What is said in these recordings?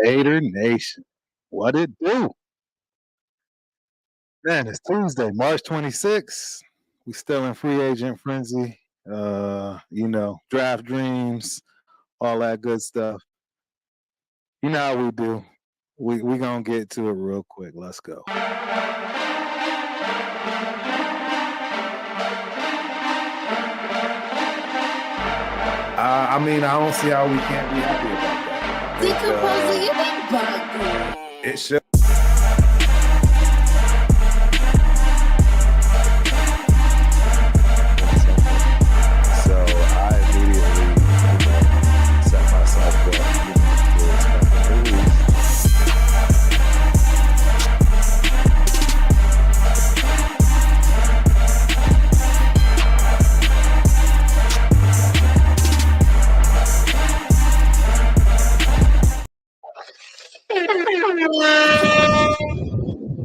Raider Nation. What it do? Man, it's Tuesday, March 26th. We still in free agent frenzy. Draft dreams, all that good stuff. You know how we do. We gonna get to it real quick. Let's go. I don't see how we can't be happy about that. Decomposing, you been bugging. It should. So I immediately set myself up, to expect the news.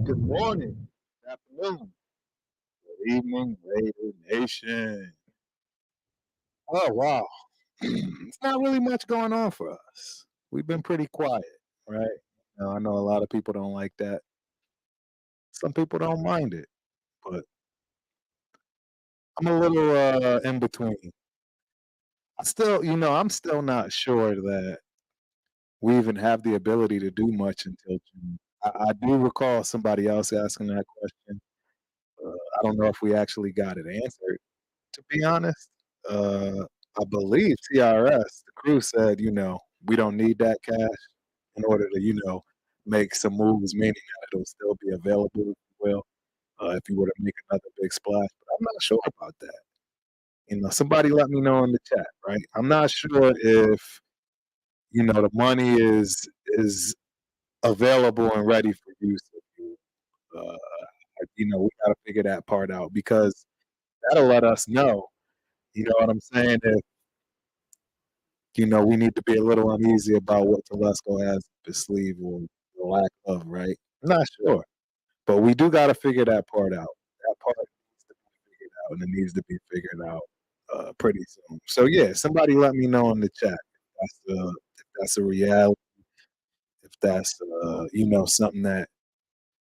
Good morning, good afternoon, good evening, Raider Nation. Oh wow, it's not really much going on for us. We've been pretty quiet, right? I know a lot of people don't like that. Some people don't mind it, but I'm a little in between. I'm still not sure that we even have the ability to do much until June. I do recall somebody else asking that question. I don't know if we actually got it answered, to be honest. I believe TRS, the crew said, we don't need that cash in order to, make some moves, meaning that it'll still be available, if you will, if you were to make another big splash. But I'm not sure about that. Somebody let me know in the chat, right? I'm not sure if, the money is available and ready for use. Uh, we got to figure that part out because that'll let us know. You know what I'm saying? If we need to be a little uneasy about what Telesco has up his sleeve or the lack of, right? I'm not sure, but we do got to figure that part out. That part needs to be figured out, and it needs to be figured out pretty soon. So yeah, somebody let me know in the chat if that's a reality, if that's something that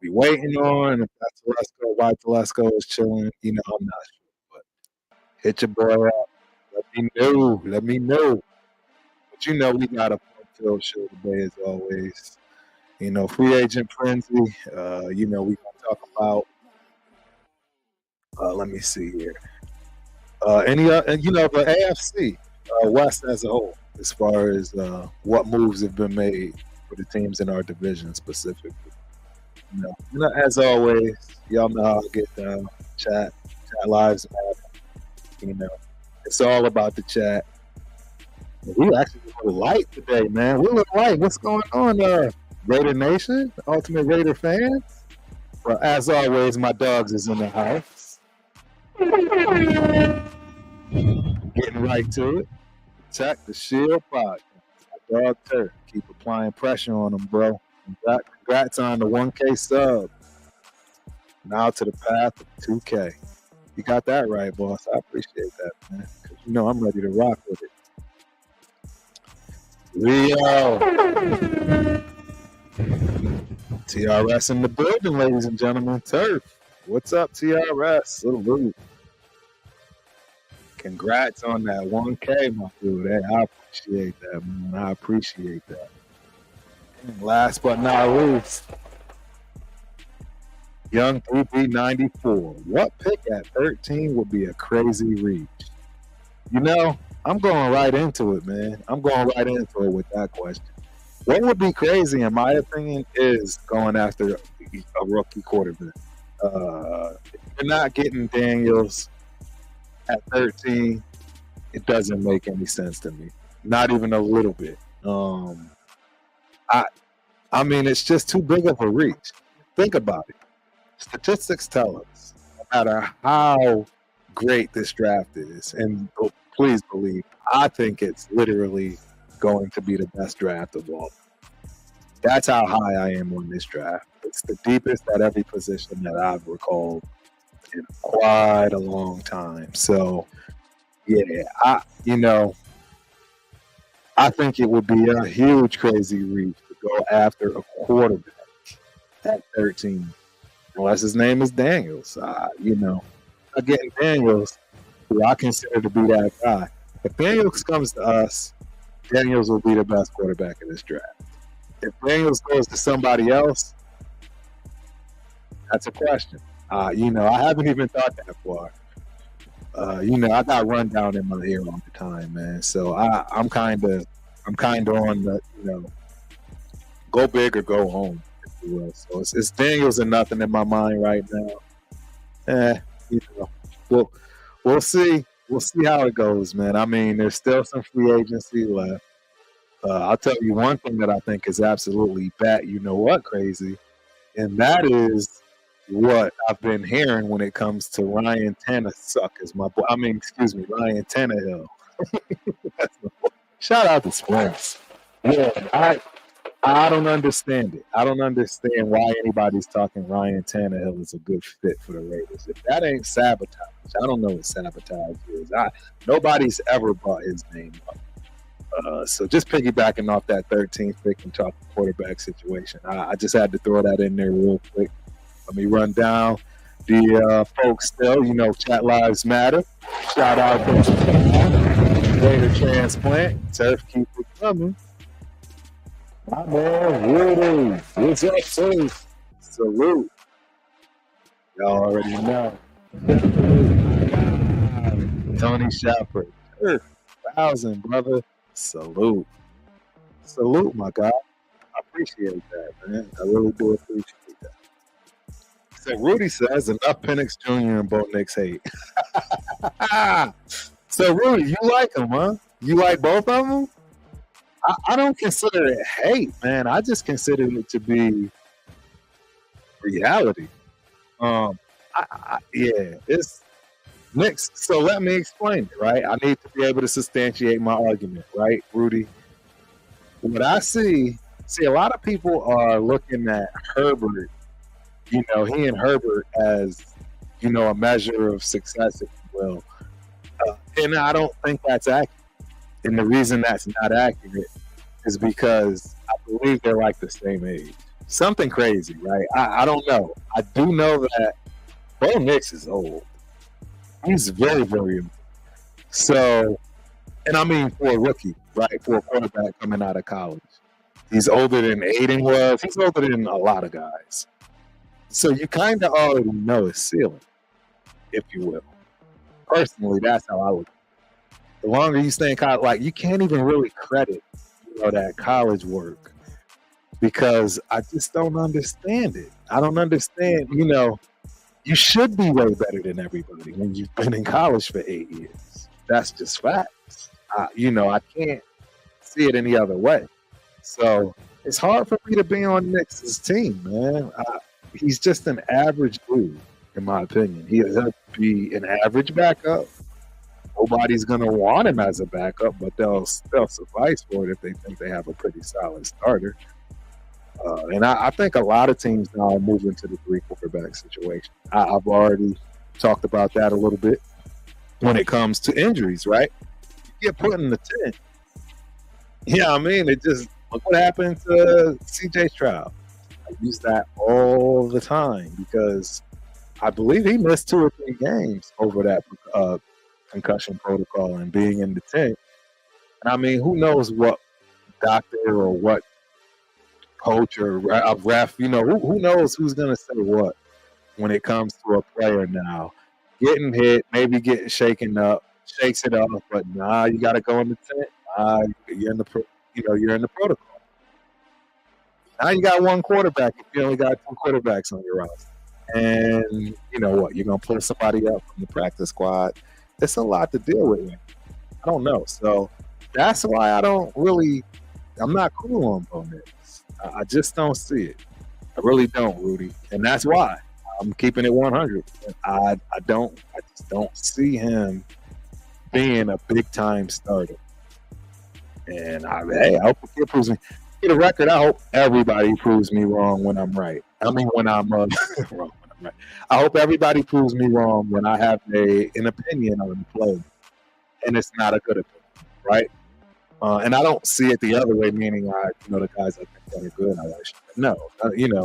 we waiting on, if that's Telesco, why Telesco is chilling. I'm not sure, but hit your boy up. Let me know. Let me know. But we got a fun-filled show today as always. Free agent frenzy. We gonna talk about. Let me see here. The AFC West as a whole, as far as what moves have been made for the teams in our division specifically. As always, y'all know how I get down. Chat lives matter. It's all about the chat. We actually a little light today, man. We're a little light. What's going on, Raider Nation, Ultimate Raider fans? Well, as always, my dogs is in the house. Getting right to it. Protect the Shield Podcast. My dog Turk. Keep applying pressure on them, bro. Congrats on the 1K sub. Now to the path of 2K. You got that right, boss. I appreciate that, man. Because I'm ready to rock with it. Rio. TRS in the building, ladies and gentlemen. Turf. What's up, TRS? Salute. Congrats on that 1K, my dude. Hey, I appreciate that, man. I appreciate that. And last but not least, Young 3B94. What pick at 13 would be a crazy reach? I'm going right into it, man. I'm going right into it with that question. What would be crazy, in my opinion, is going after a rookie quarterback. If you're not getting Daniels at 13, it doesn't make any sense to me. Not even a little bit. I mean, it's just too big of a reach. Think about it. Statistics tell us, no matter how great this draft is, and please believe, I think it's literally going to be the best draft of all. That's how high I am on this draft. It's the deepest at every position that I've recalled in quite a long time. So, yeah, I think it would be a huge, crazy reach to go after a quarterback at 13, unless his name is Daniels. Again, Daniels, who I consider to be that guy. If Daniels comes to us, Daniels will be the best quarterback in this draft. If Daniels goes to somebody else, that's a question. I haven't even thought that far. I got run down in my ear all the time, man. So I'm kind of on the, go big or go home, if you will. So it's Daniels and nothing in my mind right now. We'll see. We'll see how it goes, man. I mean, there's still some free agency left. I'll tell you one thing that I think is absolutely crazy, and that is what I've been hearing when it comes to Ryan Tannehill. Shout out to Spence. Yeah, I don't understand it. I don't understand why anybody's talking Ryan Tannehill is a good fit for the Raiders. If that ain't sabotage, I don't know what sabotage is. Nobody's ever brought his name up. So just piggybacking off that 13th pick and talking quarterback situation, I just had to throw that in there real quick. Let me run down the folks still. Chat Lives Matter. Shout out to Raider Transplant. Turf, keep it coming. My man, Rudy. What's up, Turf? Salute. Y'all already know. Tony Shepard. Turf. 1,000, brother. Salute, my guy. I appreciate that, man. I really do appreciate that. So Rudy says enough Penix Jr. and Bo Nix hate. So Rudy, you like them, huh? You like both of them? I don't consider it hate, man. I just consider it to be reality. It's mixed. So let me explain it, right? I need to be able to substantiate my argument, right, Rudy? What I see, a lot of people are looking at Herbert, he and Herbert as, a measure of success, if you will. And I don't think that's accurate. And the reason that's not accurate is because I believe they're like the same age. Something crazy, right? I don't know. I do know that Bo Nix is old. He's very, very old. So, and I mean for a rookie, right? For a quarterback coming out of college. He's older than Aiden was. He's older than a lot of guys. So you kind of already know his ceiling, if you will. Personally, that's how I would. The longer you stay in college, you can't even really credit, that college work because I just don't understand it. I don't understand, you should be way better than everybody when you've been in college for 8 years. That's just facts. I can't see it any other way. So it's hard for me to be on Knicks' team, man. He's just an average dude, in my opinion. He'll be an average backup. Nobody's going to want him as a backup, but they'll suffice for it if they think they have a pretty solid starter. And I think a lot of teams now are moving to the 3-quarterback situation. I've already talked about that a little bit when it comes to injuries, right? You get put in the tent. Yeah, I mean, it just look what happened to C.J. Stroud. I use that all the time because I believe he missed 2 or 3 games over that concussion protocol and being in the tent. And I mean, who knows what doctor or what coach or ref, who knows who's going to say what when it comes to a player now. Getting hit, maybe getting shaken up, shakes it off, but you got to go in the tent. You're in the protocol. Now you got 1 quarterback if you only got 2 quarterbacks on your roster. And you know what? You're going to pull somebody up from the practice squad. It's a lot to deal with. I don't know. So that's why I'm not cool on Bo Nix. I just don't see it. I really don't, Rudy. And that's why I'm keeping it 100. I just don't see him being a big-time starter. And I hope it proves me. For the record, I hope everybody proves me wrong when I'm right. I mean, when I'm wrong when I'm right. I hope everybody proves me wrong when I have an opinion on the play, and it's not a good opinion, right? And I don't see it the other way, meaning the guys I think that are good. No,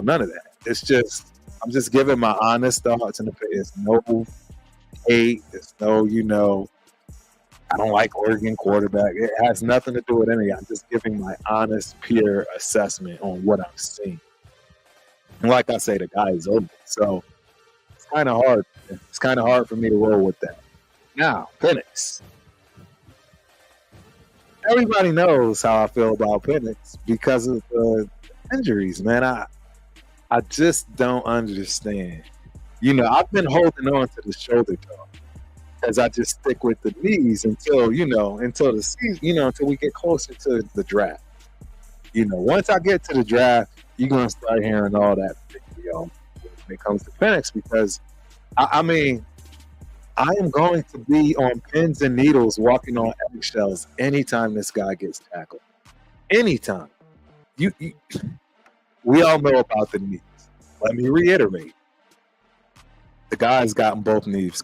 none of that. It's just I'm just giving my honest thoughts, and it's no hate. It's no, I don't like Oregon quarterback. It has nothing to do with anything. I'm just giving my honest, pure assessment on what I'm seeing. And like I say, the guy is open, so it's kind of hard. It's kind of hard for me to roll with that. Now, Penix. Everybody knows how I feel about Penix because of the injuries, man. I just don't understand. I've been holding on to the shoulder talk as I just stick with the knees until the season, until we get closer to the draft. Once I get to the draft, you're gonna start hearing all that when it comes to Penix because I mean, I am going to be on pins and needles walking on eggshells anytime this guy gets tackled. Anytime. We all know about the knees. Let me reiterate. The guy's gotten both knees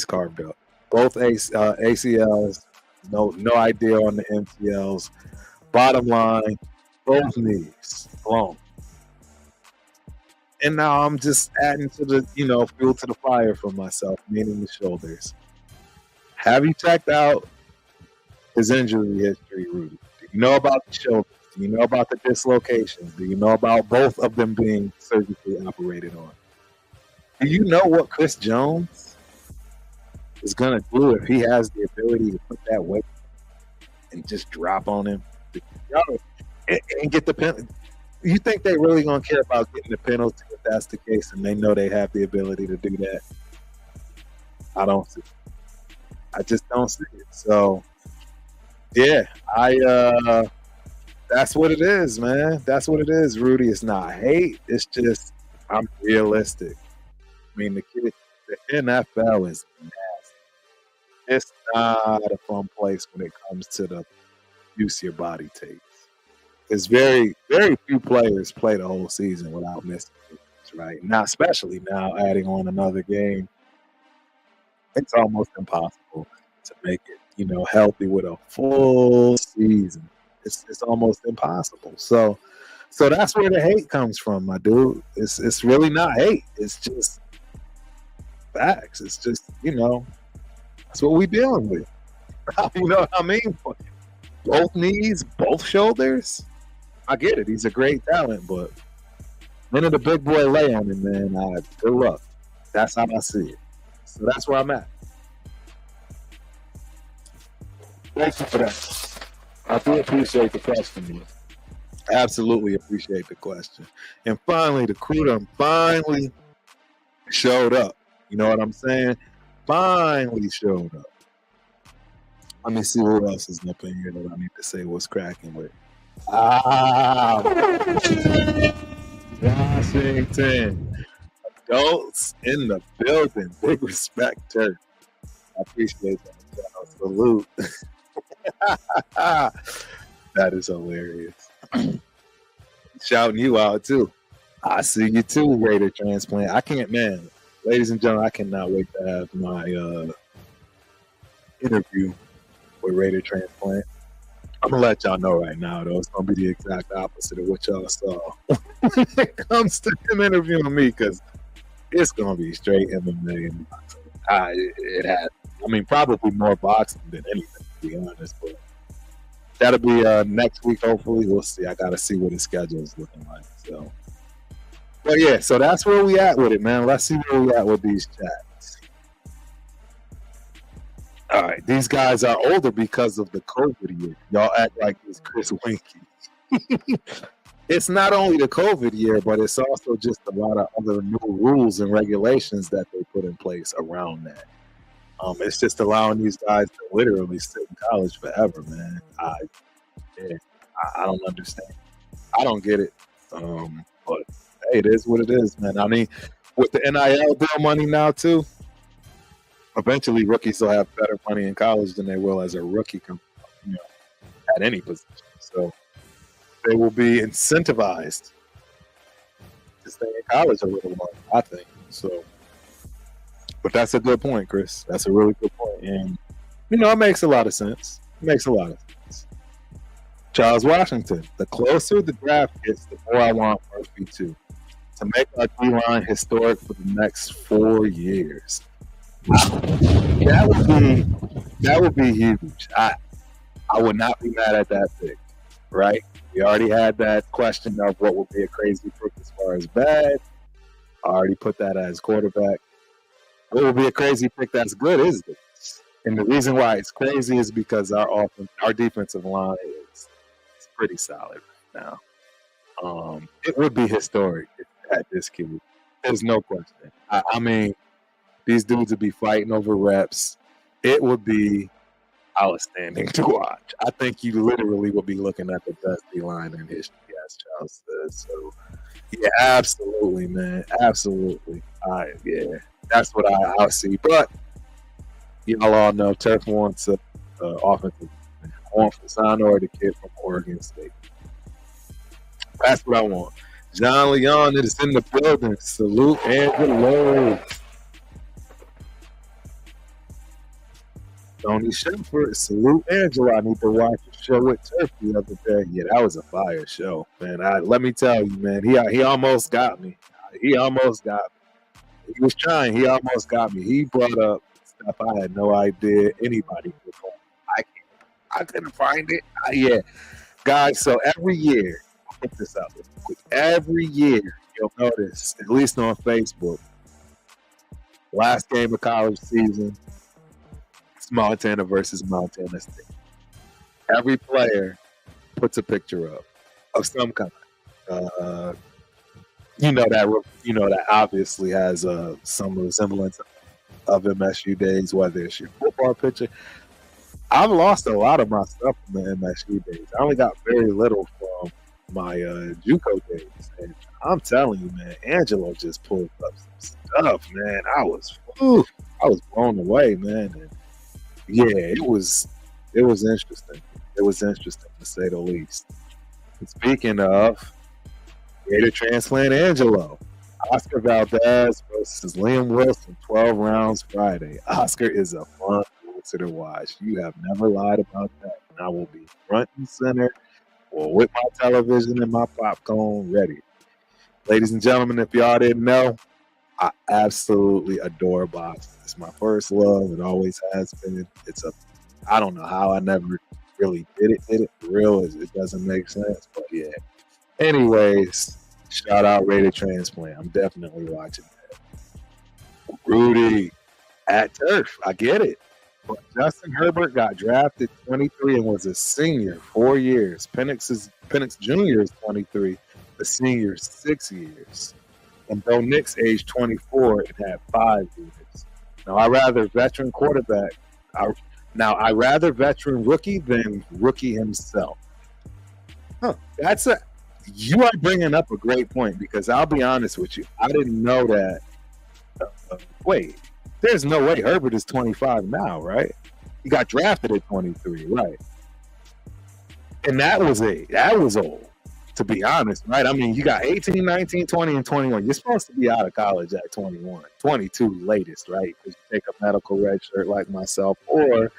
carved up. Both ACLs, no idea on the MCLs. Bottom line, both knees blown. And now I'm just adding to the, fuel to the fire for myself, meaning the shoulders. Have you checked out his injury history, Rudy? Do you know about the shoulders? Do you know about the dislocations? Do you know about both of them being surgically operated on? Do you know what Chris Jones is going to do if he has the ability to put that weight and just drop on him and get the penalty? You think they really going to care about getting the penalty if that's the case and they know they have the ability to do that? I don't see it. I just don't see it. So, yeah, that's what it is, man. That's what it is, Rudy. It's not hate. It's just I'm realistic. I mean, the NFL is nasty. It's not a fun place when it comes to the use your body tapes. There's very, very few players play the whole season without missing games, right? Now, especially now, adding on another game, it's almost impossible to make it, healthy with a full season. It's almost impossible. So that's where the hate comes from, my dude. It's really not hate. It's just facts. It's just, that's what we dealing with. You know what I mean? Both knees, both shoulders. I get it. He's a great talent, but none of the big boy lay on him, man. Good luck. That's how I see it. So that's where I'm at. Thank you for that. I do appreciate the question, man. Absolutely appreciate the question. And finally, the crew done finally showed up. You know what I'm saying? Finally showed up. Let me see who else is up in here that I need to say what's cracking with. Washington. Adults in the building. Big respect, Turk. I appreciate that. Salute. That is hilarious. Shouting you out, too. I see you, too, Raider Transplant. Ladies and gentlemen, I cannot wait to have my interview with Raider Transplant. I'm going to let y'all know right now, though. It's going to be the exact opposite of what y'all saw when it comes to him interviewing me, because it's going to be straight MMA and boxing. It has. Probably more boxing than anything, to be honest. But that'll be next week, hopefully. We'll see. I got to see what his schedule is looking like. So, but yeah, so that's where we at with it, man. Let's see where we at with these chats. All right, these guys are older because of the COVID year. Y'all act like it's Chris Winkie. It's not only the COVID year, but it's also just a lot of other new rules and regulations that they put in place around that. It's just allowing these guys to literally sit in college forever, man. I don't understand. I don't get it. But hey, it is what it is, man. With the NIL deal money now too, eventually rookies will have better money in college than they will as a rookie, at any position. So they will be incentivized to stay in college a little more, I think. So, but that's a good point, Chris. That's a really good point. And, it makes a lot of sense. Charles Washington. The closer the draft gets, the more I want Murphy to make our D-line historic for the next 4 years. That would be huge. I would not be mad at that pick, right? We already had that question of what would be a crazy pick as far as bad. I already put that as quarterback. What would be a crazy pick that's good is this. And the reason why it's crazy is because our defensive line is pretty solid right now. It would be historic if we had this kid. There's no question. I mean, these dudes would be fighting over reps. It would be outstanding to watch. I think you literally would be looking at the best D-line in history, as Charles said. So, yeah, absolutely, man. Absolutely. Yeah, that's what I see. But y'all all know Turf wants an offensive Juan Fasano, the kid from Oregon State. That's what I want. John Leon is in the building. Salute Angelo. Tony Shepard, salute Angela. I need to watch a show with Turf the other day. Yeah, that was a fire show, man. Let me tell you, man, he almost got me. He almost got me. He was trying. He almost got me. He brought up stuff I had no idea anybody could call. I couldn't find it. Yeah, guys. So every year, I'll put this out real quick. Every year, you'll notice, at least on Facebook, last game of college season, Montana versus Montana State. Every player puts a picture up of some kind. That obviously has some resemblance of MSU days, whether it's your football picture. I've lost a lot of my stuff from the MSU days. I only got very little from my JUCO days, and I'm telling you, man, Angelo just pulled up some stuff, man. I was blown away, man. And yeah, it was interesting. It was interesting to say the least. And speaking of Gator transplant Angelo, Oscar Valdez versus Liam Wilson, 12 rounds Friday. Oscar is a fun boxer to watch. You have never lied about that. And I will be front and center or with my television and my popcorn ready. Ladies and gentlemen, if y'all didn't know, I absolutely adore boxing. It's my first love. It always has been. I don't know how I never really did it for real. It doesn't make sense, but yeah. Anyways, shout out Rated Transplant. I'm definitely watching that. Rudy at Turf. I get it. But Justin Herbert got drafted 23 and was a senior 4 years. Penix Jr. is 23. The senior 6 years. And Bo Nix aged 24 and had 5 years. Now, I rather veteran quarterback. I rather veteran rookie than rookie himself. You are bringing up a great point because I'll be honest with you. I didn't know that. Wait, there's no way Herbert is 25 now, right? He got drafted at 23, right? And that was old. To be honest, right? I mean, you got 18, 19, 20, and 21. You're supposed to be out of college at 21, 22 latest, right? Because you take a medical red shirt like myself, or you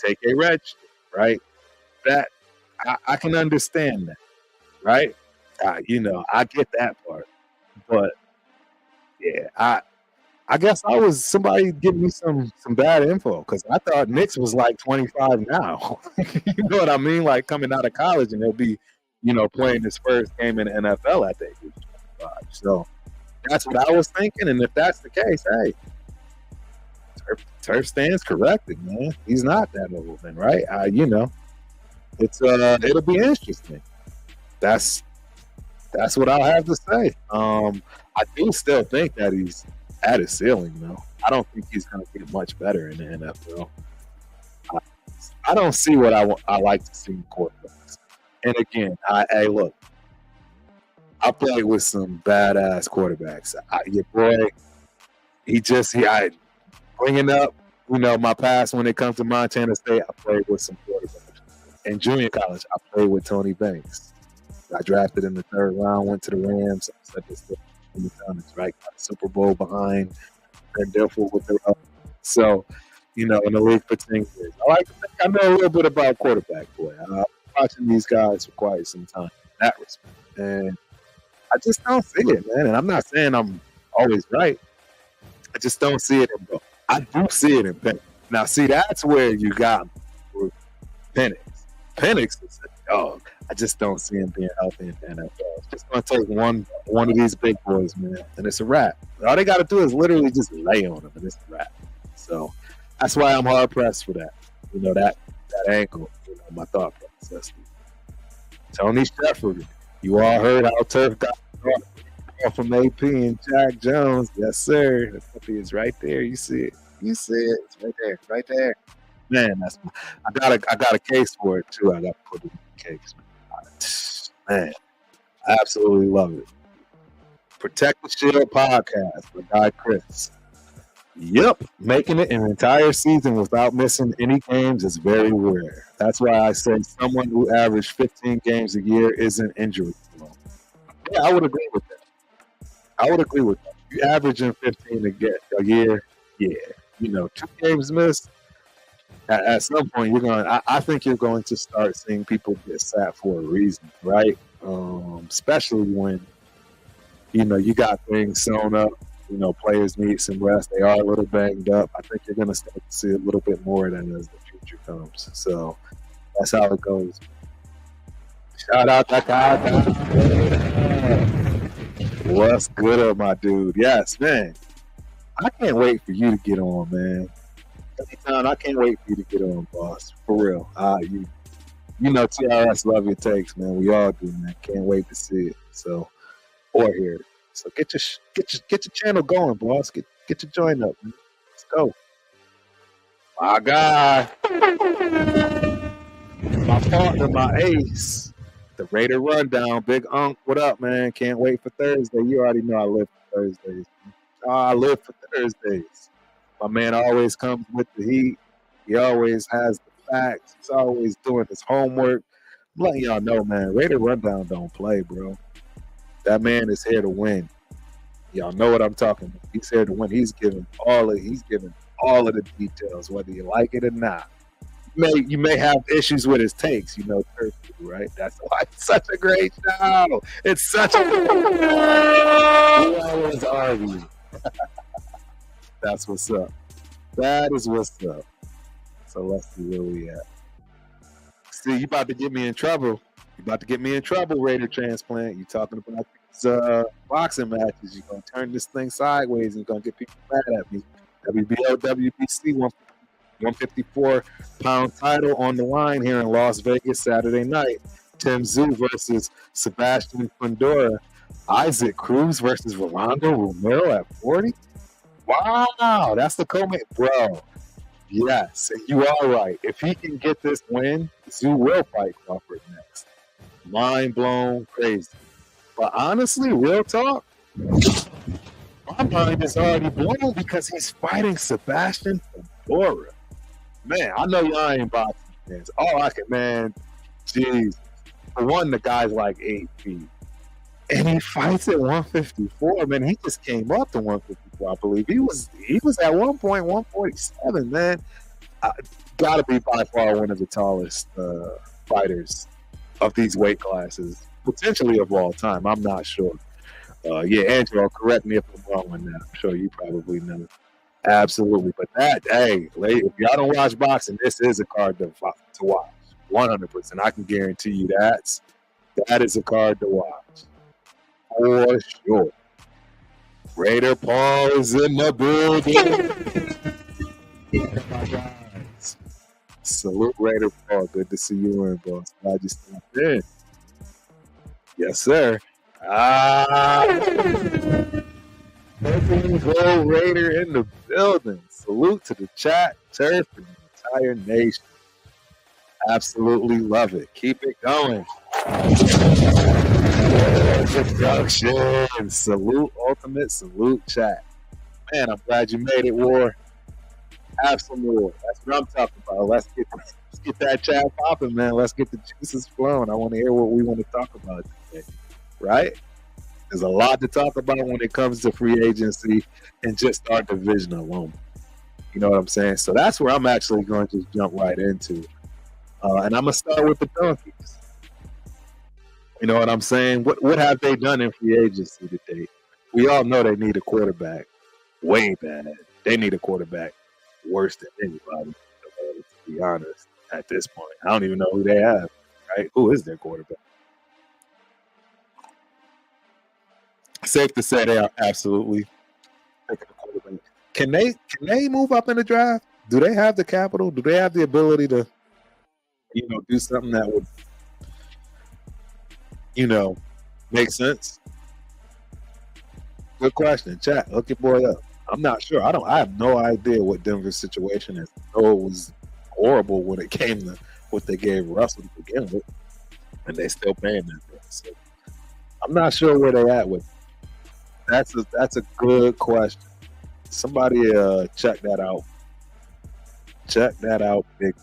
take a red shirt, right? That I can understand that, right? I get that part, but yeah, I guess I was somebody giving me some bad info because I thought Nix was like 25 now. You know what I mean? Like coming out of college and he'll be, playing his first game in the NFL at the age of 25. So that's what I was thinking. And if that's the case, hey, Turf stands corrected, man. He's not that old, then, right? It'll be interesting. That's what I'll have to say. I do still think that he's at his ceiling, though. I don't think he's going to get much better in the NFL. I don't see what I like to see in quarterbacks. And again, look, I played with some badass quarterbacks. Your boy, I bringing up, my past when it comes to Montana State, I played with some quarterbacks. In junior college, I played with Tony Banks. I drafted in the 3rd round, went to the Rams. I said this many times, right? Got a Super Bowl behind and therefore with the So, in the league for 10 years. I like to think I know a little bit about quarterback play. watching these guys for quite some time in that respect. And I just don't see it, man. And I'm not saying I'm always right. I just don't see it in both. I do see it in Penix. Now, see, that's where you got me with Penix. Penix is a dog. I just don't see him being healthy in the NFL. It's just going to take one of these big boys, man, and it's a wrap. All they got to do is literally just lay on him, and it's a wrap. So that's why I'm hard pressed for that. You know, that ankle. You know, my thought process. Tony Shepard. You all heard how Turf got off from AP and Jack Jones. Yes, sir. The puppy is right there. You see it. You see it. It's right there. Right there. Man, I got a case for it too. I got to put it in the case. Man, I absolutely love it. Protect the Shield podcast with Guy Chris. Yep, making it an entire season without missing any games is very rare. That's why I say someone who averaged 15 games a year isn't injury prone. Yeah, I would agree with that. You averaging 15 a year, yeah. You know, 2 games missed. At some point, I think you're going to start seeing people get sat for a reason, right? Especially when, you know, you got things sewn up. You know, players need some rest. They are a little banged up. I think you're going to start to see a little bit more of that as the future comes. So that's how it goes. Shout out to Kyle. What's good up, my dude? Yes, man. I can't wait for you to get on, man. Anytime, I can't wait for you to get on, boss. For real. You know, TRS love your takes, man. We all do, man. Can't wait to see it. So, or hear it. So get your channel going, boss. Get your joint up, man. Let's go. My guy, my partner, my ace, the Raider Rundown, Big Unk. What up, man? Can't wait for Thursday. You already know I live for Thursdays. I live for Thursdays. My man always comes with the heat. He always has the facts. He's always doing his homework. I'm letting y'all know, man. Raider Rundown don't play, bro. That man is here to win. Y'all know what I'm talking about. He's here to win. He's giving all of the details, whether you like it or not. You may have issues with his takes, you know, right? That's why it's such a great show. It's such a we always argue. That's what's up. That is what's up. So let's see where we at. See, you about to get me in trouble. Raider Transplant. You talking about these boxing matches. You're going to turn this thing sideways and you're going to get people mad at me. WBO, WBC, 154-pound title on the line here in Las Vegas Saturday night. Tim Tszyu versus Sebastian Fundora. Isaac Cruz versus Rolando Romero at 40. Wow, that's the co-main. Bro, yes, you are right. If he can get this win, Tszyu will fight Crawford next. Mind blown, crazy. But honestly, real talk, my mind is already blown because he's fighting Sebastian Fundora. Man, I know y'all ain't boxing fans. Oh, I can, man. Jeez. For one, the guy's like 8 feet. And he fights at 154. Man, he just came up to 154, I believe. He was at one point 147, man. Gotta be by far one of the tallest fighters of these weight classes, potentially of all time. I'm not sure. Yeah, Angelo, correct me if I'm wrong on that. I'm sure you probably know. Absolutely. But that, hey, if y'all don't watch boxing, this is a card to watch. 100%. I can guarantee you that is a card to watch. For sure. Raider Paul is in the building. My guys. Salute Raider Paul. Good to see you in, boss. Glad you stopped in. Yes, sir. Go Raider in the building. Salute to the chat, turf, and the entire nation. Absolutely love it. Keep it going. Production. Salute Ultimate. Salute chat. Man, I'm glad you made it, War. Have some more. That's what I'm talking about. Let's get that chat popping, man. Let's get the juices flowing. I want to hear what we want to talk about today. Right? There's a lot to talk about when it comes to free agency and just our division alone. You know what I'm saying? So that's where I'm actually going to jump right into. And I'm gonna start with the Donkeys. You know what I'm saying? What have they done in free agency to date? We all know they need a quarterback. Way bad. They need a quarterback worse than anybody. To be honest, at this point, I don't even know who they have. Right? Who is their quarterback? Safe to say they are absolutely picking a quarterback. Can they move up in the draft? Do they have the capital? Do they have the ability to, do something that would, make sense? Good question. Chat, look your boy up. I'm not sure. I have no idea what Denver's situation is. I know it was horrible when it came to what they gave Russell to begin with, and they still paying that. So I'm not sure where they at with it. That's a good question. Somebody check that out. Check that out, big,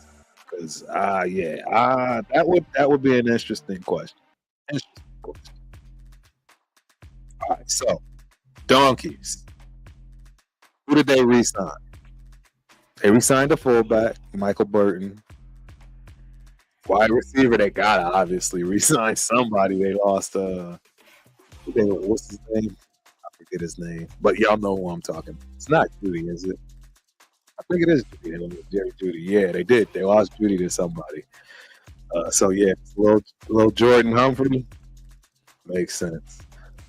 because that would be an interesting question. All right, so Donkeys. Who did they re-sign? They re-signed a fullback, Michael Burton. Wide receiver, they gotta obviously re-sign somebody. They lost what's his name? I forget his name, but y'all know who I'm talking about. It's not Judy, is it? I think it is Judy. Jerry Judy. Yeah, they did. They lost Judy to somebody. So yeah, little Jordan Humphrey makes sense.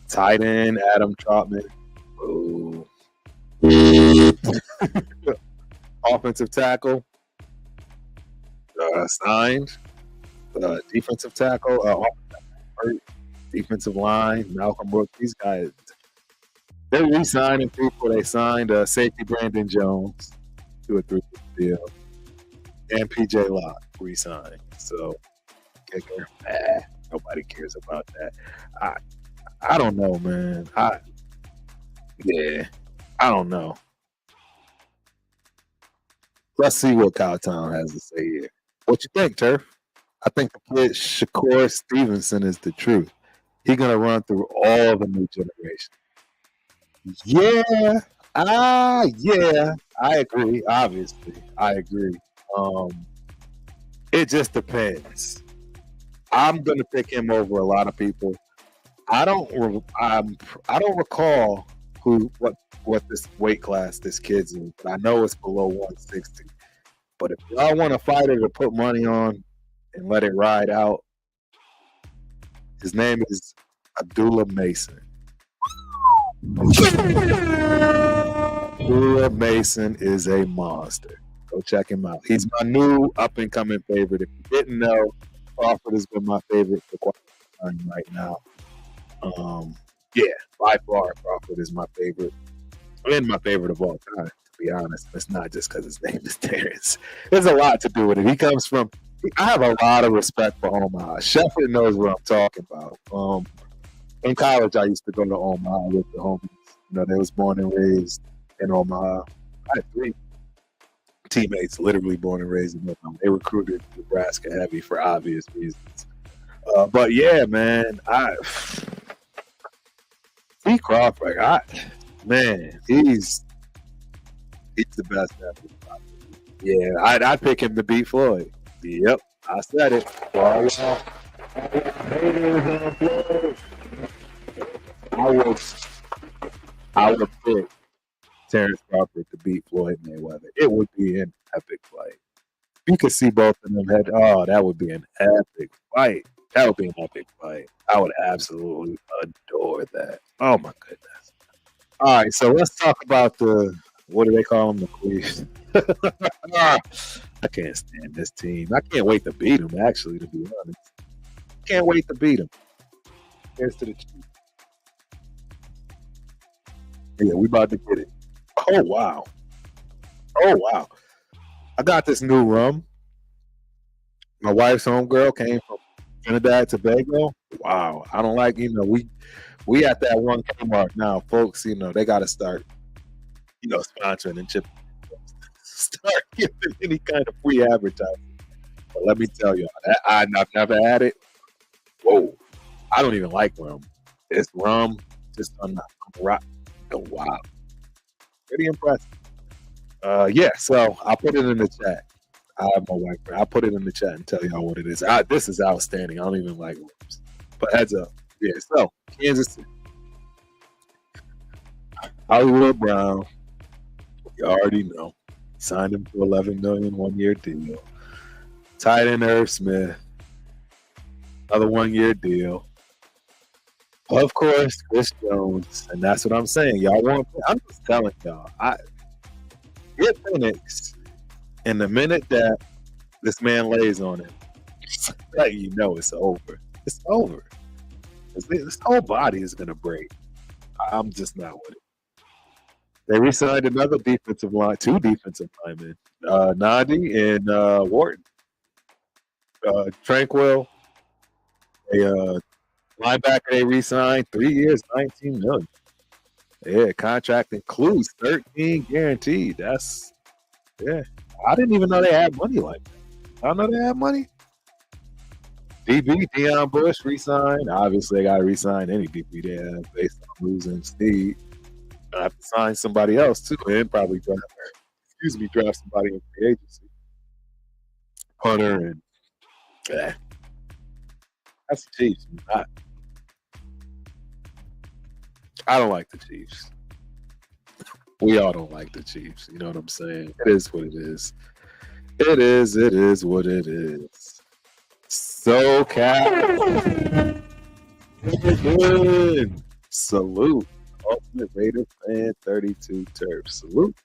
Tight end Adam Trotman. Ooh. Offensive tackle signed. Defensive tackle. Defensive line Malcolm Brooks. These guys, they're re-signing people. They signed safety Brandon Jones to a 3-year deal, and PJ Locke re-signed. So kicker, nobody cares about that. I don't know, man. I don't know. Let's see what Cowtown has to say here. What you think, Turf? I think the kid Shakur Stevenson is the truth. He's gonna run through all the new generation. Yeah. I agree. Obviously, I agree. It just depends. I'm gonna pick him over a lot of people. I don't recall what this weight class this kid's in, but I know it's below 160. But if y'all want a fighter to put money on and let it ride out, his name is Abdullah Mason. Abdullah Mason is a monster. Go check him out. He's my new up-and-coming favorite. If you didn't know, Crawford has been my favorite for quite some time right now. By far, Crawford is my favorite. And my favorite of all time, to be honest. It's not just because his name is Terrence. There's a lot to do with it. He comes from, I have a lot of respect for Omaha. Shepard knows what I'm talking about. In college, I used to go to Omaha with the homies. They was born and raised in Omaha. I had 3 teammates literally born and raised in Omaha. They recruited Nebraska heavy for obvious reasons. But yeah, man, T. Crawford, he's the best ever. Yeah, I'd pick him to beat Floyd. Yep, I said it. I would pick Terrence Crawford to beat Floyd Mayweather. It would be an epic fight. You could see both of them that would be an epic fight. That would be an epic fight. I would absolutely adore that. Oh my goodness. All right, so let's talk about what do they call them? The Queens. I can't stand this team. I can't wait to beat them, actually, to be honest. Can't wait to beat them. Here's to the Chiefs. Yeah, we about to get it. Oh, wow. I got this new rum. My wife's homegirl came from Trinidad, Tobago. Wow. I don't like, we at that one Kmart now, folks, they got to start, sponsoring and start giving any kind of free advertising. But let me tell you, I've never had it. Whoa. I don't even like rum. It's rum, just on the rock. Oh, wow. Pretty impressive. So I'll put it in the chat. I have my white brain. I'll put it in the chat and tell y'all what it is. This is outstanding. I don't even like worms. But heads up. Yeah, so Kansas City. Hollywood Brown, you already know. Signed him for $11 million, 1-year deal. Tight end Irv Smith, another 1-year deal. Of course, Chris Jones, and that's what I'm saying. Y'all want? I'm just telling y'all. Get Penix, and the minute that this man lays on it, you know it's over. It's over. This whole body is gonna break. I'm just not with it. They re-signed another defensive line, 2 defensive linemen, Nandi and Wharton. Tranquil, a linebacker they re-signed, 3 years, $19 million. Yeah, contract includes 13 guaranteed. I didn't even know they had money like that. I know they had money. DB, Deion Bush, re-signed. Obviously, they got to re-sign any DB they have based on losing Steve. I have to sign somebody else too, and probably draft somebody in free agency. Hunter and that's the Chiefs. I don't like the Chiefs. We all don't like the Chiefs. You know what I'm saying? It is what it is. It is what it is. So Cat. Good. Salute. Ultimate Raider fan 32 Terps. Salute.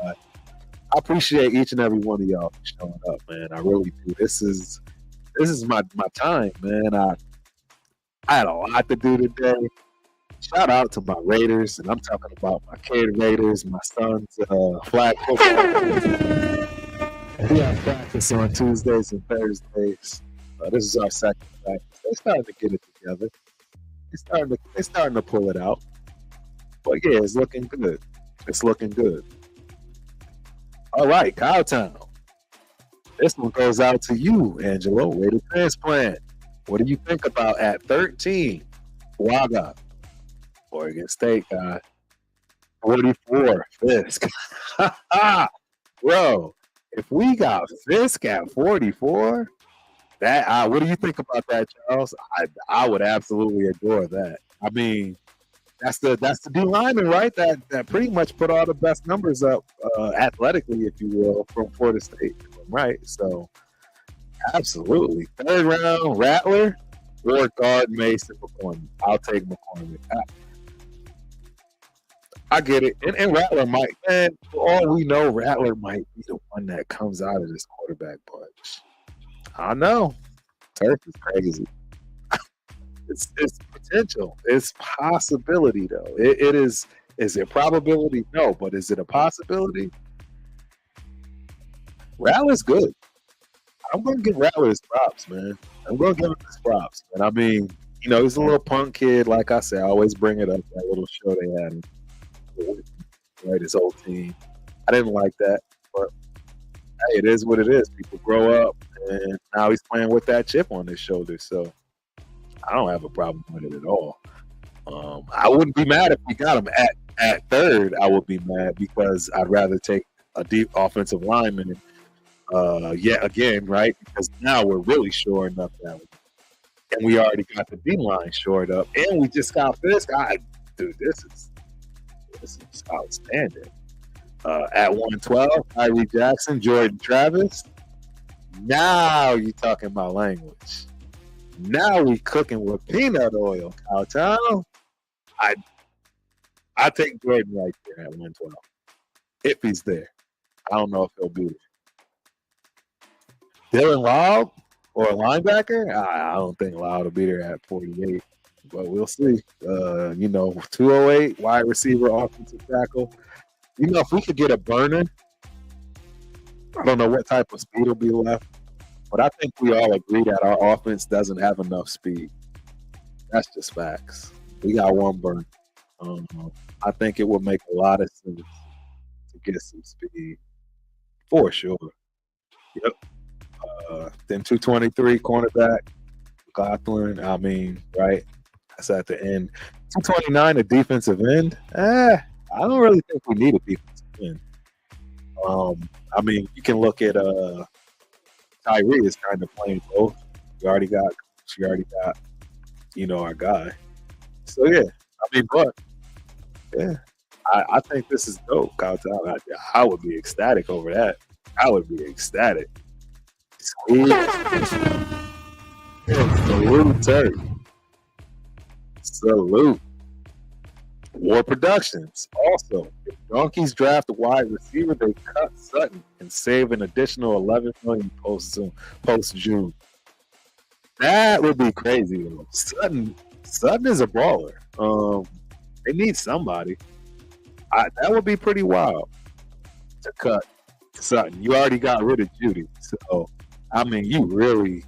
I appreciate each and every one of y'all for showing up, man. I really do. This is my time, man. I had a lot to do today. Shout out to my Raiders, and I'm talking about my kid Raiders, my son's flag football. We have practice on Tuesdays and Thursdays. This is our second practice. They're starting to get it together. They're starting to pull it out. But yeah, it's looking good. It's looking good. All right, Cowtown. This one goes out to you, Angelo. Raider transplant. What do you think about at 13? Waga. Oregon State guy. 44, Fisk. Bro, if we got Fisk at 44, what do you think about that, Charles? I would absolutely adore that. I mean, that's the D lineman, right? That pretty much put all the best numbers up athletically, if you will, from Florida State, right? So, absolutely. 3rd round, Rattler or guard Mason McCormick. I'll take McCormick. I get it. And Rattler might, man, for all we know, Rattler might be the one that comes out of this quarterback bunch. I know. Turf is crazy. It's potential. It's possibility, though. It is. Is it probability? No, but is it a possibility? Rattler's good. I'm going to give Rattler his props, man. I'm going to give him his props. And I mean, you know, he's a little punk kid. Like I said, I always bring it up, that little show they had. Right, his whole team. I didn't like that, but hey, it is what it is. People grow up, and now he's playing with that chip on his shoulder. So I don't have a problem with it at all. I wouldn't be mad if we got him at 3rd. I would be mad because I'd rather take a deep offensive lineman. Yet again, right? Because now we're really shoring up that one. And we already got the D line shored up, and we just got Fisk. Dude, this is outstanding. At 112, Tyree Jackson, Jordan Travis. Now you're talking about language. Now we cooking with peanut oil, Cowtown. I take Jordan right there at 112. If he's there. I don't know if he'll be there. Dylan Loud or a linebacker? I don't think Loud will be there at 48. But we'll see. 208, wide receiver, offensive tackle. You know, if we could get a burner, I don't know what type of speed will be left, but I think we all agree that our offense doesn't have enough speed. That's just facts. We got one burner. I think it would make a lot of sense to get some speed, for sure. Yep. Then 223 cornerback, Laughlin. I mean, right? That's at the end. 229, a defensive end. I don't really think we need a defensive end. I mean, you can look at Tyree is kind of playing both. You already got, she already got, our guy. So yeah, I mean, but yeah, I think this is dope, Kyle. I would be ecstatic over that. I would be ecstatic. Sweet. Salute, Terry. Salute. War Productions. Also, if Donkeys draft a wide receiver, they cut Sutton and save an additional $11 million post June. That would be crazy. Though. Sutton is a baller. They need somebody. That would be pretty wild to cut Sutton. You already got rid of Judy, so I mean, you really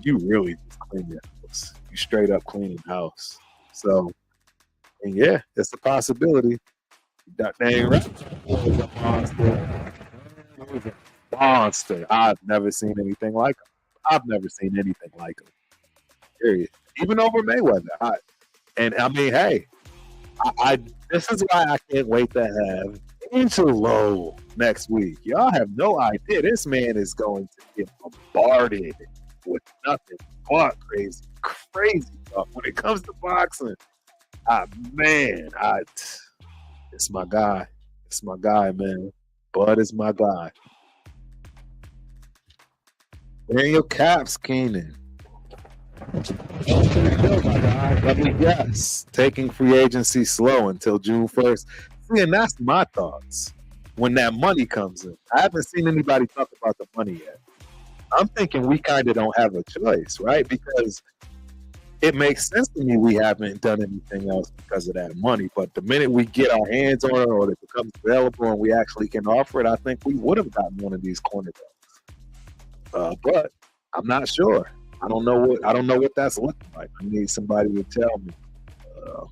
just clean your house. You straight up cleaning house. So, and yeah, it's a possibility. That ain't right. Monster. I've never seen anything like him. I've never seen anything like him. Period. Even over Mayweather. I mean, hey, this is why I can't wait to have Angelo next week. Y'all have no idea. This man is going to get bombarded with nothing but crazy stuff when it comes to boxing. It's my guy. It's my guy, man. Bud is my guy. Daniel Caps Keenan. Let me guess. Taking free agency slow until June 1st. See, and that's my thoughts when that money comes in. I haven't seen anybody talk about the money yet. I'm thinking we kind of don't have a choice, right? Because it makes sense to me we haven't done anything else because of that money. But the minute we get our hands on it or it becomes available and we actually can offer it, I think we would have gotten one of these cornerbacks. But I'm not sure. I don't know what that's looking like. I need somebody to tell me.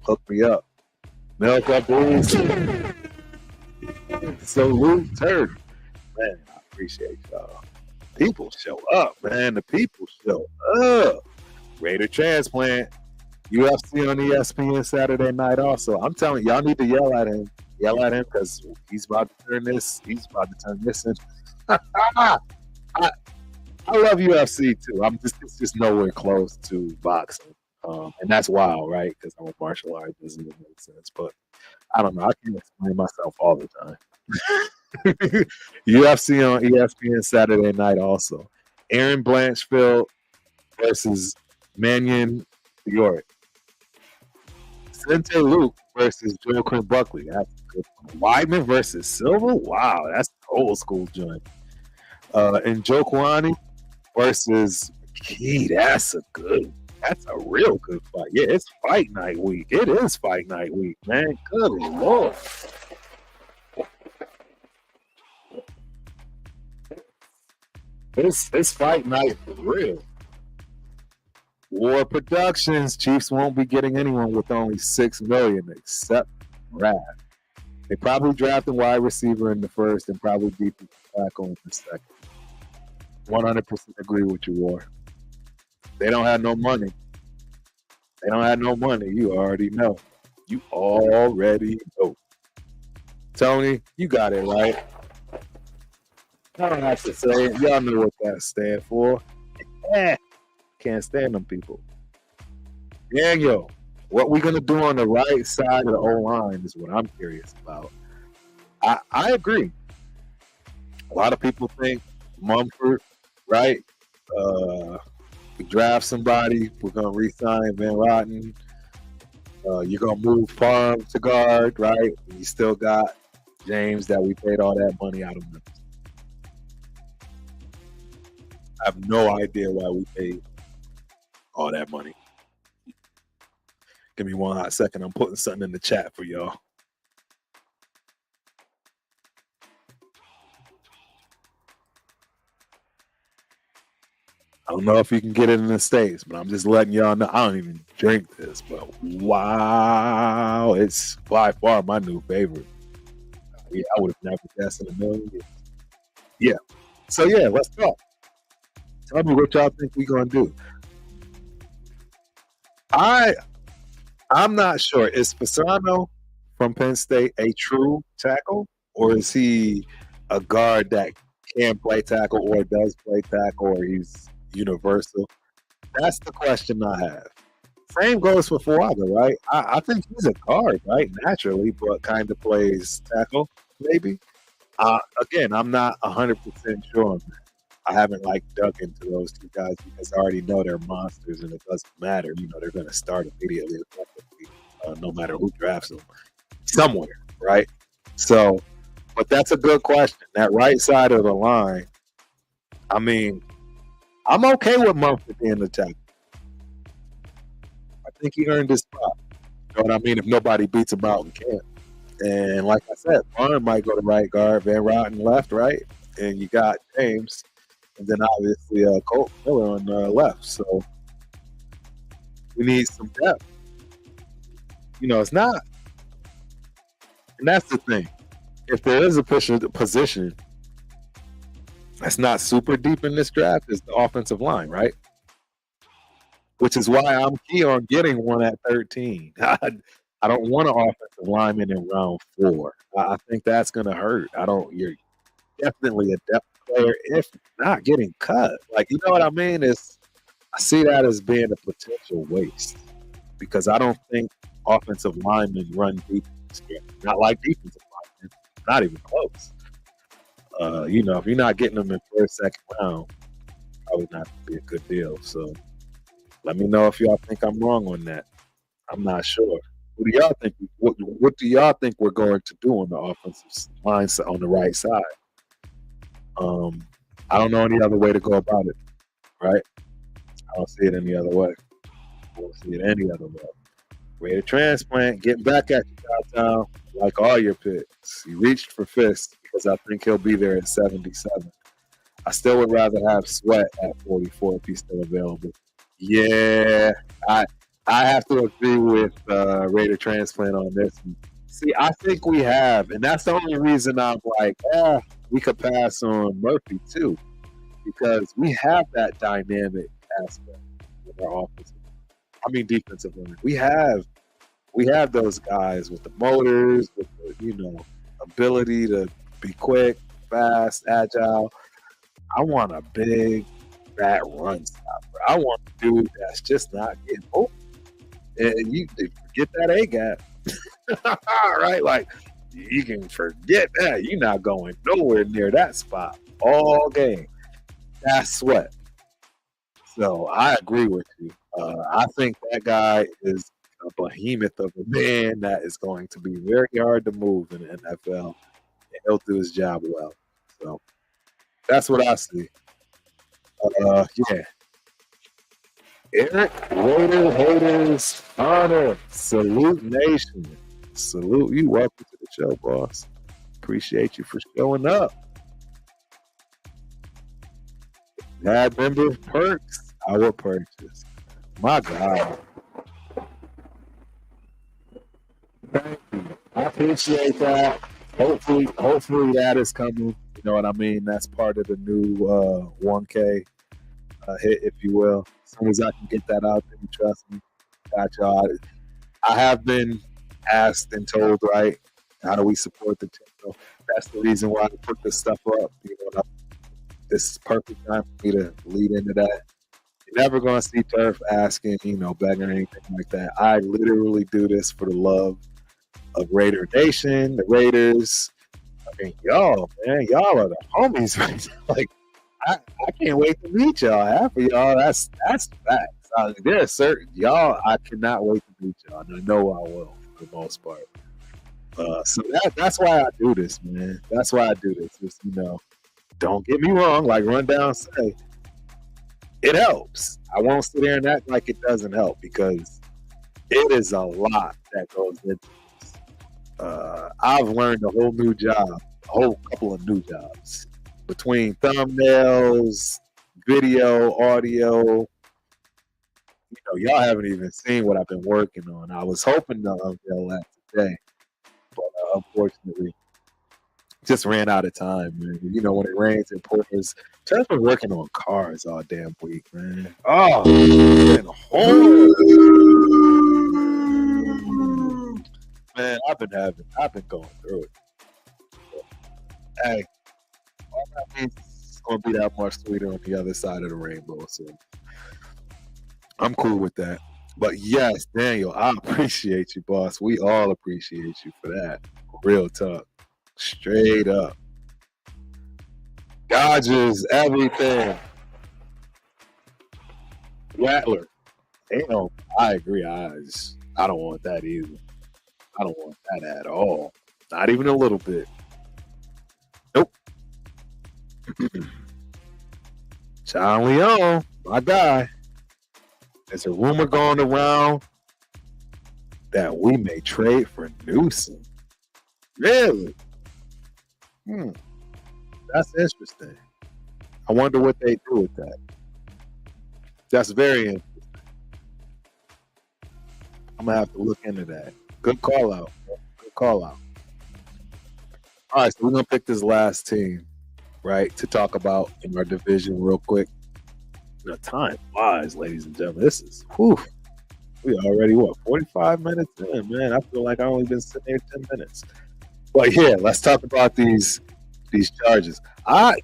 Hook me up. Milk up, boys. Salute, turd. Man, I appreciate y'all. People show up, man. The people show up. Raider Transplant. UFC on ESPN Saturday night also. I'm telling y'all need to yell at him. Yell at him because he's about to turn this. He's about to turn this in. I love UFC too. It's just nowhere close to boxing. And that's wild, right? Because I'm a martial artist, doesn't even make sense. But I don't know. I can't explain myself all the time. UFC on ESPN Saturday night also. Aaron Blanchfield versus Mannion Fiore. Sente Luke versus Joaquin Buckley. That's good. Weidman versus Silva. Wow, that's old school joint. And Jokwani versus Key. That's a real good fight. Yeah, it's fight night week. It is fight night week, man. Good Lord. It's fight night for real. War Productions. Chiefs won't be getting anyone with only $6 million except Brad. They probably draft a wide receiver in the first and probably beat the tackle in the second. 100% agree with you, War. They don't have no money. They don't have no money. You already know. You already know. Tony, you got it right. I don't have to say it. Y'all know what that stands for. Can't stand them people. Daniel, what we gonna do on the right side of the O-line is what I'm curious about. I agree. A lot of people think Mumford, right? We draft somebody, we're gonna re-sign Van Rotten. You're gonna move Parham to guard, right? And you still got James that we paid all that money out of him. I have no idea why we paid all that money. Give me one hot second. I'm putting something in the chat for y'all. I don't know if you can get it in the States, but I'm just letting y'all know. I don't even drink this, but wow, it's by far my new favorite. Yeah, I would have never guessed in a million years. Yeah. So yeah, let's talk. Tell me what y'all think we're gonna do. I'm not sure. Is Fasano from Penn State a true tackle, or is he a guard that can play tackle or does play tackle or he's universal? That's the question I have. Same goes for Fuaga, right? I think he's a guard, right? Naturally, but kind of plays tackle, maybe. Again, I'm not 100% sure on that. I haven't dug into those two guys because I already know they're monsters and it doesn't matter. They're going to start immediately, no matter who drafts them somewhere, right? So, but that's a good question. That right side of the line, I mean, I'm okay with Mumford being the tackle. I think he earned his spot. You know what I mean? If nobody beats him out in camp. And like I said, Barn might go to right guard, Van Rotten left, right? And you got James. And then obviously Colt Miller on the left. So we need some depth. It's not. And that's the thing. If there is a position that's not super deep in this draft, is the offensive line, right? Which is why I'm key on getting one at 13. I don't want an offensive lineman in round 4. I think that's going to hurt. You're definitely a depth player if not getting cut. You know what I mean? I see that as being a potential waste because I don't think offensive linemen run deep. Not like defensive linemen. Not even close. If you're not getting them in first, second round, probably not be a good deal. So let me know if y'all think I'm wrong on that. I'm not sure. What do y'all think? What do y'all think we're going to do on the offensive line on the right side? I don't know any other way to go about it, right? I don't see it any other way. I don't see it any other way. Raider transplant, getting back at you, Cowtown, like all your picks. He reached for Fist because I think he'll be there at 77. I still would rather have Sweat at 44 if he's still available. Yeah, I have to agree with Raider transplant on this one. See, I think we have, and that's the only reason I'm we could pass on Murphy too, because we have that dynamic aspect with our defensive line. We have those guys with the motors, with the ability to be quick, fast, agile. I want a big, fat run stopper. I want a dude that's just not getting open. And you forget that A gap. Right? You can forget that. You're not going nowhere near that spot all game. That's Sweat. So I agree with you. I think that guy is a behemoth of a man that is going to be very hard to move in the NFL. And he'll do his job well. So that's what I see. Yeah. Eric, Raider, haters, honor, salute nation. Salute you. Welcome to the show, boss. Appreciate you for showing up. Had member perks, I will purchase. My God. Thank you. I appreciate that. Hopefully that is coming. You know what I mean? That's part of the new 1K hit, if you will. As soon as I can get that out there, trust me. Got y'all. I have been asked and told, right, how do we support the channel? That's the reason why I put this stuff up. This is perfect time for me to lead into that. You're never going to see Turf asking, begging or anything like that. I literally do this for the love of Raider Nation, the Raiders. I mean, y'all are the homies right now. I can't wait to meet y'all. Half of y'all, that's facts. There's certain y'all I cannot wait to meet y'all. And I know I will for the most part. So that's why I do this, man. That's why I do this. Just, don't get me wrong, like Rundown say, it helps. I won't sit there and act like it doesn't help because it is a lot that goes into this. I've learned a whole couple of new jobs between thumbnails, video, audio. Y'all haven't even seen what I've been working on. I was hoping to unveil that today, but unfortunately, just ran out of time, man. When it rains, it pours. Just been working on cars all damn week, man. Oh, man, man, I've been going through it. Hey, that means it's gonna be that much sweeter on the other side of the rainbow. So I'm cool with that. But yes, Daniel, I appreciate you, boss. We all appreciate you for that. Real talk. Straight up. Dodgers, everything. Rattler. I agree. I don't want that either. I don't want that at all. Not even a little bit. Nope. John Leon, my guy. There's a rumor going around that we may trade for Newsom. Really? That's interesting. I wonder what they do with that. That's very interesting. I'm gonna have to look into that. Good call out. Good call out. All right, so we're gonna pick this last team, right, to talk about in our division real quick. The time flies, ladies and gentlemen. This is we already 45 minutes in, man. I feel like I've only been sitting here 10 minutes. But yeah, let's talk about these charges. I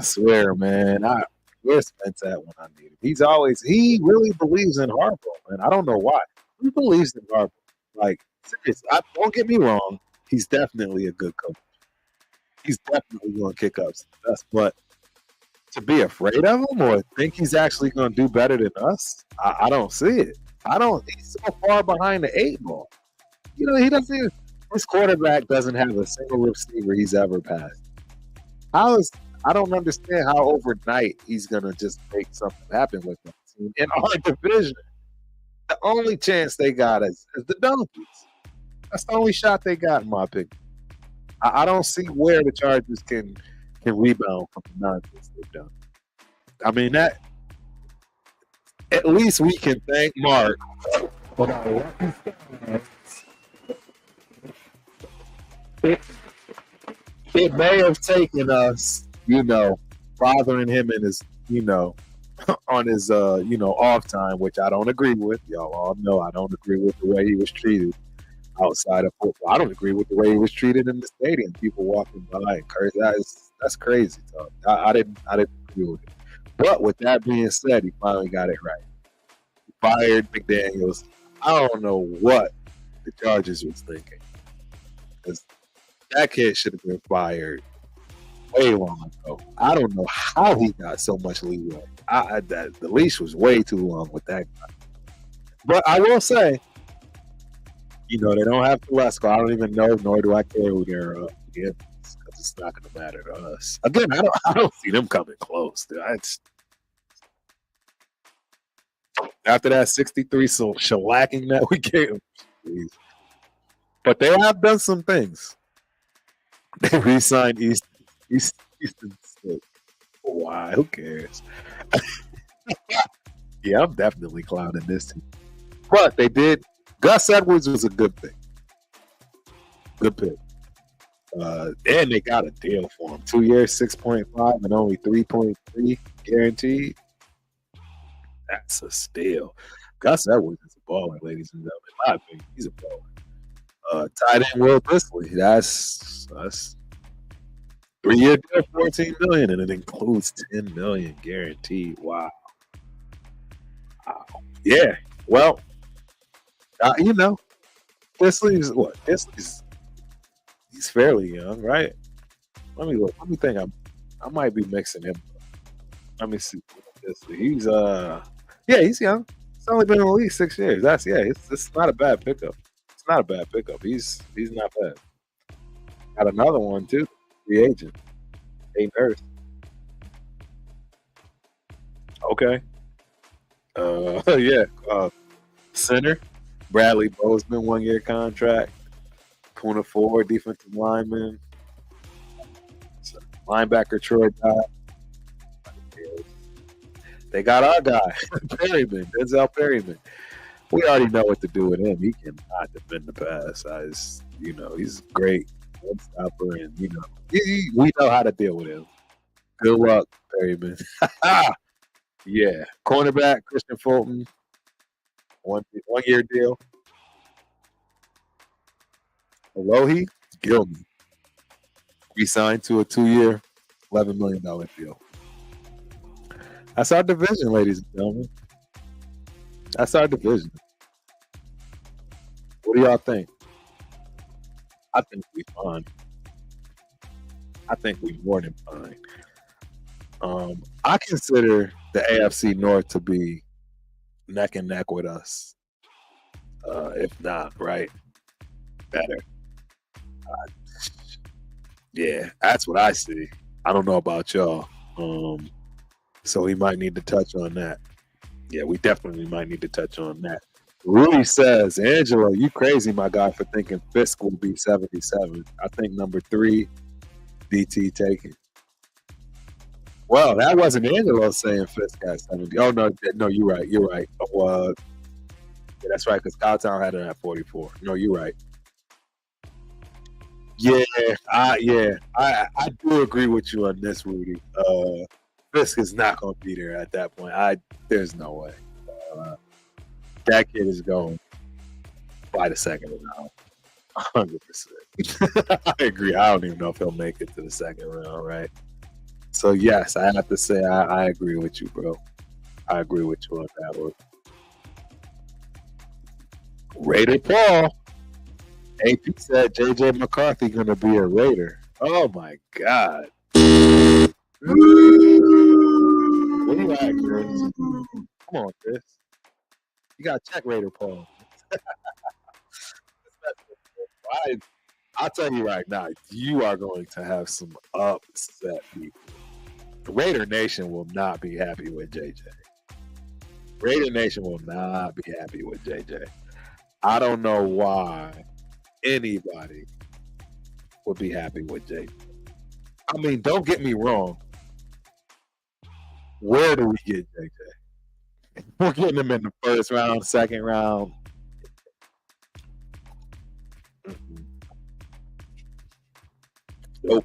swear, man, where's Spence at when I need him? He really believes in Harbaugh, man. I don't know why. He believes in Harbaugh. Like, seriously, don't get me wrong. He's definitely a good coach. He's definitely going to kick up some dust. But to be afraid of him or think he's actually going to do better than us, I don't see it. He's so far behind the 8 ball. He doesn't even, his quarterback doesn't have a single receiver he's ever passed. I don't understand how overnight he's going to just make something happen with that team in our division. The only chance they got is the Donkeys. That's the only shot they got, in my opinion. I don't see where the Chargers can rebound from the nonsense they've done. I mean, that at least we can thank Mark. It may have taken us, bothering him in his, on his, off time, which I don't agree with. Y'all all know I don't agree with the way he was treated outside of football. I don't agree with the way he was treated in the stadium. People walking by and cursing. That's crazy talk. I didn't agree with it. But with that being said, he finally got it right. He fired McDaniels. I don't know what the Chargers was thinking. Because that kid should have been fired way long ago. I don't know how he got so much leeway. The leash was way too long with that guy. But I will say, they don't have Telesco. I don't even know, nor do I care who they're against, because it's not going to matter to us. Again, I don't see them coming close. Dude. After that 63 shellacking that we gave them, please. But they have done some things. They re-signed Easton Stick. Why? Who cares? Yeah, I'm definitely clowning this team. But they did. Gus Edwards was a good pick. Good pick. And they got a deal for him. 2 years, 6.5, and only 3.3 guaranteed. That's a steal. Gus Edwards is a baller, ladies and gentlemen. In my opinion, he's a baller. Tight end Will Disley. That's 3-year deal, $14 million, and it includes $10 million guaranteed. Wow. Yeah. Well, Disley's what? He's fairly young, right? Let me look. Let me think. I might be mixing him. Let me see. He's he's young. He's only been in the league 6 years. It's not a bad pickup. It's not a bad pickup. He's not bad. Got another one too. Free agent. Hey, Nurse. Okay. Center. Bradley Bozeman, 1-year contract. Kuna Ford, defensive lineman. Linebacker Troy Dye. They got our guy, Perryman, Denzel Perryman. We already know what to do with him. He cannot defend the pass. He's great one stopper, and we know how to deal with him. Good luck, Perryman. Yeah, cornerback Christian Fulton, 1-year deal. Alohi Gilman, re-signed to a 2-year $11 million deal. That's our division, ladies and gentlemen. That's our division. What do y'all think? I think we fine. I think we more than fine. I consider the AFC North to be neck and neck with us. If not, right? Better. Yeah, that's what I see. I don't know about y'all. So we might need to touch on that. Yeah, we definitely might need to touch on that. Rudy says, Angelo, you crazy, my guy, for thinking Fisk will be 77. I think number 3, DT taken. Well, that wasn't Angelo saying Fisk got 70. Oh, no, you're right. You're right. Yeah, that's right, because Cowtown had it at 44. No, you're right. Yeah, I do agree with you on this, Rudy. Fisk is not going to be there at that point. There's no way. That kid is going by the second round, 100%. I agree. I don't even know if he'll make it to the second round, right? So yes, I have to say I agree with you, bro. I agree with you on that one. Raider Paul. AP said JJ McCarthy gonna be a Raider. Oh my God. Where you at, Chris? Come on, Chris. You gotta check Raider Paul. I'll tell you right now, you are going to have some upset people. Raider Nation will not be happy with JJ. Raider Nation will not be happy with JJ. I don't know why anybody would be happy with JJ. I mean, don't get me wrong. Where do we get JJ? We're getting him in the first round, second round. Nope.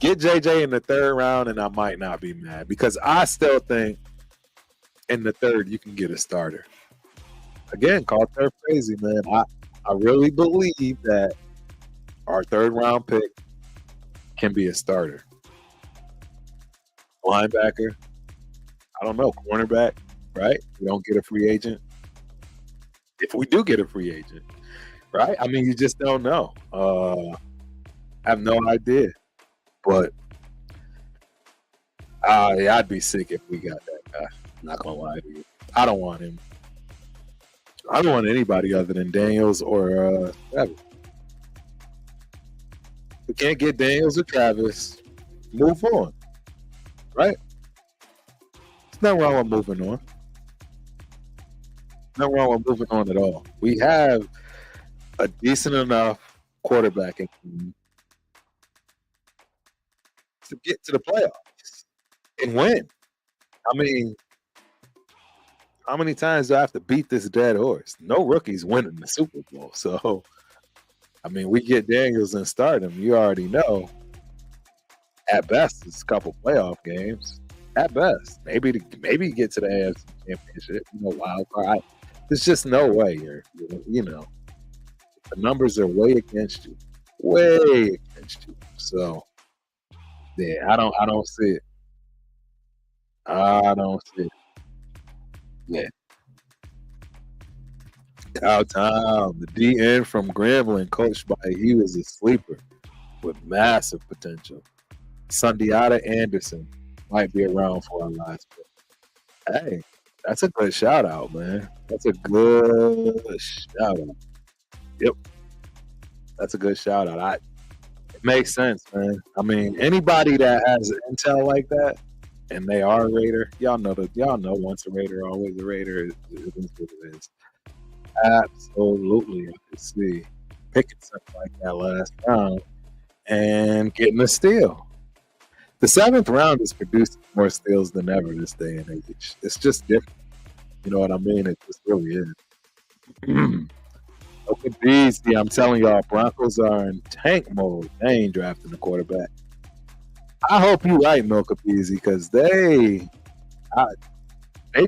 Get JJ in the third round, and I might not be mad because I still think in the third you can get a starter. Again, call third crazy, man. I really believe that our third round pick can be a starter. Linebacker, I don't know, cornerback, right? We don't get a free agent. If we do get a free agent, right? I mean, you just don't know. I have no idea. But yeah, I'd be sick if we got that guy. Not gonna lie to you. I don't want him. I don't want anybody other than Daniels or Travis. We can't get Daniels or Travis. Move on. Right? There's nothing wrong with moving on. Nothing wrong with moving on at all. We have a decent enough quarterbacking team to get to the playoffs and win. I mean, how many times do I have to beat this dead horse? No rookies winning the Super Bowl. So, I mean, we get Daniels and start him. You already know. At best, it's a couple playoff games. At best, maybe get to the AFC Championship. Wild card. There's just no way here. The numbers are way against you. Way against you. So, yeah, I don't see it. I don't see it. Yeah. Cowtown, the DN from Grambling, coached by he was a sleeper with massive potential. Sundiata Anderson might be around for our last pick. Hey, that's a good shout out, man. That's a good shout out. Yep. That's a good shout out. It makes sense, man. I mean, anybody that has intel like that and they are a Raider, y'all know once a Raider, always a Raider. It is what it is. Absolutely, I could see picking something like that last round and getting a steal. The 7th round is producing more steals than ever this day and age. It's just different. You know what I mean? It just really is. Okay, easy. I'm telling y'all, Broncos are in tank mode. They ain't drafting the quarterback. I hope you're right, Milka Beasley, because they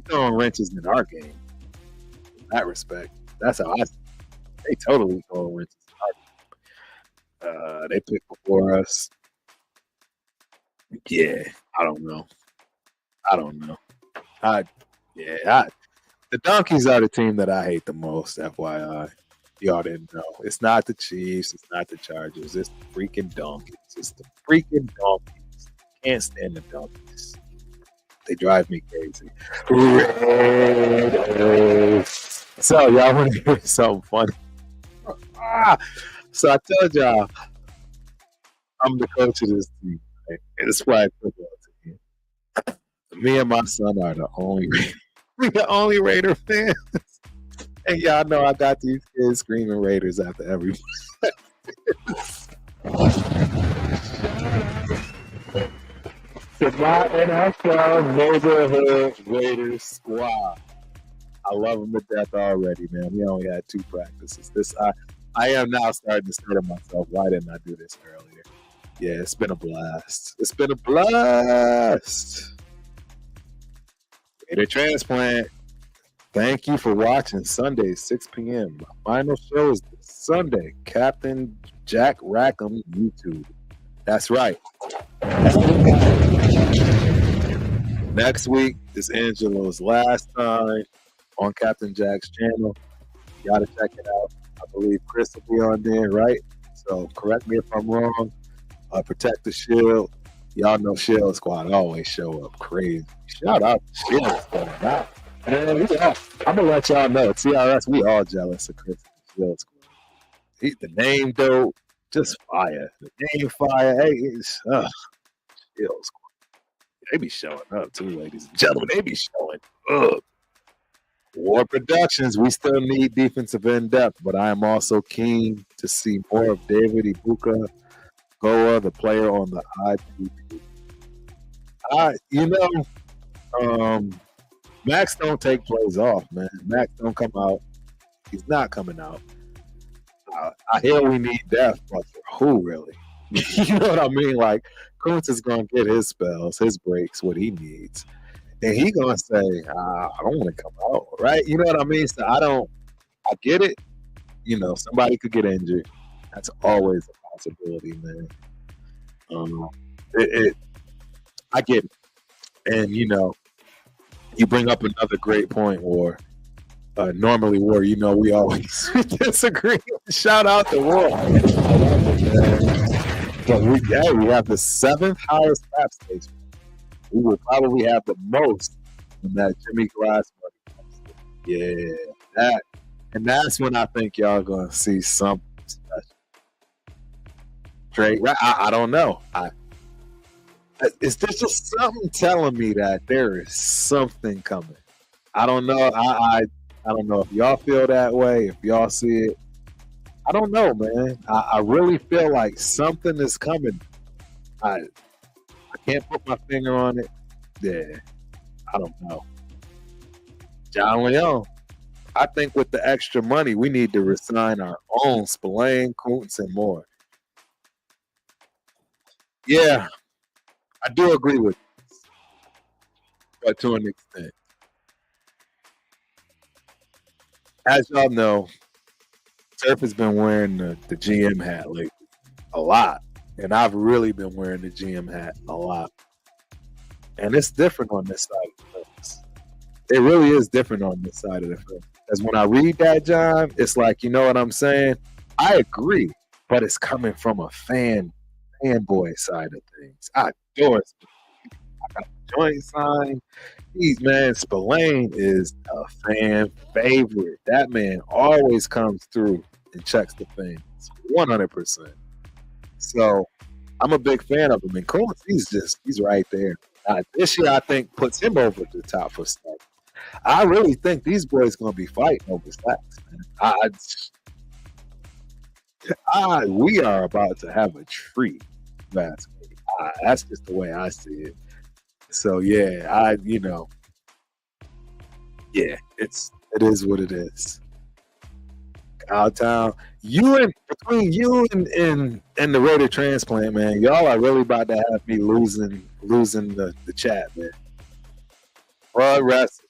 throwing wrenches in our game. In that respect, that's how I see it. They totally throwing wrenches in our game. They picked before us. Yeah, I don't know. I don't know. I yeah, I, the Donkeys are the team that I hate the most. FYI, y'all didn't know. It's not the Chiefs. It's not the Chargers. It's the freaking Donkeys. It's the freaking Donkeys. Can't stand the Donkeys. They drive me crazy. Raiders. So y'all want to hear something funny? So I told y'all I'm the coach of this team, right? And it's flag football team. Me and my son are the only the only Raider fans. And y'all know I got these kids screaming Raiders after every to my NFL neighborhood Raiders squad. I love them to death already, man. We only had 2 practices. I am now starting to say to myself, why didn't I do this earlier? Yeah, it's been a blast. It's been a blast. Raider Transplant. Thank you for watching Sunday, 6 p.m. My final show is this Sunday. Captain Jack Rackham YouTube. That's right. Next week is Angelo's last time on Captain Jack's channel. You gotta check it out. I believe Chris will be on there, right? So correct me if I'm wrong. Protect the Shield. Y'all know Shield Squad always show up crazy. Shout out to Shield Squad. Man, I'm gonna let y'all know. TRS, we all jealous of Chris Shield Squad. The name dope, just fire. The name fire. Hey, Shield Squad. They be showing up too, ladies and gentlemen. They be showing up. War Productions, we still need defensive in depth, but I am also keen to see more of David Ibuka Goa, the player on the IPP. Max don't take plays off, man. Max don't come out. He's not coming out. I hear we need depth, but for who really? You know what I mean? Like, Kuntz is going to get his spells, his breaks, what he needs. And he going to say, I don't want to come out, right? You know what I mean? So I get it. You know, somebody could get injured. That's always a possibility, man. I get it. And, you know, you bring up another great point, War. Normally, War, you know, we always disagree. Shout out to War. But we have the 7th highest cap space. We will probably have the most when that Jimmy Glass money comes in. Yeah, that's when I think y'all gonna see something special. Drake, I don't know. Is there just something telling me that there is something coming? I don't know. I don't know if y'all feel that way, if y'all see it. I don't know, man. I really feel like something is coming. I can't put my finger on it. Yeah, I don't know. John Leon. I think with the extra money, we need to resign our own Spillane, Kuntz, and more. Yeah, I do agree with this, but to an extent. As y'all know, Turf has been wearing the GM hat lately a lot. And I've really been wearing the GM hat a lot. And it's different on this side of the fence. It really is different on this side of the fence. Because when I read that, John, it's like, you know what I'm saying? I agree, but it's coming from a fanboy side of things. I adore it. I got the joint sign. Spillane is a fan favorite. That man always comes through and checks the fans 100%. So I'm a big fan of him. And Kuntz, he's right there. This year, I think, puts him over the top for sacks. I really think these boys going to be fighting over sacks, man. We are about to have a treat. That's just the way I see it. So yeah, it is what it is. Cowtown, between you and the Raider Transplant, man, y'all are really about to have me losing the chat, man. Rug wrestling,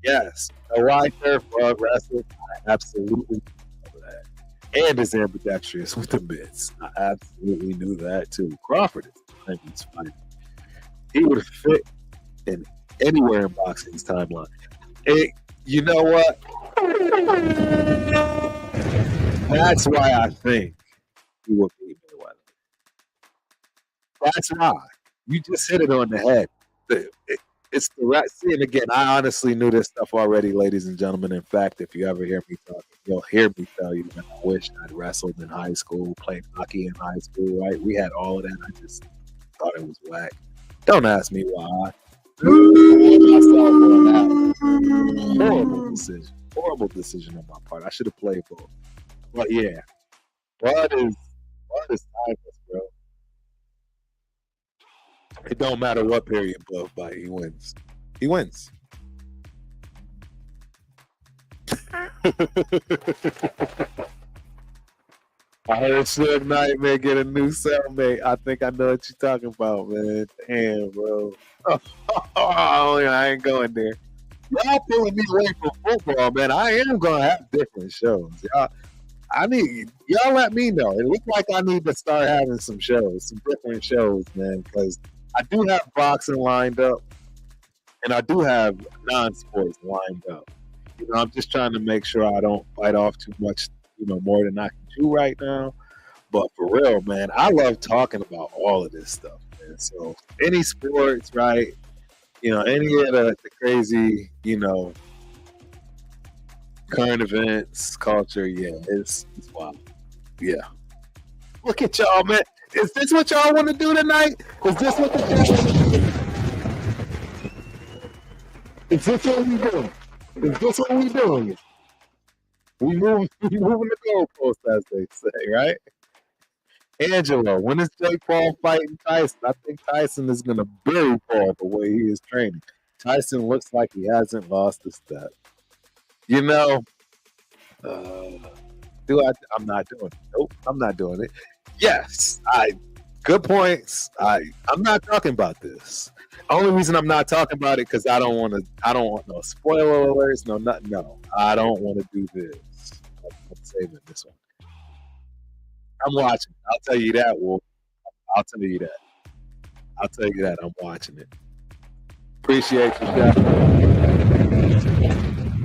yes. Why Turf rug wrestling? I absolutely know that. And is ambidextrous with the mitts. I absolutely knew that too. Crawford is fighting. He would fit in anywhere in boxing's timeline. You know what? That's why I think he would beat Mayweather. That's why. You just hit it on the head. It's the right. See, and again, I honestly knew this stuff already, ladies and gentlemen. In fact, if you ever hear me talk, you'll hear me tell you that I wish I'd wrestled in high school, played hockey in high school, right? We had all of that. I just thought it was whack. Don't ask me why. Horrible decision on my part. I should have played both. But yeah, Bud is timeless, bro. It don't matter what period Bud fight, he wins. He wins. I heard Suge Knight, man, get a new cellmate. I think I know what you're talking about, man. Damn, bro. I ain't going there. Y'all pulling me away from football, man. I am gonna have different shows. Y'all let me know. It looks like I need to start having some different shows, man, because I do have boxing lined up and I do have non-sports lined up. I'm just trying to make sure I don't bite off too much, more than I can chew right now. But for real, man, I love talking about all of this stuff, man. So any sports, right? Any of the crazy, current events, culture, yeah, it's wild. Yeah. Look at y'all, man. Is this what y'all want to do tonight? Is this what y'all want to do? Is this what we doing? Is this what we doing? We moving the goalpost, as they say, right? Angelo, when is Jake Paul fighting Tyson? I think Tyson is going to bury Paul the way he is training. Tyson looks like he hasn't lost a step. I'm not doing it. Nope, I'm not doing it. Yes, good points. I'm not talking about this. Only reason I'm not talking about it because I don't want no spoiler alerts, no nothing. No, I don't want to do this. I'm saving this one. I'm watching. I'll tell you that, Wolf. I'll tell you that. I'm watching it. Appreciate you, Jeff.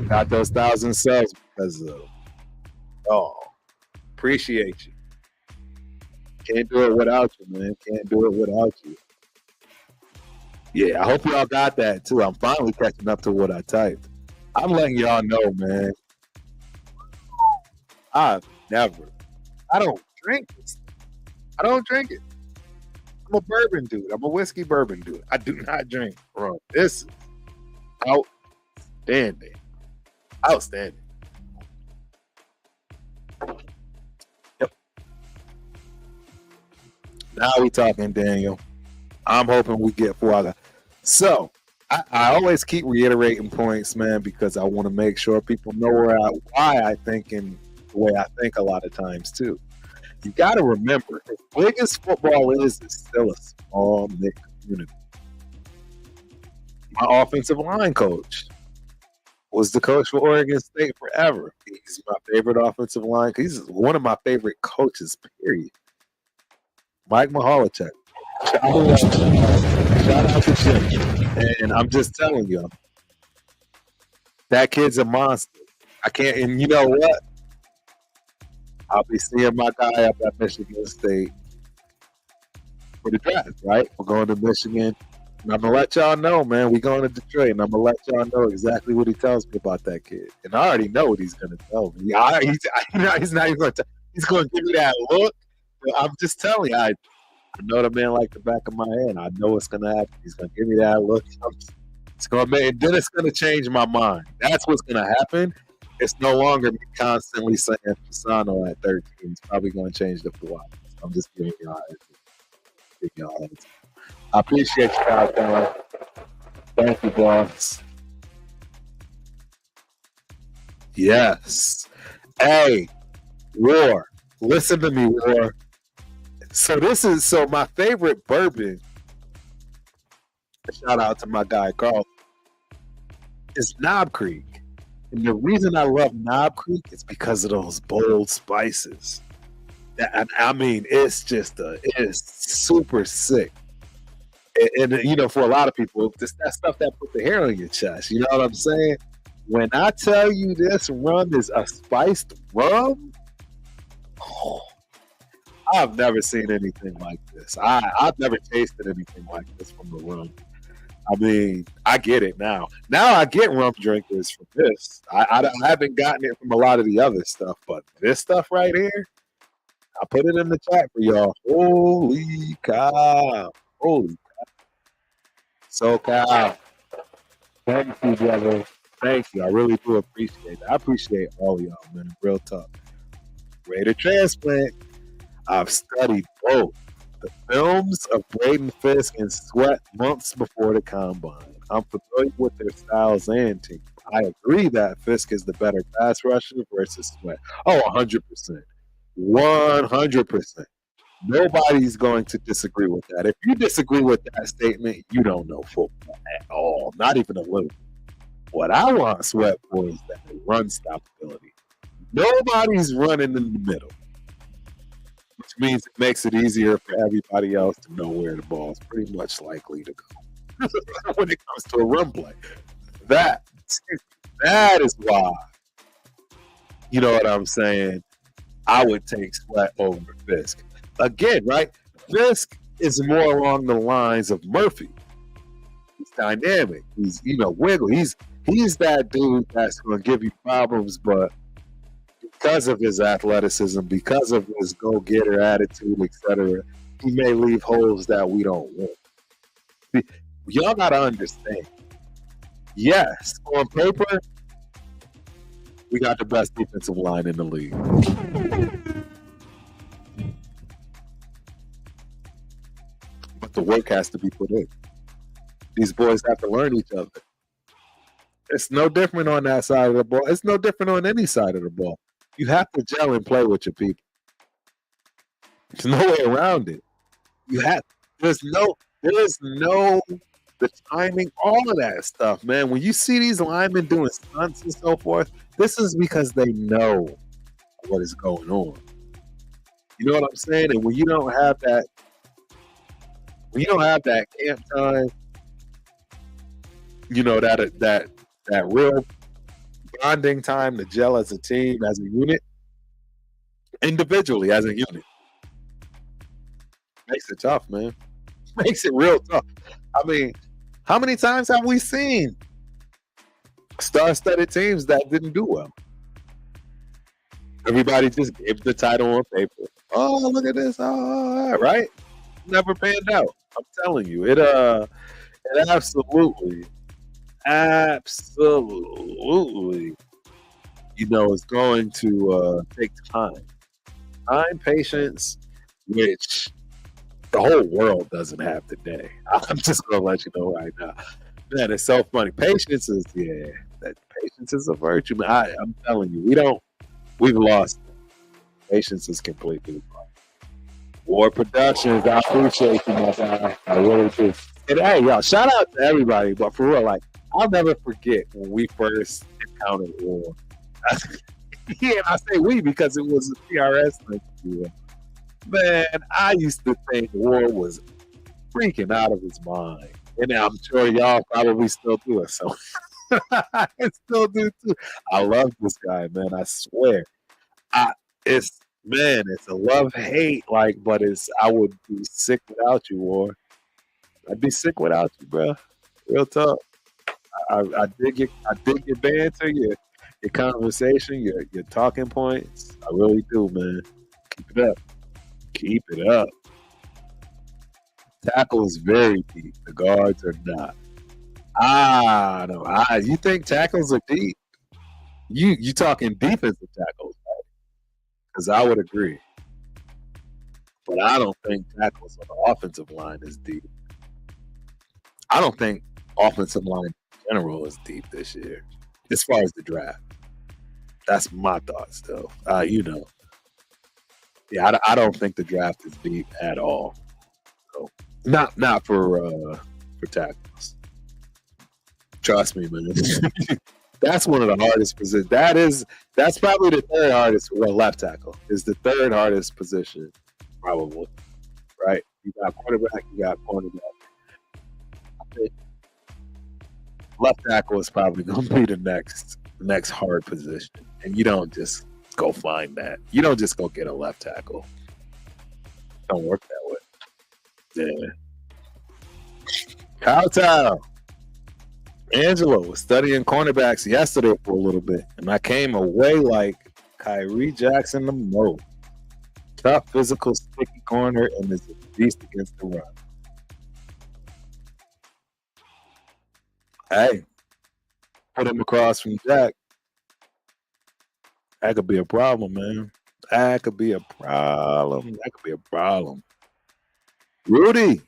Got those 1,000 subs because of. Oh, appreciate you. Can't do it without you, man. Can't do it without you. Yeah, I hope y'all got that too. I'm finally catching up to what I typed. I'm letting y'all know, man. I don't drink this. I don't drink it. I'm a bourbon dude. I'm a whiskey bourbon dude. I do not drink rum. This is outstanding. Outstanding. Yep. Now we talking, Daniel. I'm hoping we get Fuaga. So I always keep reiterating points, man, because I want to make sure people know why I think in the way I think a lot of times too. You got to remember, as big as football is, it's still a small knit community. My offensive line coach was the coach for Oregon State forever. He's my favorite offensive line. He's one of my favorite coaches, period. Mike Mihalichuk. Shout out to Chip. And I'm just telling you, that kid's a monster. I can't, and you know what? I'll be seeing my guy up at Michigan State for the draft, right? We're going to Michigan. And I'm going to let y'all know, man, we're going to Detroit. And I'm going to let y'all know exactly what he tells me about that kid. And I already know what he's going to tell me. He's not even going to he's going to give me that look. But I'm just telling you, I know the man like the back of my hand. I know what's going to happen. He's going to give me that look. It's going to and then it's going to change my mind. That's what's going to happen. It's no longer me constantly saying Fasano at 13. It's probably going to change the flow. I'm just giving y'all heads. I appreciate you guys, man. Thank you, boss. Yes. Hey, War. Listen to me, War. So my favorite bourbon, shout out to my guy Carl, is Knob Creek. And the reason I love Knob Creek is because of those bold spices. I mean, it's super sick. And for a lot of people, it's that stuff that put the hair on your chest. You know what I'm saying? When I tell you this rum is a spiced rum, oh, I've never seen anything like this. I've never tasted anything like this from the rum. I mean, I get it now. Now I get rum drinkers from this. I haven't gotten it from a lot of the other stuff, but this stuff right here, I put it in the chat for y'all. Holy cow. Holy SoCal. Thank you, brother. Thank you. I really do appreciate it. I appreciate all of y'all, man. Real talk. Raider Transplant. I've studied both the films of Braden Fisk and Sweat months before the combine. I'm familiar with their styles and team. I agree that Fisk is the better pass rusher versus Sweat. Oh, 100%. 100%. Nobody's going to disagree with that. If you disagree with that statement, you don't know football at all, not even a little. What I want Sweat for is that run stoppability. Nobody's running in the middle, which means it makes it easier for everybody else to know where the ball is pretty much likely to go when it comes to a run play. That is why, you know what I'm saying, I would take Sweat over Fisk. Again, right? Fisk is more along the lines of Murphy. He's dynamic. He's, wiggle. He's that dude that's going to give you problems, but because of his athleticism, because of his go-getter attitude, etc., he may leave holes that we don't want. Y'all got to understand. Yes, on paper, we got the best defensive line in the league. But the work has to be put in. These boys have to learn each other. It's no different on that side of the ball. It's no different on any side of the ball. You have to gel and play with your people. There's no way around it. There's no the timing, all of that stuff, man. When you see these linemen doing stunts and so forth, this is because they know what is going on. You know what I'm saying? And when you don't have that camp time, that real bonding time to gel as a team, as a unit, individually as a unit, makes it tough, man. Makes it real tough. I mean, how many times have we seen star-studded teams that didn't do well? Everybody just gave the title on paper. Oh, look at this. Oh, right? Never panned out. I'm telling you. It absolutely, it's going to take time. Time, patience, which the whole world doesn't have today. I'm just going to let you know right now. Man, it's so funny. Patience is a virtue. Man, I'm telling you, we've lost it. Patience is completely lost. War Productions, I appreciate you, my guy. I really do. And hey, y'all, shout out to everybody, but for real, like, I'll never forget when we first encountered War. Yeah, and I say we because it was a PRS thing. Man, I used to think War was freaking out of his mind. And I'm sure y'all probably still do it. So I still do too. I love this guy, man. I swear. It's a love-hate, but I would be sick without you, War. I'd be sick without you, bro. Real talk. I dig your banter, your conversation, your talking points. I really do, man. Keep it up. Keep it up. Tackle is very deep. The guards are not. No. You think tackles are deep? You talking defensive tackles, right? Because I would agree. But I don't think tackles on the offensive line is deep. I don't think offensive line in general is deep this year, as far as the draft. That's my thoughts, though. Yeah, I don't think the draft is deep at all. So, not for tackles. Trust me, man. That's one of the hardest positions. That's probably the third hardest. Well, left tackle is the third hardest position, probably. Right? You got quarterback, you got cornerback. left tackle is probably going to be the next hard position, and you don't just go find that. You don't just go get a left tackle. Don't work that way. Yeah. Kowtow. Angelo was studying cornerbacks yesterday for a little bit, and I came away like Kyrie Jackson the most. Tough, physical, sticky corner, and is a beast against the run. Hey, put him across from Jack. That could be a problem, man. That could be a problem. Rudy.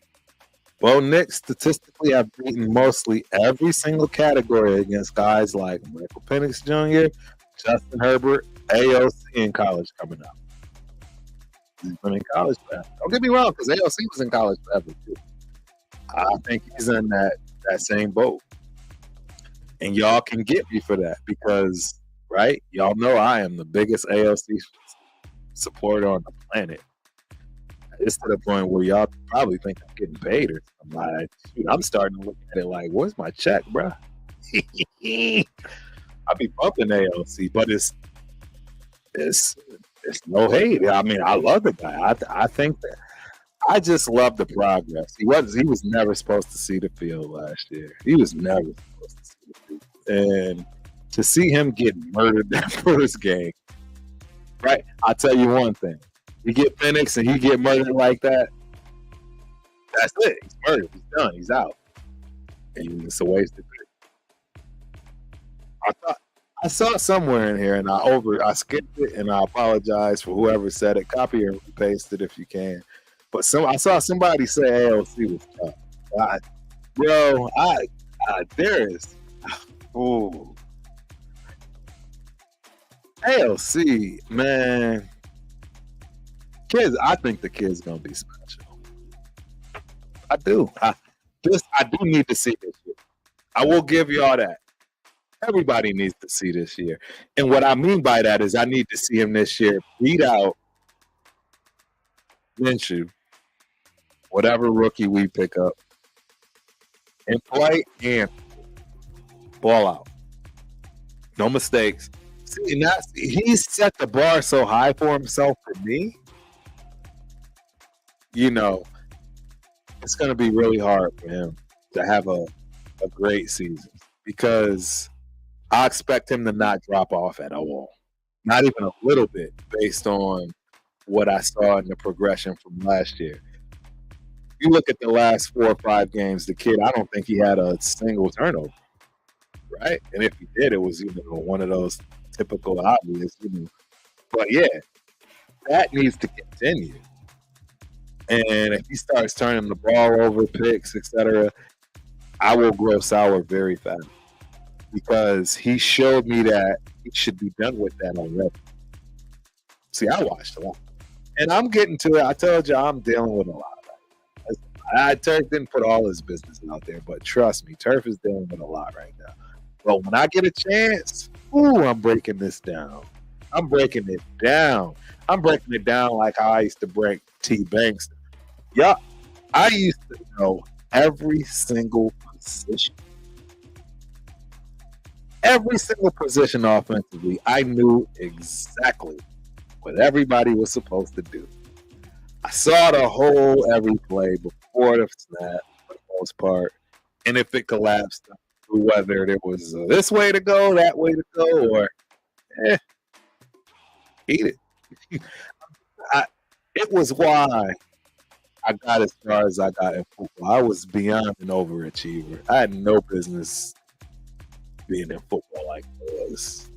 Bo Nix statistically have beaten mostly every single category against guys like Michael Penix Jr., Justin Herbert, AOC in college coming up. He's been in college forever. Don't get me wrong, because AOC was in college forever too. I think he's in that same boat. And y'all can get me for that because, right, y'all know I am the biggest AOC supporter on the planet. It's to the point where y'all probably think I'm getting paid or something. Like, shoot, I'm starting to look at it like, where's my check, bro? I be bumping AOC, but it's no hate. I mean, I love the guy. I think that I just love the progress. He was never supposed to see the field last year. He was never supposed to see the field. And to see him get murdered that first game, right? I'll tell you one thing. You get Penix and he get murdered like that, that's it. He's murdered. He's done. He's out. And it's a waste of it. I saw somewhere in here and I skipped it and I apologize for whoever said it. Copy and paste it if you can. But I saw somebody say AOC was tough. There is. Ooh. AOC, man. Kids, I think the kid's gonna be special. I do. I do need to see this year. I will give you all that. Everybody needs to see this year. And what I mean by that is I need to see him this year beat out Minshew, whatever rookie we pick up, and play and ball out. No mistakes. See, he's set the bar so high for himself for me. You know, it's going to be really hard for him to have a great season because I expect him to not drop off at all. Not even a little bit based on what I saw in the progression from last year. You look at the last 4 or 5 games, the kid, I don't think he had a single turnover, right? And if he did, it was one of those typical obvious, But yeah, that needs to continue. And if he starts turning the ball over, picks, etc., I will grow sour very fast because he showed me that he should be done with that already. See, I watched a lot. And I'm getting to it. I told you I'm dealing with a lot of that. Turf didn't put all his business out there, but trust me, Turf is dealing with a lot right now. But when I get a chance, I'm breaking this down. I'm breaking it down. I'm breaking it down like how I used to break T. Banks. Yeah, I used to know every single position. Every single position offensively, I knew exactly what everybody was supposed to do. I saw the whole every play before the snap for the most part. And if it collapsed, whether it was this way to go, that way to go, or eat it. It was why I got as far as I got in football. I was beyond an overachiever. I had no business being in football like this.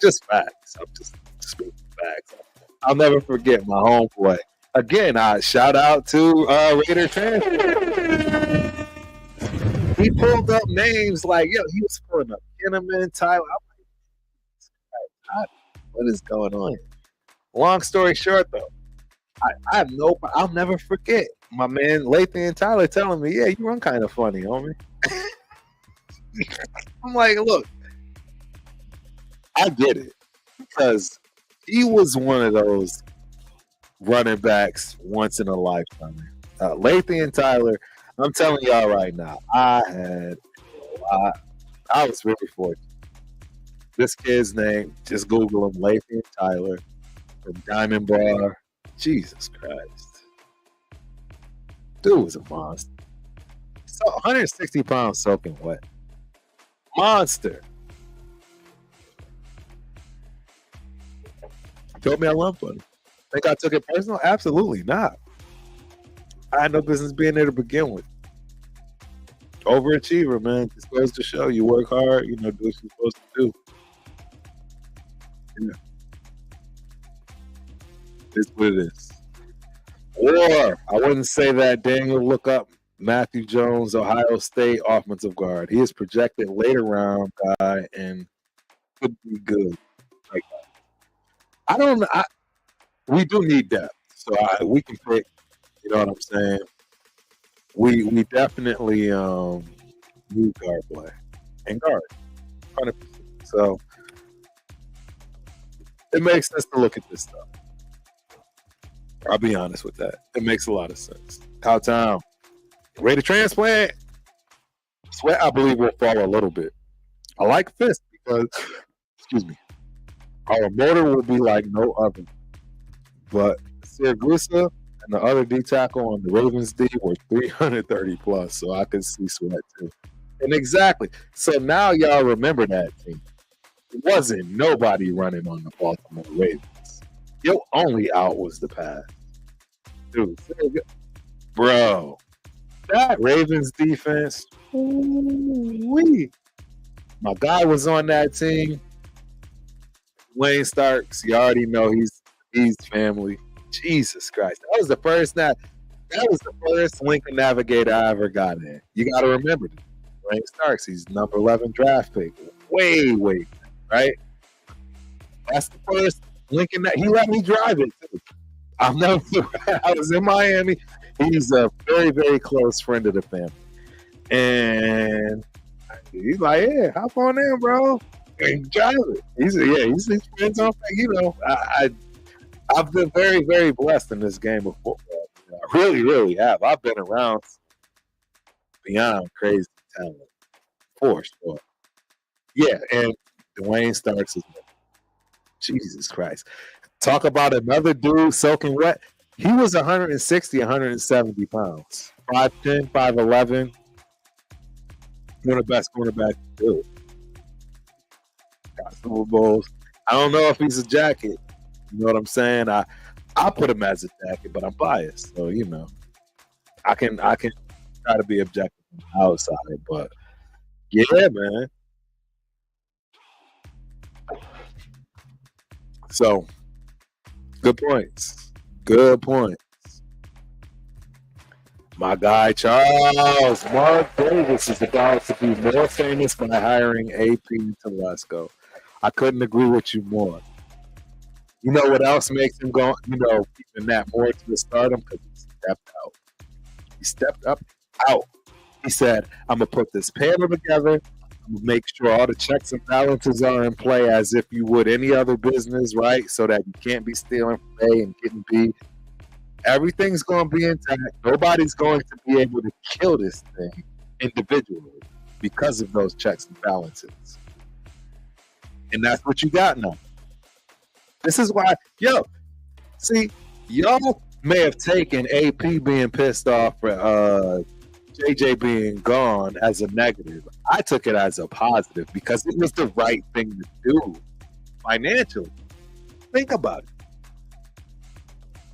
Just facts. I'm just speaking facts. I'll never forget my homeboy. Again, I shout out to Raider Transfer. He pulled up names like, he was pulling up Kinnaman, Tyler. I'm like, what is going on here? Long story short, though, I'll never forget my man Lathan and Tyler telling me, you run kind of funny, homie. I'm like, look, I get it because he was one of those running backs once in a lifetime. Lathan and Tyler, I'm telling y'all right now, I was really fortunate. This kid's name, just Google him, Lathan Tyler from Diamond Bar. Jesus Christ. Dude was a monster. So 160 pounds soaking wet. Monster. Told me I lumped on him. Think I took it personal? Absolutely not. I had no business being there to begin with. Overachiever, man. Just goes to show you work hard, do what you're supposed to do. Yeah. It's what it is. Or I wouldn't say that. Daniel, look up Matthew Jones, Ohio State offensive guard. He is projected later round guy and could be good. Like, I don't know. We do need depth, so we can pick. You know what I'm saying? We definitely need guard play and guard, 100%. So it makes sense to look at this stuff. I'll be honest with that. It makes a lot of sense. Cowtown, ready to transplant? Sweat, I believe, will fall a little bit. I like Fist because, excuse me, our motor will be like no other. But Siragusa and the other D tackle on the Ravens D were 330 plus, so I could see Sweat too. And exactly. So now y'all remember that team. It wasn't nobody running on the Baltimore Ravens. Your only out was the pass. Dude, bro, that Ravens defense, ooh-wee. My guy was on that team. Wayne Starks, you already know he's family. Jesus Christ. That was the first Lincoln Navigator I ever got in. You got to remember this. Wayne Starks, he's number 11 draft pick. Way, right? That's the first Lincoln. He let me drive it, too. I was in Miami. He's a very, very close friend of the family. And he's like, yeah, hop on in, bro. And drive it. He's friends on, I've been very, very blessed in this game of football. I really, really have. I've been around beyond crazy talent, for sure. Yeah, and Dwayne Starks is Jesus Christ. Talk about another dude soaking wet. He was 160, 170 pounds. 5'10", 5'11". One of the best cornerbacks to do it. Got Super Bowls. I don't know if he's a jacket. You know what I'm saying? I put him as a jacket, but I'm biased. So, I can try to be objective on the outside, but yeah, man. So, good points. My guy, Charles Mark Davis, is about to be more famous by hiring AP to Telesco. I couldn't agree with you more. You know what else makes him go, keeping that more to the stardom? Because he stepped out. He stepped up out. He said, I'm going to put this panel together. I'm going to make sure all the checks and balances are in play as if you would any other business, right? So that you can't be stealing from A and getting B. Everything's going to be intact. Nobody's going to be able to kill this thing individually because of those checks and balances. And that's what you got now. This is why, y'all may have taken AP being pissed off for JJ being gone as a negative. I took it as a positive because it was the right thing to do financially. Think about it.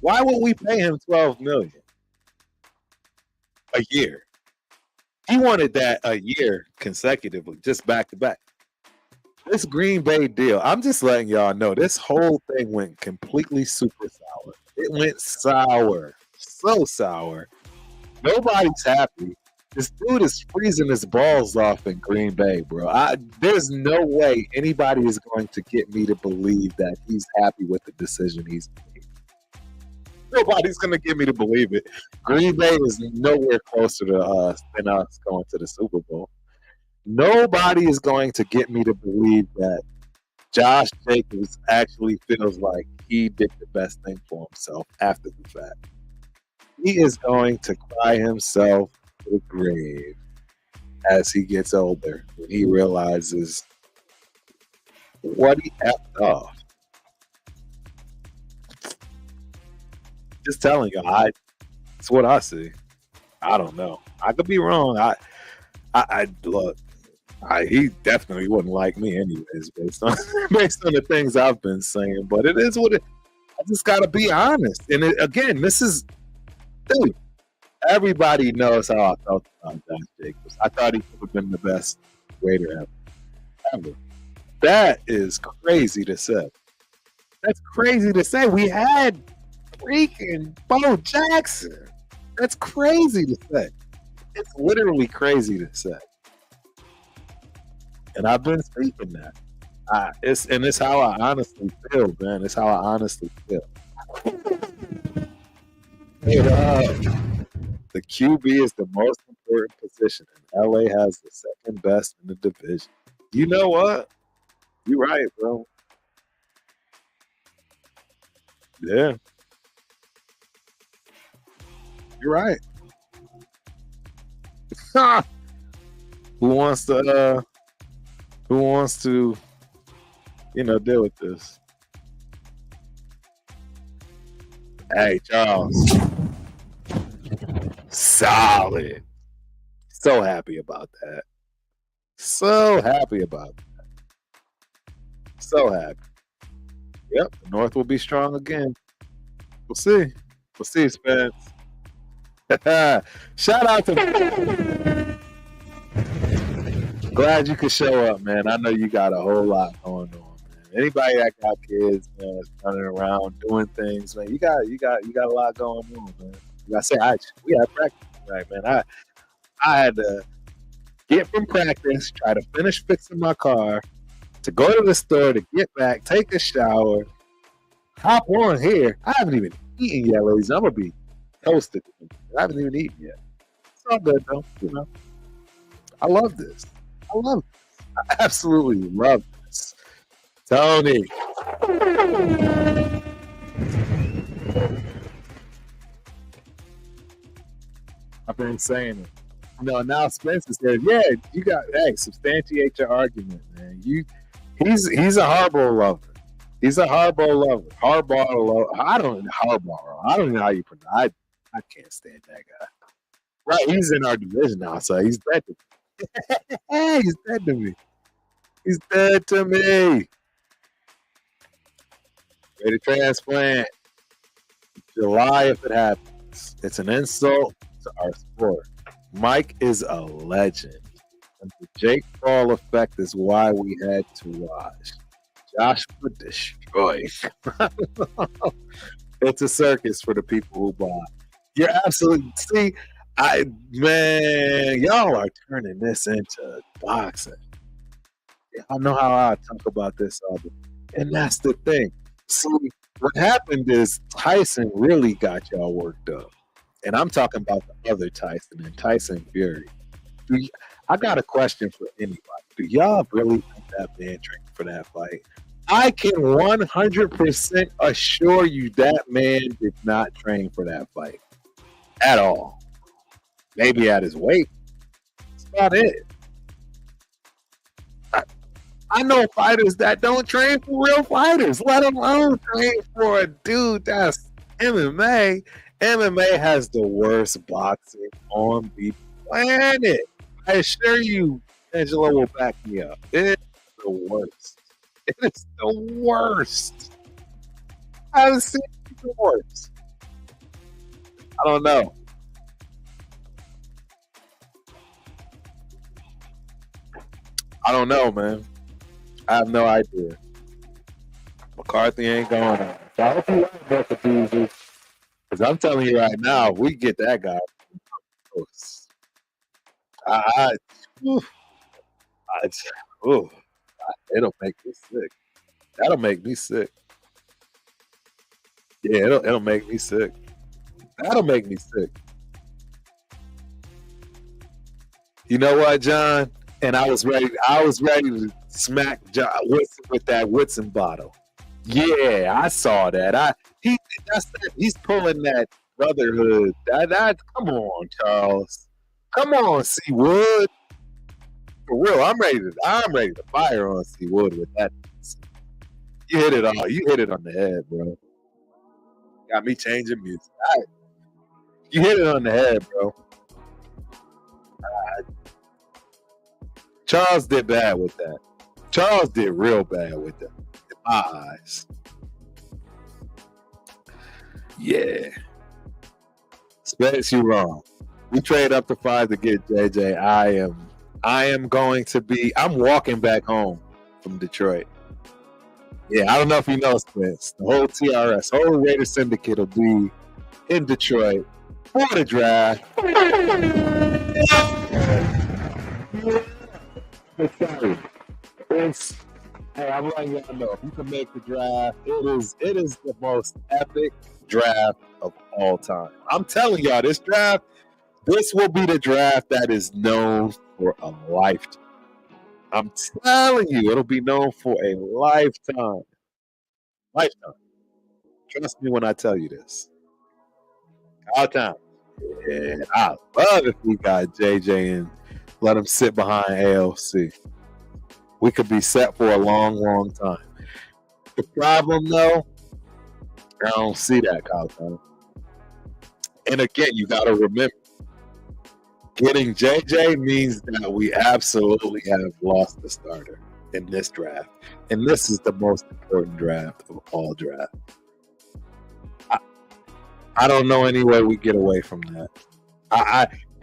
Why would we pay him $12 million a year? He wanted that a year consecutively, just back to back. This Green Bay deal, I'm just letting y'all know, this whole thing went completely super sour. It went sour, so sour. Nobody's happy. This dude is freezing his balls off in Green Bay, bro. There's no way anybody is going to get me to believe that he's happy with the decision he's made. Nobody's going to get me to believe it. Green Bay is nowhere closer to us than us going to the Super Bowl. Nobody is going to get me to believe that Josh Jacobs actually feels like he did the best thing for himself after the fact. He is going to cry himself to the grave as he gets older when he realizes what he effed off. Just telling you, it's what I see. I don't know. I could be wrong. I look. He definitely wouldn't like me anyways, based on the things I've been saying. But it is what it. I just gotta be honest. And again, this is, dude. Everybody knows how I felt about Josh Jacobs. I thought he could have been the best waiter ever. That is crazy to say. That's crazy to say. We had freaking Bo Jackson. That's crazy to say. It's literally crazy to say. And I've been speaking that. It's how I honestly feel, man. It's how I honestly feel. The QB is the most important position, and LA has the second best in the division. You know what? You're right, bro. Yeah. You're right. Who wants to, deal with this? Hey, Charles. Solid. So happy about that. So happy about that. So happy. Yep, the North will be strong again. We'll see. We'll see, Spence. Shout out to. Glad you could show up, man. I know you got a whole lot going on, man. Anybody that got kids, man, is running around doing things, man. You got a lot going on, man. I say, we had practice tonight, man. I had to get from practice, try to finish fixing my car, to go to the store, to get back, take a shower, hop on here. I haven't even eaten yet, ladies. I'm going to be toasted. I haven't even eaten yet. It's all good, though. I love this. I absolutely love this. Tony. I've been saying it. Now Spencer said, yeah, you got, substantiate your argument, man. He's a Harbaugh lover. He's a Harbaugh lover. I don't know how you pronounce it. I can't stand that guy. Right, he's in our division now, so he's dead to me. He's dead to me. He's dead to me. Ready to transplant. July if it happens. It's an insult to our sport. Mike is a legend. And the Jake Paul effect is why we had to watch. Joshua destroyed. It's a circus for the people who buy. You're absolutely. See, y'all are turning this into boxing. I know how I talk about this all the time. And that's the thing. See, what happened is Tyson really got y'all worked up. And I'm talking about the other Tyson and Tyson Fury. I got a question for anybody. Do y'all really think that man trained for that fight? I can 100% assure you that man did not train for that fight at all. Maybe at his weight. That's about it. I know fighters that don't train for real fighters, let alone train for a dude that's MMA. MMA has the worst boxing on the planet. I assure you, Angela will back me up. It's the worst. It is the worst. I haven't seen the worst. I don't know. I don't know, man. I have no idea. McCarthy ain't going on. So I hope you like both of these. Because I'm telling you right now, if we get that guy, it'll make me sick. That'll make me sick. Yeah, it'll make me sick. That'll make me sick. You know what, John? And I was ready to smack John with that Woodson bottle. Yeah, I saw that. He's pulling that brotherhood. Come on, Charles. Come on, C Wood. For real, I'm ready to fire on C Wood with that. You hit it all. You hit it on the head, bro. Got me changing music. You hit it on the head, bro. Charles did bad with that. Charles did real bad with that. In my eyes. Yeah. Spence, you wrong. We trade up to 5 to get JJ. I'm walking back home from Detroit. Yeah, I don't know if you know, Spence. The whole TRS, whole Raider Syndicate will be in Detroit for the draft. Hey, I'm letting y'all know, if you can make the draft, it is the most epic draft of all time. I'm telling y'all, this will be the draft that is known for a lifetime. I'm telling you, it'll be known for a lifetime. Lifetime. Trust me when I tell you this. All time. Yeah, I love if we got JJ and let him sit behind ALC. We could be set for a long, long time. The problem, though, I don't see that, Kyle. And again, you got to remember, getting JJ means that we absolutely have lost the starter in this draft. And this is the most important draft of all drafts. I don't know any way we get away from that.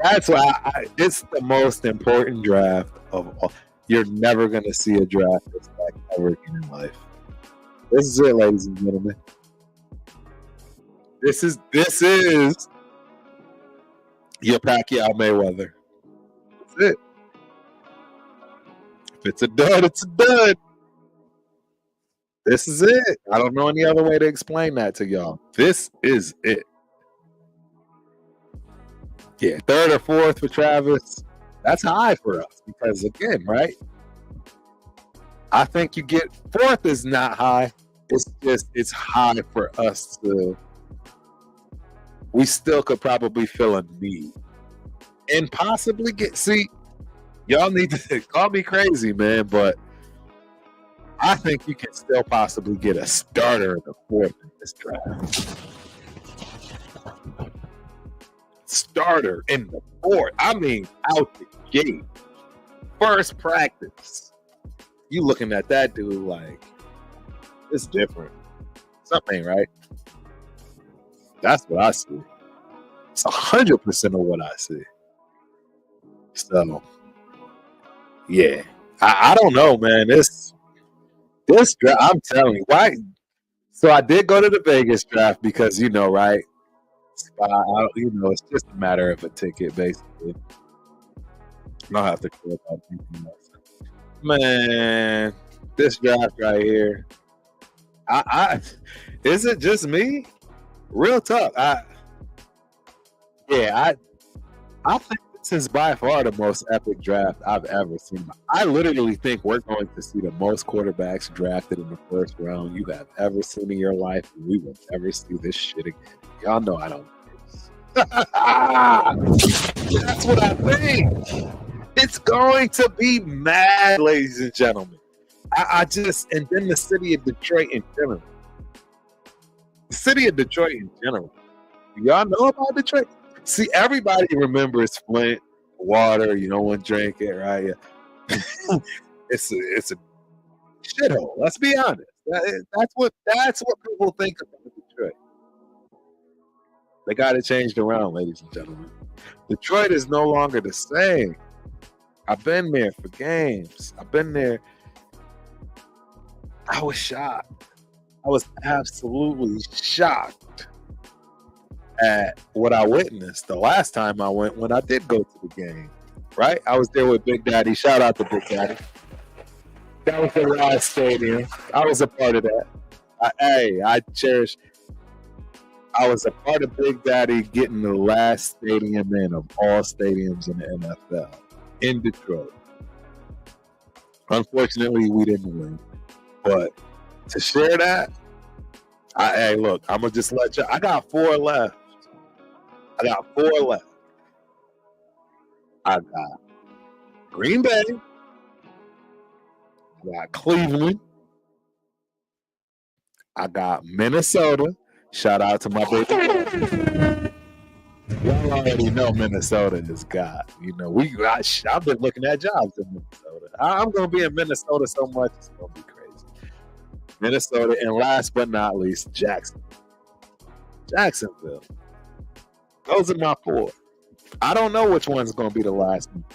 That's why it's the most important draft of all. You're never going to see a draft this back ever again in life. This is it, ladies and gentlemen. This is your Pacquiao Mayweather. That's it. If it's a dud, it's a dud. This is it. I don't know any other way to explain that to y'all. This is it. Yeah, 3rd or 4th for Travis. That's high for us because, again, right? I think you get 4th is not high. It's high for us to. We still could probably fill a need and possibly get. See, y'all need to call me crazy, man, but I think you can still possibly get a starter in the 4th in this draft. Starter in the 4th. I mean, out the gate. First practice. You looking at that dude like, it's different. Something ain't right. That's what I see. It's 100% of what I see. So, yeah. I don't know, man. This draft, I'm telling you. Why? So I did go to the Vegas draft because, right? It's just a matter of a ticket, basically. I don't have to care about anything else. Man, this draft right here. Is it just me? Real talk. I think this is by far the most epic draft I've ever seen. I literally think we're going to see the most quarterbacks drafted in the 1st round you have ever seen in your life. We will never see this shit again. Y'all know I don't do this. That's what I think. It's going to be mad, ladies and gentlemen. And then the city of Detroit in general. The city of Detroit in general. Y'all know about Detroit? See, everybody remembers Flint, water, you don't want to drink it, right? It's a shithole. Let's be honest. That's what people think about Detroit. They got it changed around, ladies and gentlemen. Detroit is no longer the same. I've been there for games. I've been there. I was shocked. I was absolutely shocked at what I witnessed the last time I went when I did go to the game. Right? I was there with Big Daddy. Shout out to Big Daddy. That was the last stadium. I was a part of that. I cherish. I was a part of Big Daddy getting the last stadium in of all stadiums in the NFL in Detroit. Unfortunately, we didn't win. But to share that, look, I'm going to just let you. I got 4 left. I got Green Bay. I got Cleveland. I got Minnesota. Shout out to my baby. Y'all already know Minnesota is God. You know, I've been looking at jobs in Minnesota. I'm going to be in Minnesota so much, it's going to be crazy. Minnesota, and last but not least, Jacksonville. Those are my 4. I don't know which one's going to be the last one.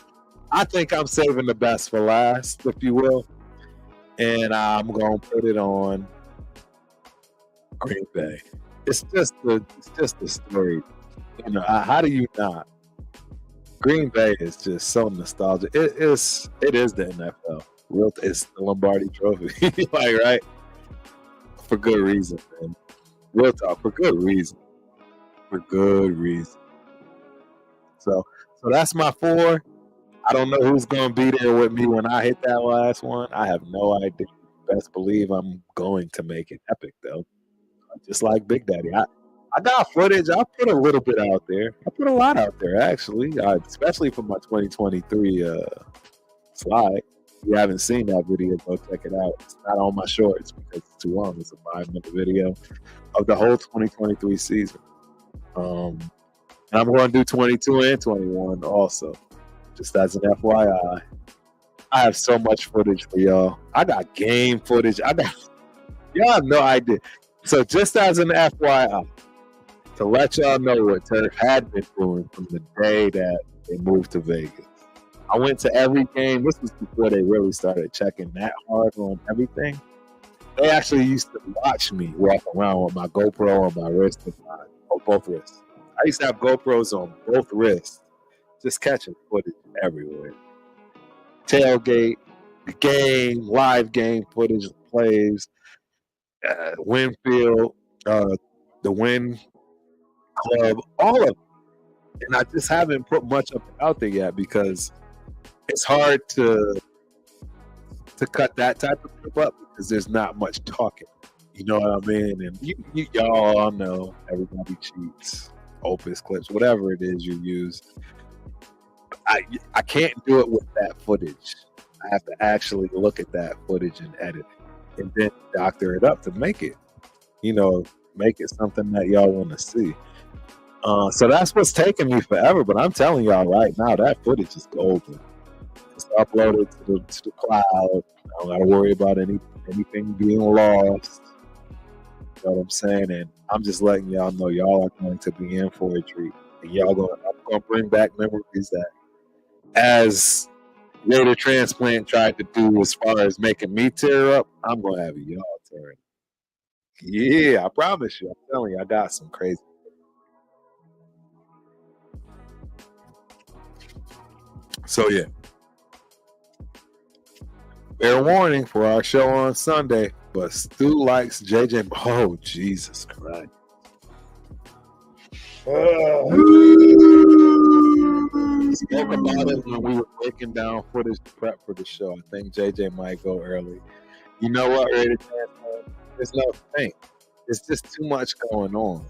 I think I'm saving the best for last, if you will. And I'm going to put it on Green Bay. It's just the story. You know, how do you not? Green Bay is just so nostalgic. It is the NFL. It's the Lombardi Trophy, like, right? For good reason, man. Real talk, for good reason. For good reason. So that's my 4. I don't know who's gonna be there with me when I hit that last one. I have no idea. Best believe I'm going to make it epic, though. Just like Big Daddy. I got footage. I put a little bit out there. I put a lot out there, actually, especially for my 2023 slide. If you haven't seen that video, go check it out. It's not on my shorts because it's too long. It's a 5-minute video of the whole 2023 season. And I'm going to do 22 and 21 also, just as an FYI. I have so much footage for y'all. I got game footage. Y'all have no idea. So just as an FYI, to let y'all know what Turf had been doing from the day that they moved to Vegas. I went to every game. This was before they really started checking that hard on everything. They actually used to watch me walk around with my GoPro on my wrist, both wrists. I used to have GoPros on both wrists, just catching footage everywhere. Tailgate, the game, live game footage, plays, Winfield, the Win Club, all of it. And I just haven't put much of it out there yet because it's hard to cut that type of clip up because there's not much talking. You know what I mean? And y'all all know everybody cheats, Opus clips, whatever it is you use. I can't do it with that footage. I have to actually look at that footage and edit it and then doctor it up to make it, make it something that y'all want to see. So that's what's taking me forever. But I'm telling y'all right now, that footage is golden. It's uploaded to the cloud. I don't got to worry about anything being lost. You know what I'm saying? And I'm just letting y'all know y'all are going to be in for a treat. And I'm going to bring back memories that, as Raider Transplant tried to do as far as making me tear up, I'm going to have y'all tearing. Yeah, I promise you. I'm telling you, I got some crazy. So, yeah. Fair warning for our show on Sunday, but Stu likes JJ. Oh, Jesus Christ. Spoke about it when we were breaking down footage to prep for the show. I think JJ might go early. You know what, Raider Transplant? There's no thing. It's just too much going on.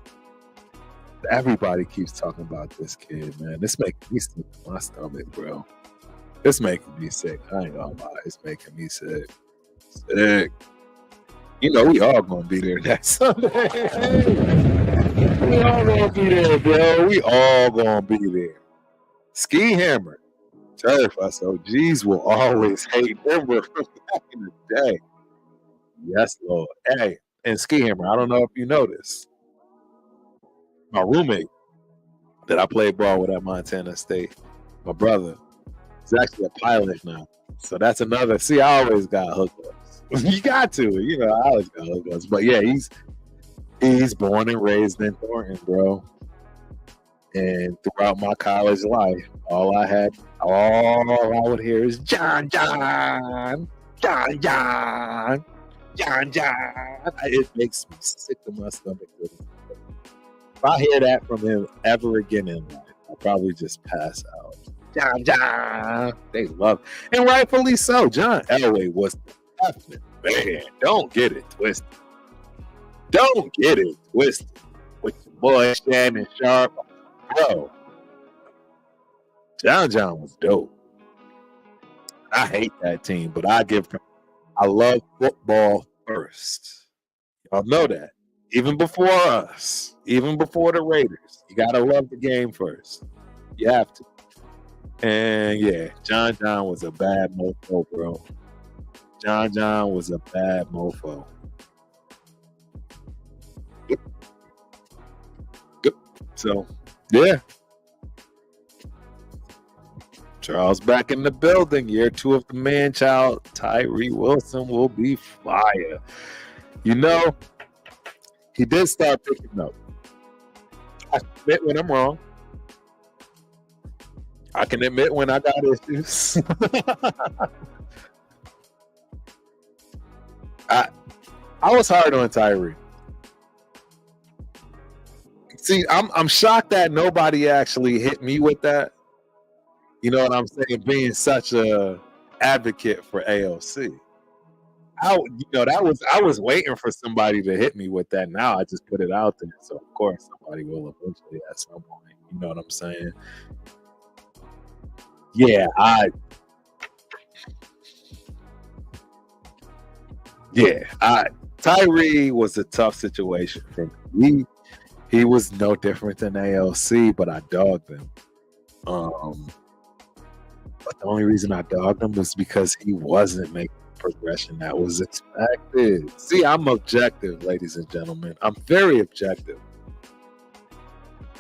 Everybody keeps talking about this kid, man. This making me sick to my stomach, bro. It's making me sick. I ain't gonna lie. It's making me sick. Sick. We all gonna be there that Sunday. We all gonna be there, bro. We all gonna be there. Ski Hammer. Turf SOGs will always hate Denver from back in the day. Yes, Lord. Hey, and Ski Hammer, I don't know if you know this. My roommate that I played ball with at Montana State, my brother, he's actually a pilot now. So that's another. See, I always got hookups. You got to, I always got hookups. But yeah, he's born and raised in Thornton, bro. And throughout my college life, all I would hear is John. It makes me sick to my stomach. If I hear that from him ever again in life, I'll probably just pass out. John. They love it. And rightfully so. John Elway was the definite man. Don't get it twisted. With your boy Shannon Sharp. Bro. John John was dope. I hate that team, but I love football first. Y'all know that. Even before us, even before the Raiders, you gotta love the game first. You have to. And yeah, John John was a bad mofo, bro. John John was a bad mofo. Yep. So, yeah. Charles back in the building. Year 2 of the man-child. Tyree Wilson will be fire. You know, he did start picking up. I admit when I'm wrong. I can admit when I got issues. I was hard on Tyree. See, I'm shocked that nobody actually hit me with that. You know what I'm saying? Being such a advocate for AOC. I was waiting for somebody to hit me with that. Now I just put it out there. So of course somebody will eventually at some point. You know what I'm saying? Yeah, Tyree was a tough situation for me. He was no different than AOC, but I dogged him. But the only reason I dogged him was because he wasn't making the progression that was expected. See, I'm objective, ladies and gentlemen. I'm very objective.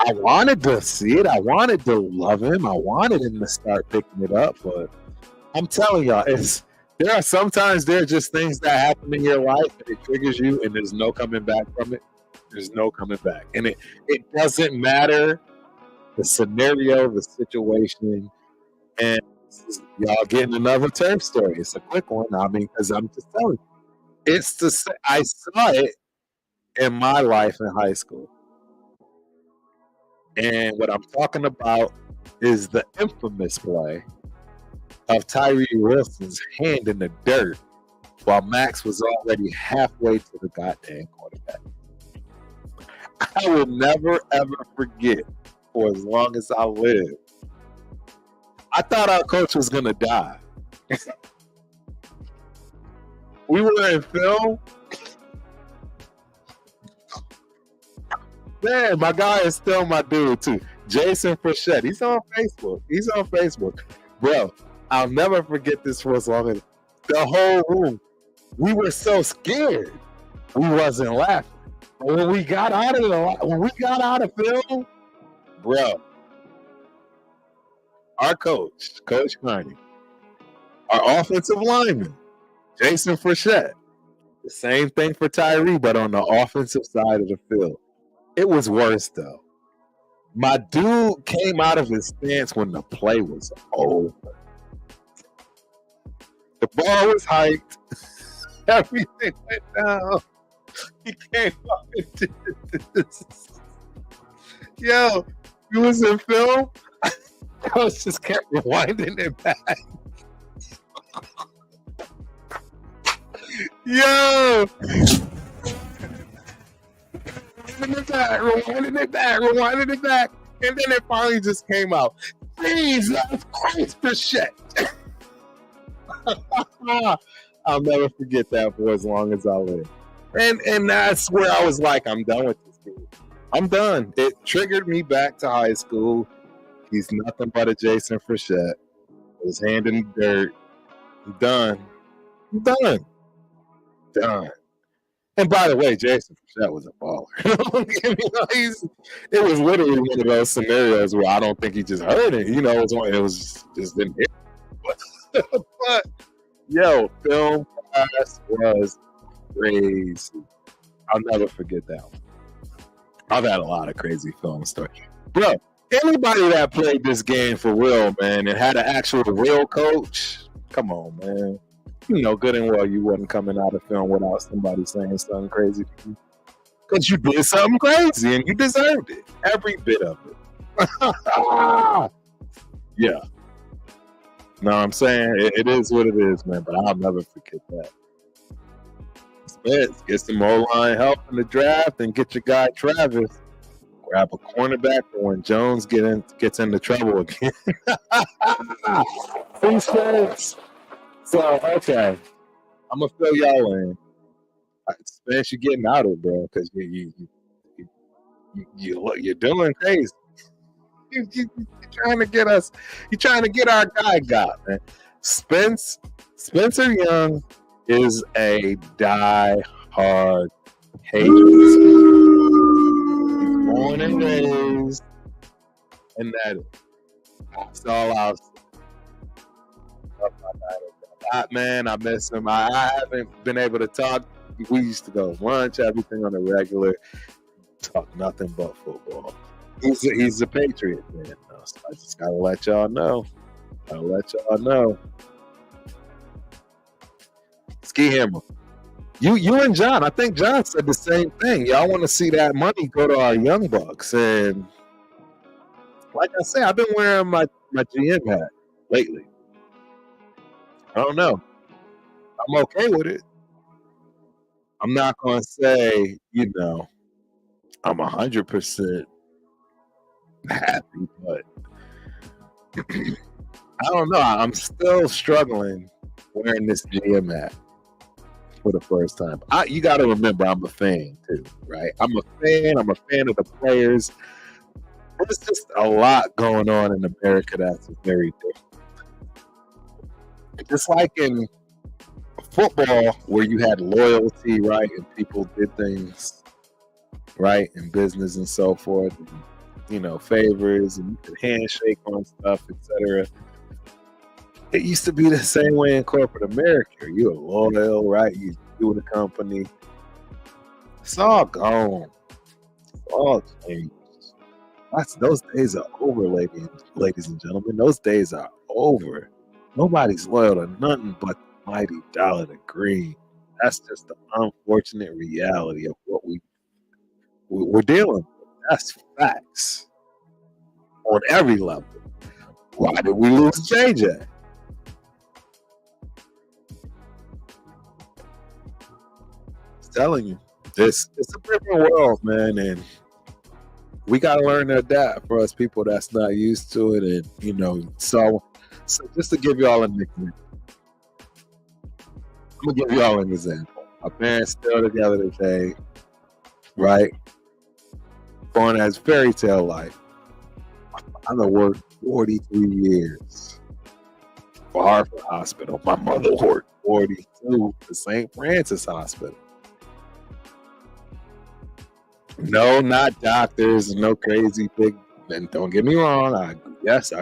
I wanted to see it. I wanted to love him. I wanted him to start picking it up. But I'm telling y'all, there are just things that happen in your life and it triggers you and there's no coming back from it. There's no coming back. And it doesn't matter the scenario, the situation. And y'all getting another turf story. It's a quick one. I mean, because I'm just telling you. I saw it in my life in high school. And what I'm talking about is the infamous play of Tyree Wilson's hand in the dirt while Max was already halfway to the goddamn quarterback. I will never, ever forget for as long as I live. I thought our coach was going to die. We were in film. Man, my guy is still my dude too. Jason Frechette. He's on Facebook. Bro, I'll never forget this for as long as the whole room. We were so scared. We wasn't laughing. But when we got out of film, bro, our coach, Coach Carney, our offensive lineman, Jason Frechette, the same thing for Tyree, but on the offensive side of the field. It was worse though. My dude came out of his stance when the play was over. The ball was hiked. Everything went down. He came up and did this. Yo, he was in film. Coach just kept rewinding it back. Yo! Rewinding it back. And then it finally just came out. Jesus Christ, for shit. I'll never forget that for as long as I live. And that's where I was like, I'm done with this dude. I'm done. It triggered me back to high school. He's nothing but a Jason Frechette. His hand in the dirt. I'm done. And by the way, Jason Frechette was a baller. It was literally one of those scenarios where I don't think he just heard it. You know, it was just didn't hit. But yo, film class was crazy. I'll never forget that one. I've had a lot of crazy film stories. Bro, anybody that played this game for real, man, and had an actual real coach, come on, man. You know good and well you wasn't coming out of film without somebody saying something crazy to you. Because you did something crazy and you deserved it. Every bit of it. Yeah. No, I'm saying it is what it is, man, but I'll never forget that. Let's get some O-line help in the draft and get your guy Travis. grab a cornerback for when Jones gets into trouble again. Who says? So okay, I'm gonna fill y'all in. Spence, you getting out of it, bro, because you're doing crazy. You're trying to get us. You're trying to get our guy got, man. Spencer Young is a die-hard Patriots fan. He's born and raised in that. That's all I'll say. Man, I miss him. I haven't been able to talk. We used to go lunch, everything on the regular. Talk nothing but football. He's a Patriot, man. So I just gotta let y'all know. Ski Hammer. You and John, I think John said the same thing. Y'all want to see that money go to our young bucks. And like I say, I've been wearing my GM hat lately. I don't know. I'm okay with it. I'm not going to say, I'm 100% happy, but I don't know. I'm still struggling wearing this GM hat for the first time. You got to remember, I'm a fan too, right? I'm a fan of the players. There's just a lot going on in America that's very different. Just like in football, where you had loyalty, right, and people did things right in business and so forth, and, favors, and you could handshake on stuff, etc. It used to be the same way in corporate America. You're loyal, right? You do the company. It's all gone. It's all changed. Those days are over, ladies and gentlemen. Those days are over. Nobody's loyal to nothing but the mighty dollar to green. That's just the unfortunate reality of what we're dealing with. That's facts on every level. Why did we lose JJ? I'm telling you, it's a different world, man, and we got to learn to adapt for us people that's not used to it. And so just to give y'all an example, I'm gonna give y'all an example. My parents still together today, right? Born as fairy tale life. I've worked 43 years for Harvard Hospital. My mother worked 42 for St. Francis Hospital. No, not doctors, no crazy big. And don't get me wrong. I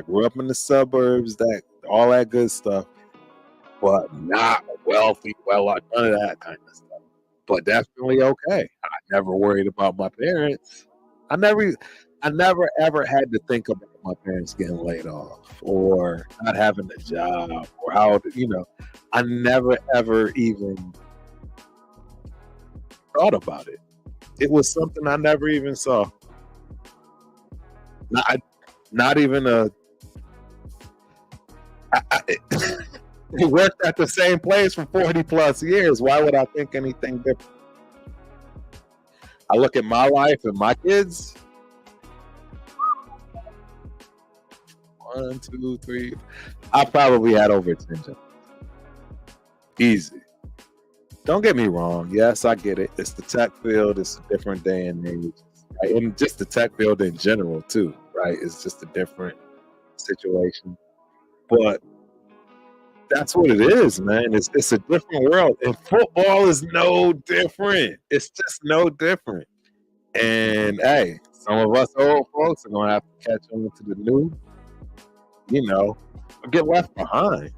grew up in the suburbs, all that good stuff, but not wealthy, none of that kind of stuff. But definitely okay. I never worried about my parents. I never ever had to think about my parents getting laid off or not having a job or how, I never ever even thought about it. It was something I never even saw. Not even he worked at the same place for 40 plus years. Why would I think anything different? I look at my life and my kids. 1, 2, 3. I probably had over 10 jobs. Easy. Don't get me wrong. Yes, I get it. It's the tech field. It's a different day and age. Right? And just the tech field in general, too. Right? It's just a different situation. But that's what it is, man. It's a different world. And football is no different. It's just no different. And, hey, some of us old folks are going to have to catch on to the new, or get left behind.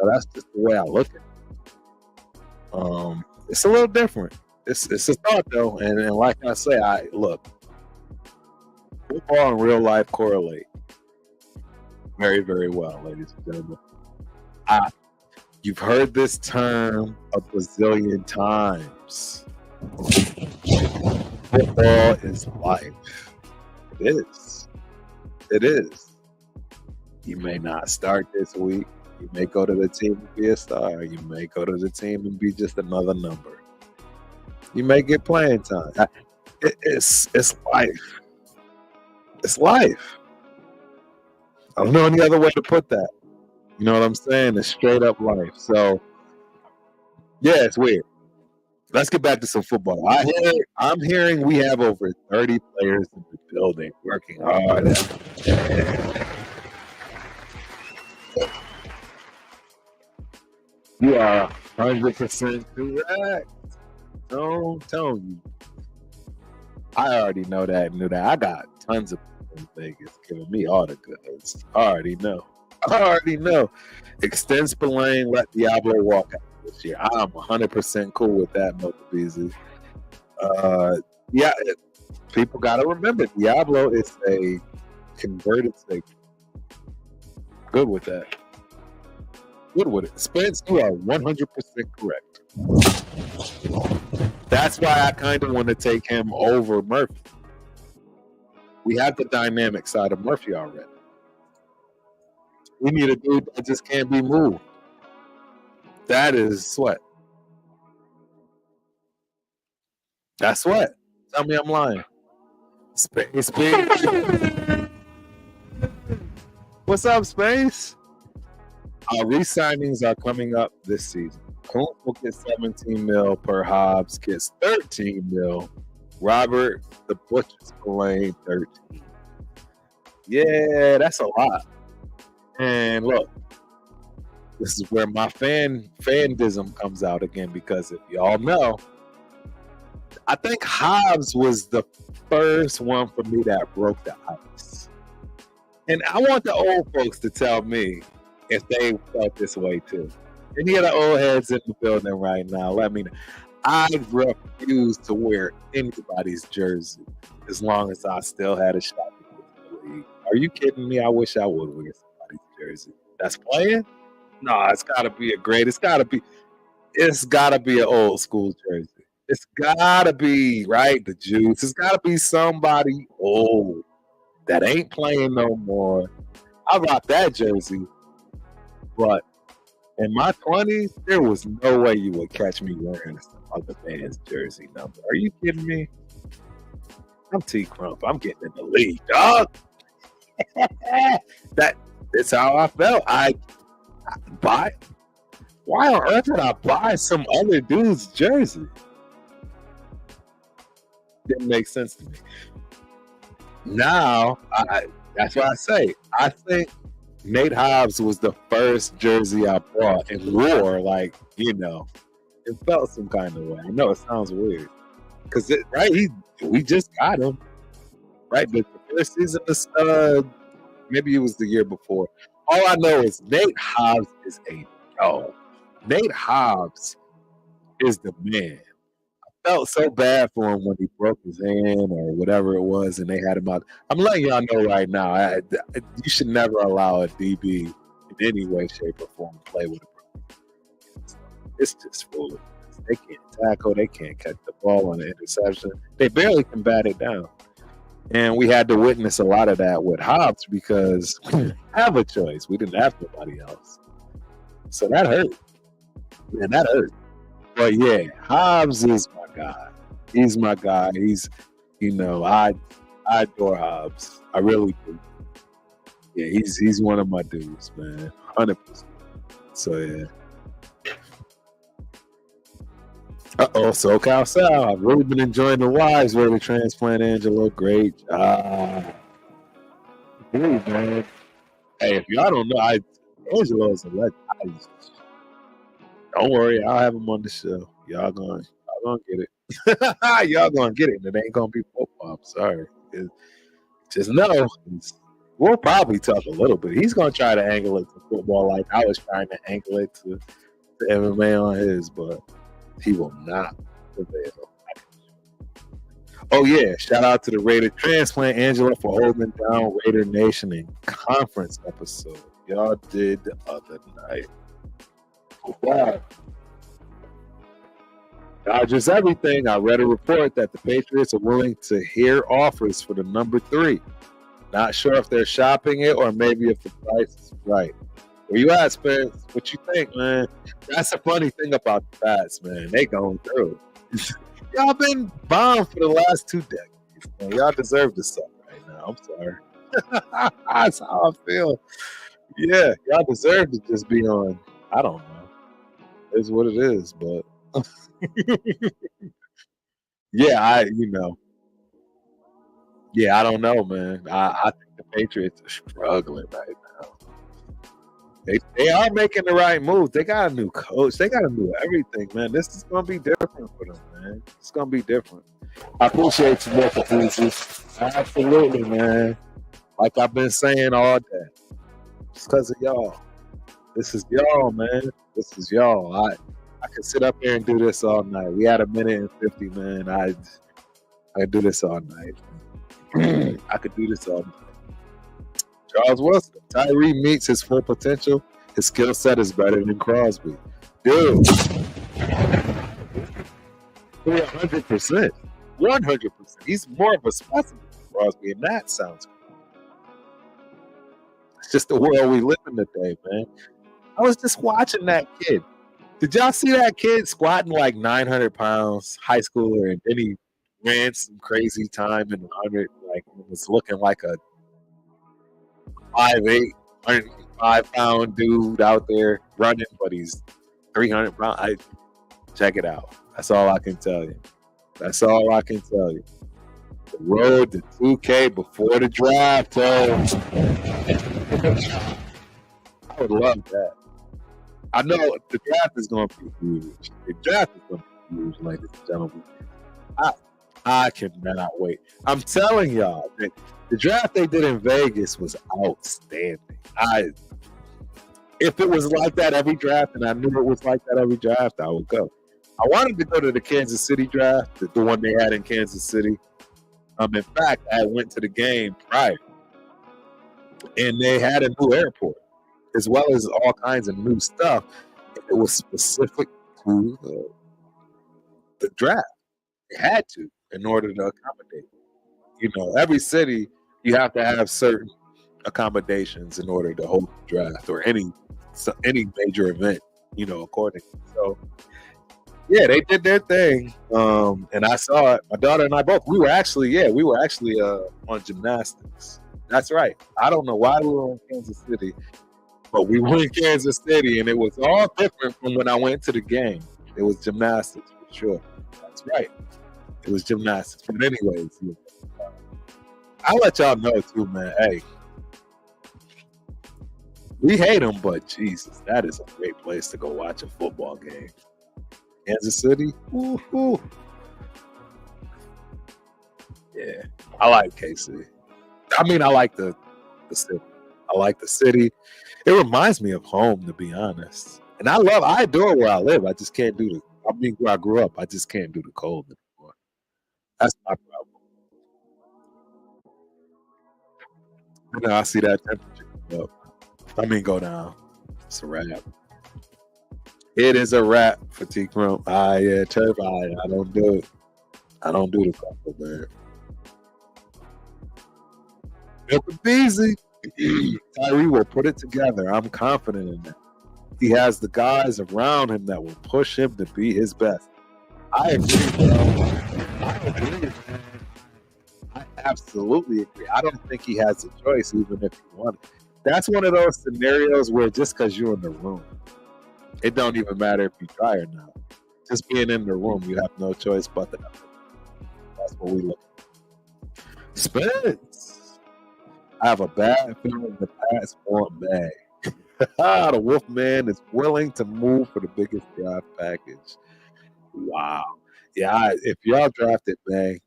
That's just the way I look at it. It's a little different. It's a thought though, and like I say, look, football and real life correlate very, very well, ladies and gentlemen. You've heard this term a bazillion times. Football is life. It is. You may not start this week. You may go to the team and be a star. You may go to the team and be just another number. You may get playing time. It's life. It's life. I don't know any other way to put that. You know what I'm saying? It's straight up life. So yeah, it's weird. Let's get back to some football. I'm hearing we have over 30 players in the building working hard. You are 100% correct. Don't tell you. I already know that and knew that. I got tons of people in Vegas giving me all the goods. I already know. Extend Spillane, let Diablo walk out this year. I'm 100% cool with that, Mocha Beasley. Yeah, people got to remember, Diablo is a converted safety. Good with that. Good with it. Spence, you are 100% correct. That's why I kind of want to take him over Murphy. We have the dynamic side of Murphy already. We need a dude that just can't be moved. That is Sweat. That's Sweat. Tell me I'm lying. Space. What's up, Space? Our re-signings are coming up this season. Kuntz will get 17 mil per. Hobbs gets 13 mil. Robert the Butcher Spillane 13. Yeah, that's a lot. And look, this is where my fandism comes out again, because if y'all know, I think Hobbs was the first one for me that broke the ice. And I want the old folks to tell me if they felt this way too. Any of the old heads in the building right now, let me know. I refuse to wear anybody's jersey as long as I still had a shot to get to the league. Are you kidding me? I wish I would wear somebody's jersey. That's playing? No, it's gotta be a great. It's gotta be an old school jersey. It's gotta be, right? The Juice. It's gotta be somebody old that ain't playing no more. I rock that jersey, but in my 20s, there was no way you would catch me wearing some other band's jersey number. Are you kidding me? I'm T Crump. I'm getting in the league, dog. That's how I felt. I buy. Why on earth would I buy some other dude's jersey? Didn't make sense to me. Now, that's what I say. I think Nate Hobbs was the first jersey I bought and wore, like, you know, it felt some kind of way. I know it sounds weird. Because, we just got him. Right? The first season, maybe it was the year before. All I know is Nate Hobbs is a dog. Nate Hobbs is the man. I felt so bad for him when he broke his hand or whatever it was, and they had him out. I'm letting y'all know right now, you should never allow a DB in any way, shape, or form to play with a broken. It's just foolish. They can't tackle. They can't catch the ball on an interception. They barely can bat it down. And we had to witness a lot of that with Hobbs because we didn't have a choice. We didn't have nobody else. So that hurt. Man, that hurt. But yeah, Hobbs is my guy. He's my guy. He's, I adore Hobbs. I really do. Yeah, he's one of my dudes, man. 100%. So yeah. SoCal Sal. I've really been enjoying the wives where we transplant Angelo. Great job. Hey, man. Hey, if y'all don't know, Angelo is a legend. Don't worry, I'll have him on the show. Y'all gonna get it. Y'all gonna get it, and it ain't gonna be football. I'm sorry. Just know, we'll probably talk a little bit. He's gonna try to angle it to football like I was trying to angle it to MMA on his, but he will not prevail. Oh yeah, shout out to the Raider Transplant Angela for holding down Raider Nation in conference episode. Y'all did the other night. Wow. Dodgers everything. I read a report that the Patriots are willing to hear offers for the number 3. Not sure if they're shopping it or maybe if the price is right. Where you at, Spence? What you think, man? That's the funny thing about the Pats, man. They going through. Y'all been bombed for the last 2 decades. Man. Y'all deserve to suck right now. I'm sorry. That's how I feel. Yeah, y'all deserve to just be on. I don't know. It's what it is, but yeah, yeah, I don't know, man. I think the Patriots are struggling right now. They are making the right moves. They got a new coach. They got to do everything, man. This is gonna be different for them, man. It's gonna be different. I appreciate you, Mr. Fuji. Absolutely, man. Like I've been saying all day. It's because of y'all. This is y'all, man. This is y'all. I could sit up here and do this all night. We had 1:50, man. I could do this all night. I could do this all night. Charles Wilson. Tyree meets his full potential. His skill set is better than Crosby. Dude. 100%. 100%. He's more of a specimen than Crosby, and that sounds cool. It's just the world we live in today, man. I was just watching that kid. Did y'all see that kid squatting like 900 pounds, high schooler, and then he ran some crazy time in 100, like was looking like a 5'8", 105-pound dude out there running, but he's 300 pounds. Check it out. That's all I can tell you. That's all I can tell you. The road to 2K before the draft, I would love that. I know the draft is going to be huge. The draft is going to be huge, ladies and gentlemen. I cannot wait. I'm telling y'all that the draft they did in Vegas was outstanding. If it was like that every draft, and I knew it was like that every draft, I would go. I wanted to go to the Kansas City draft, the one they had in Kansas City. In fact, I went to the game prior, and they had a new airport, as well as all kinds of new stuff. It was specific to the draft. They had to, in order to accommodate. You know, every city, you have to have certain accommodations in order to hold the draft or any major event, you know, accordingly. So, yeah, they did their thing, and I saw it. My daughter and I both. We were actually on gymnastics. That's right. I don't know why we were in Kansas City, but we were in Kansas City, and it was all different from when I went to the game. It was gymnastics for sure. That's right. It was gymnastics. But anyways, I'll let y'all know too, man. Hey, we hate them, but Jesus, that is a great place to go watch a football game. Kansas City, woo-hoo. Yeah, I like KC. I mean, I like the city. I like the city. It reminds me of home, to be honest. And I adore where I live. I just can't do where I grew up. I just can't do the cold anymore. That's my problem. You know, I see that temperature go up. Go down. It's a wrap. It is a wrap, Fatigue Room. Yeah, Turf. I don't do it. I don't do the couple, man. Milk and Beasley. Tyree will put it together. I'm confident in that. He has the guys around him that will push him to be his best. I agree, bro. I agree, man. I absolutely agree. I don't think he has a choice, even if he wanted. That's one of those scenarios where just because you're in the room, it don't even matter if you try or not. Just being in the room, you have no choice but to. That's what we look at. Spence. I have a bad feeling the Pats want bag. The Wolfman is willing to move for the biggest draft package. Wow. Yeah, if y'all drafted Bang,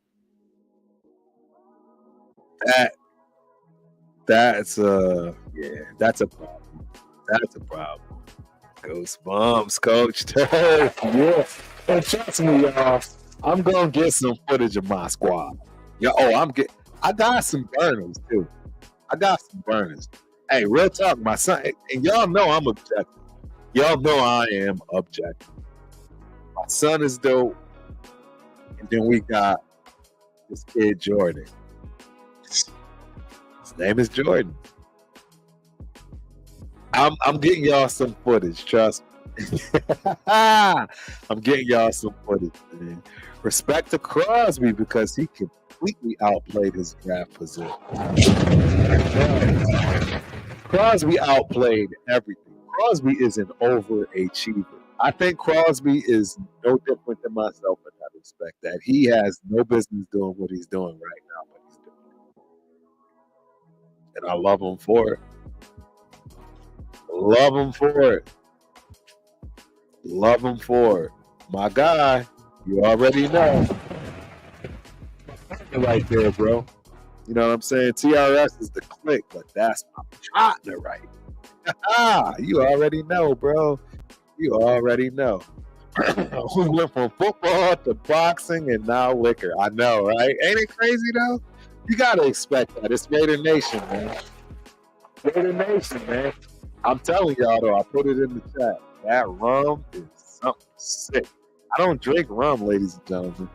that's a problem. That's a problem. Goosebumps, Coach Turf. Yeah. And trust me, y'all, I'm gonna get some footage of my squad. Yeah, I got some burners too. Hey, real talk, my son, and y'all know I'm objective. Y'all know I am objective. My son is dope. And then we got this kid, Jordan. His name is Jordan. I'm getting y'all some footage, trust me. I'm getting y'all some footage, man. Respect to Crosby because he completely outplayed his draft position. Crosby outplayed everything. Crosby is an overachiever. I think Crosby is no different than myself in that respect, that he has no business doing what he's doing right now, but he's doing it. And I love him for it. Love him for it. Love him for it. My guy, you already know. Right there, bro. You know what I'm saying? TRS is the click, but that's my partner right. You already know, bro. You already know. We went from football to boxing and now liquor. I know, right? Ain't it crazy though? You gotta expect that. It's Raider Nation, man. Raider Nation, man. I'm telling y'all though, I put it in the chat. That rum is something sick. I don't drink rum, ladies and gentlemen.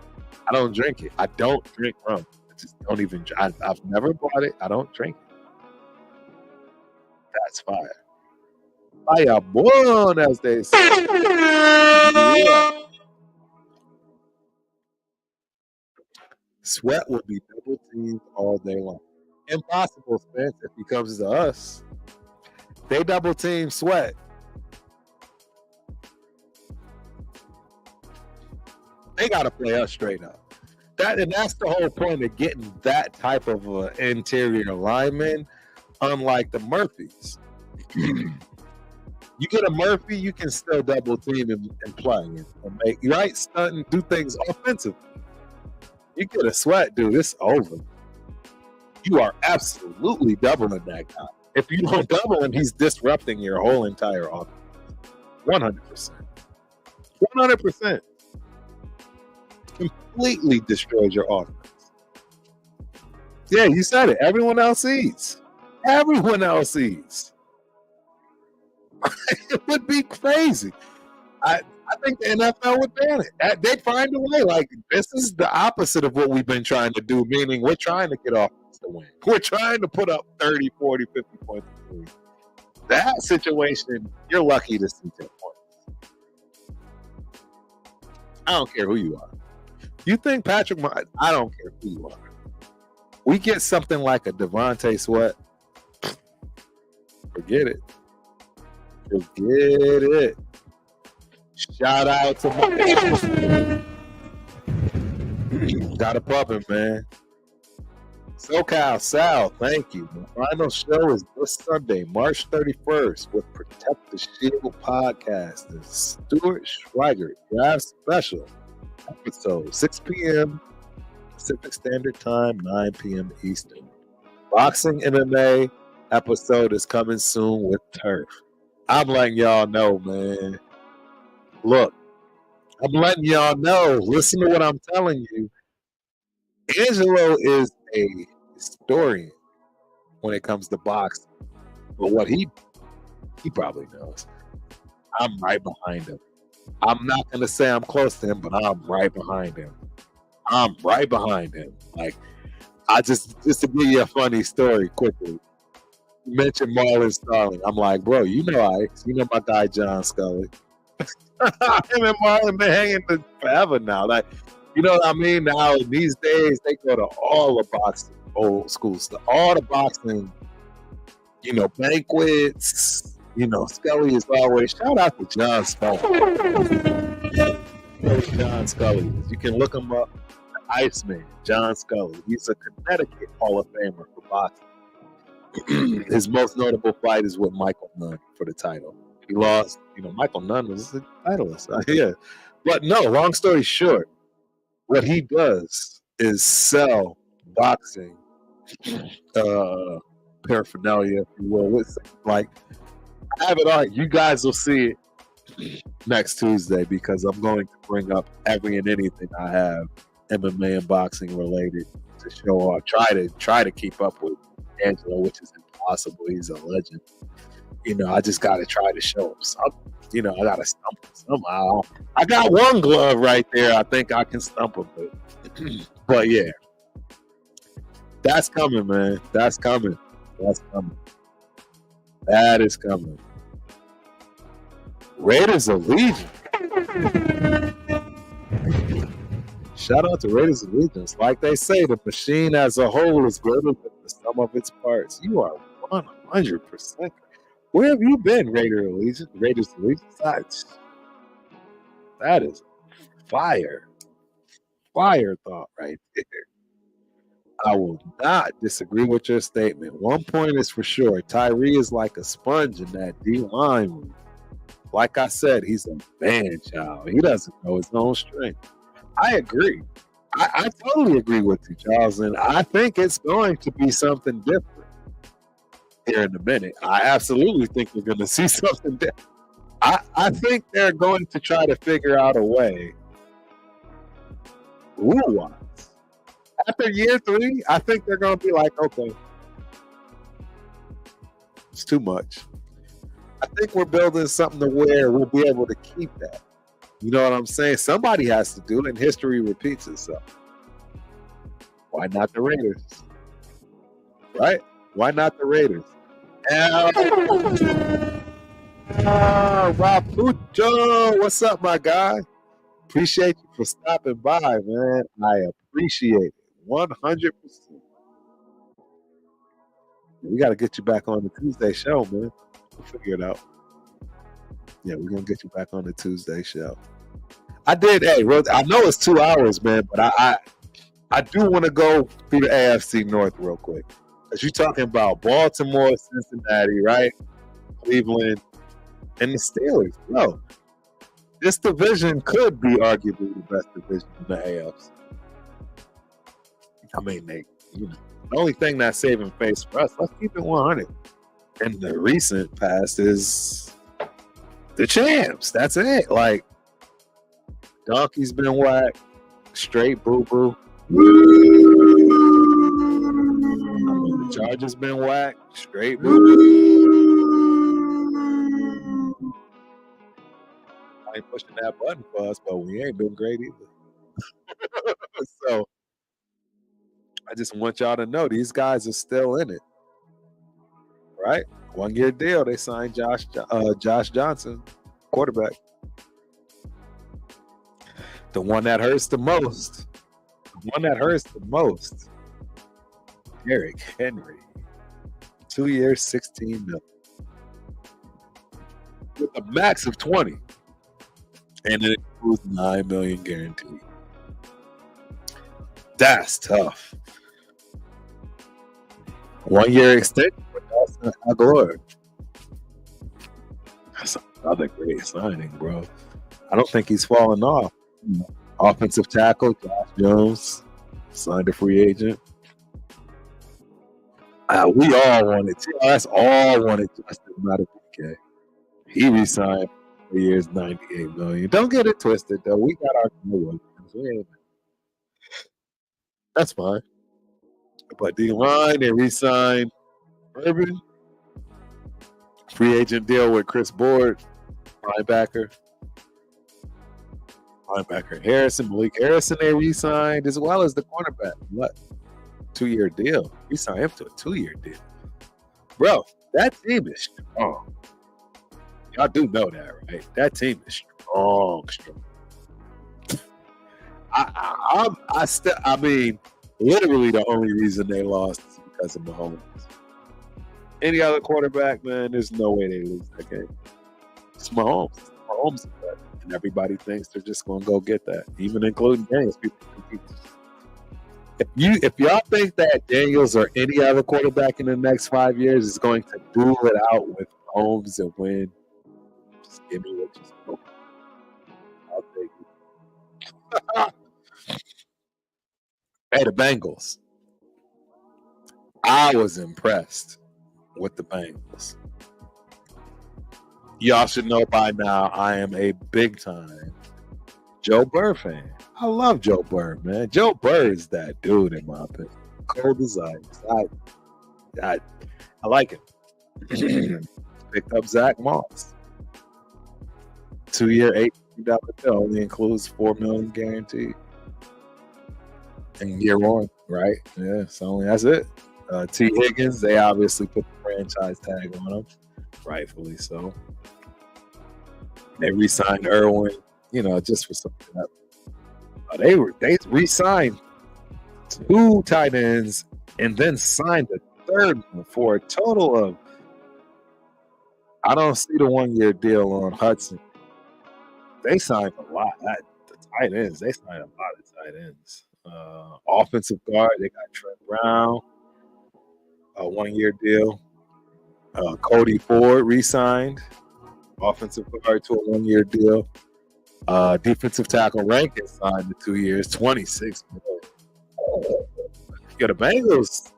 I don't drink it. I don't drink rum. I just don't even. I've never bought it. I don't drink it. That's fire. Fire born, as they say. Yeah. Sweat will be double teamed all day long. Impossible, Spence, if he comes to us. They double team Sweat. They got to play us straight up. That's the whole point of getting that type of interior lineman, unlike the Murphys. You get a Murphy, you can still double team and play and make right stunt and do things offensively. You get a Sweat, dude, it's over. You are absolutely doubling that guy. If you don't double him, he's disrupting your whole entire offense. 100%. 100%. Completely destroys your offense. Yeah, you said it. Everyone else eats. Everyone else eats. It would be crazy. I think the NFL would ban it. They'd find a way. Like, this is the opposite of what we've been trying to do, meaning we're trying to get offense to win. We're trying to put up 30, 40, 50 points. That situation, you're lucky to see 10 points. I don't care who you are. You think Patrick Mahomes, I don't care who you are. We get something like a Devontae Sweat. Forget it. Forget it. Shout out to my gotta pump him, man. SoCal Sal, thank you. My final show is this Sunday, March 31st, with Protect the Shield podcast. The Stuart Schweigert Draft Special episode, 6 p.m. Pacific Standard Time, 9 p.m. Eastern. Boxing MMA episode is coming soon with Turf. I'm letting y'all know, man. Look, I'm letting y'all know. Listen to what I'm telling you. Angelo is a historian when it comes to boxing. But what he probably knows, I'm right behind him. I'm not going to say I'm close to him, but I'm right behind him. I'm right behind him. Like, just to give you a funny story quickly. You mentioned Marlon Starling. I'm like, bro, you know my guy John Scully. Him and Marlon been hanging forever now. Like, you know what I mean? Now these days they go to all the boxing, old school stuff, all the boxing, banquets. Scully is always shout out to John Scully. John Scully. You can look him up. Iceman, John Scully. He's a Connecticut Hall of Famer for boxing. His most notable fight is with Michael Nunn for the title. He lost. Michael Nunn was the titleist. Yeah. But no, long story short, what he does is sell boxing paraphernalia, if you will. Like, I have it on. You guys will see it next Tuesday because I'm going to bring up every and anything I have MMA and boxing related to show off. Try to keep up with Angelo, which is impossible. He's a legend. I just got to try to show him something. I got to stump him somehow. I got one glove right there. I think I can stump him with. But yeah, that's coming, man. That's coming. That's coming. That is coming. Raiders Allegiance. Shout out to Raiders Allegiance. Like they say, the machine as a whole is greater than the sum of its parts. You are 100%. Where have you been, Raiders Allegiance? That is fire thought right there. I will not disagree with your statement. One point is for sure. Tyree is like a sponge in that D-line room. Like I said, he's a man child. He doesn't know his own strength. I agree. I totally agree with you, Charles, and I think it's going to be something different here in a minute. I absolutely think we're going to see something different. I think they're going to try to figure out a way, rule-wise. After year 3, I think they're going to be like, okay, it's too much. I think we're building something to where we'll be able to keep that. You know what I'm saying? Somebody has to do it, and history repeats itself. Why not the Raiders? Right? Why not the Raiders? Raputo, what's up, my guy? Appreciate you for stopping by, man. I appreciate it 100%. We got to get you back on the Tuesday show, man. We'll figure it out. Yeah, we're going to get you back on the Tuesday show. I did. Hey, I know it's 2 hours, man, but I do want to go through the AFC North real quick. Because you're talking about Baltimore, Cincinnati, right? Cleveland, and the Steelers. Bro, this division could be arguably the best division in the AFC. I mean, the only thing that's saving face for us, let's keep it 100. And the recent past is the champs. That's it. Like, Donkey's been whacked. Straight boo-boo. The Chargers been whacked. Straight boo-boo. I ain't pushing that button for us, but we ain't been great either. So, I just want y'all to know these guys are still in it. Right? 1-year deal. They signed Josh Johnson, quarterback. The one that hurts the most. Derrick Henry. 2 years, $16 million. With a max of 20. And it includes $9 million guaranteed. That's tough. 1 year extension with Nelson Aguilar. That's another great signing, bro. I don't think he's falling off. Offensive tackle, Josh Jones, signed a free agent. We all wanted us all wanted Justin Madubuike. He resigned 3 years, $98 million. Don't get it twisted, though. We got our new ones. That's fine. But D-line, they re-signed Urban. Free agent deal with Chris Board, linebacker Harrison, Malik Harrison, they re-signed, as well as the cornerback. What? 2-year deal. We signed him to a 2-year deal. Bro, that team is strong. Y'all do know that, right? That team is strong. I mean, literally the only reason they lost is because of Mahomes. Any other quarterback, man, there's no way they lose that game. It's Mahomes. Mahomes is better. And everybody thinks they're just going to go get that, even including Daniels. People compete. If y'all think that Daniels or any other quarterback in the next 5 years is going to duel it out with Mahomes and win, just give me what you spoke. I'll take it. Hey, the Bengals. I was impressed with the Bengals. Y'all should know by now I am a big-time Joe Burrow fan. I love Joe Burrow, man. Joe Burrow is that dude, in my opinion. Cold as ice. I like it. Picked up Zach Moss. 2-year, $8 million deal. Only includes $4 million guaranteed. In year 1, right? Yeah, so that's it. T. Higgins, they obviously put the franchise tag on him. Rightfully so. They re-signed Irwin, just for some depth. They re-signed 2 tight ends and then signed a third one for a total of. I don't see the 1-year deal on Hudson. They signed a lot. The tight ends, they signed a lot of tight ends. Offensive guard, they got Trent Brown, a 1-year deal. Cody Ford re-signed, offensive guard to a 1-year deal. Defensive tackle Rankin signed to 2 years, $26 million. The Bengals,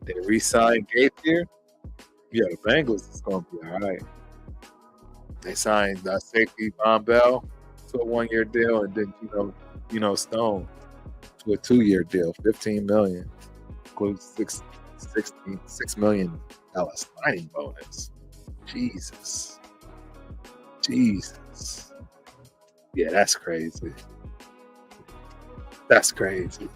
they re-signed Gaither. The Bengals is going to be all right. They signed safety Von Bell to a 1-year deal, and then Stone to a 2-year deal, $15 million, includes $6 million signing bonus. Jesus. Yeah, that's crazy. That's crazy.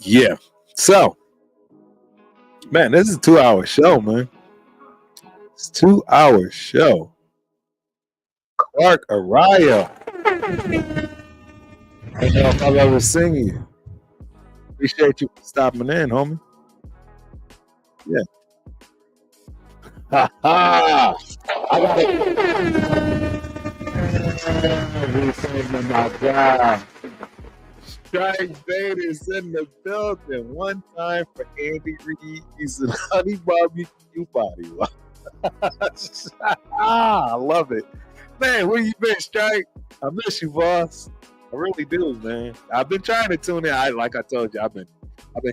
Yeah. So, man, this is a 2-hour show, man. It's a 2-hour show. Clark Araya. I don't know if I've ever seen you. Appreciate you for stopping in, homie. Yeah. Ha ha! I got it. My God. Strike Davis in the building. One time for Andy Reid's and Honey Barbecue Body Wash. I love it. Man, where you been, Strike? I miss you, boss. I really do, man. I've been trying to tune in. Like I told you, I've been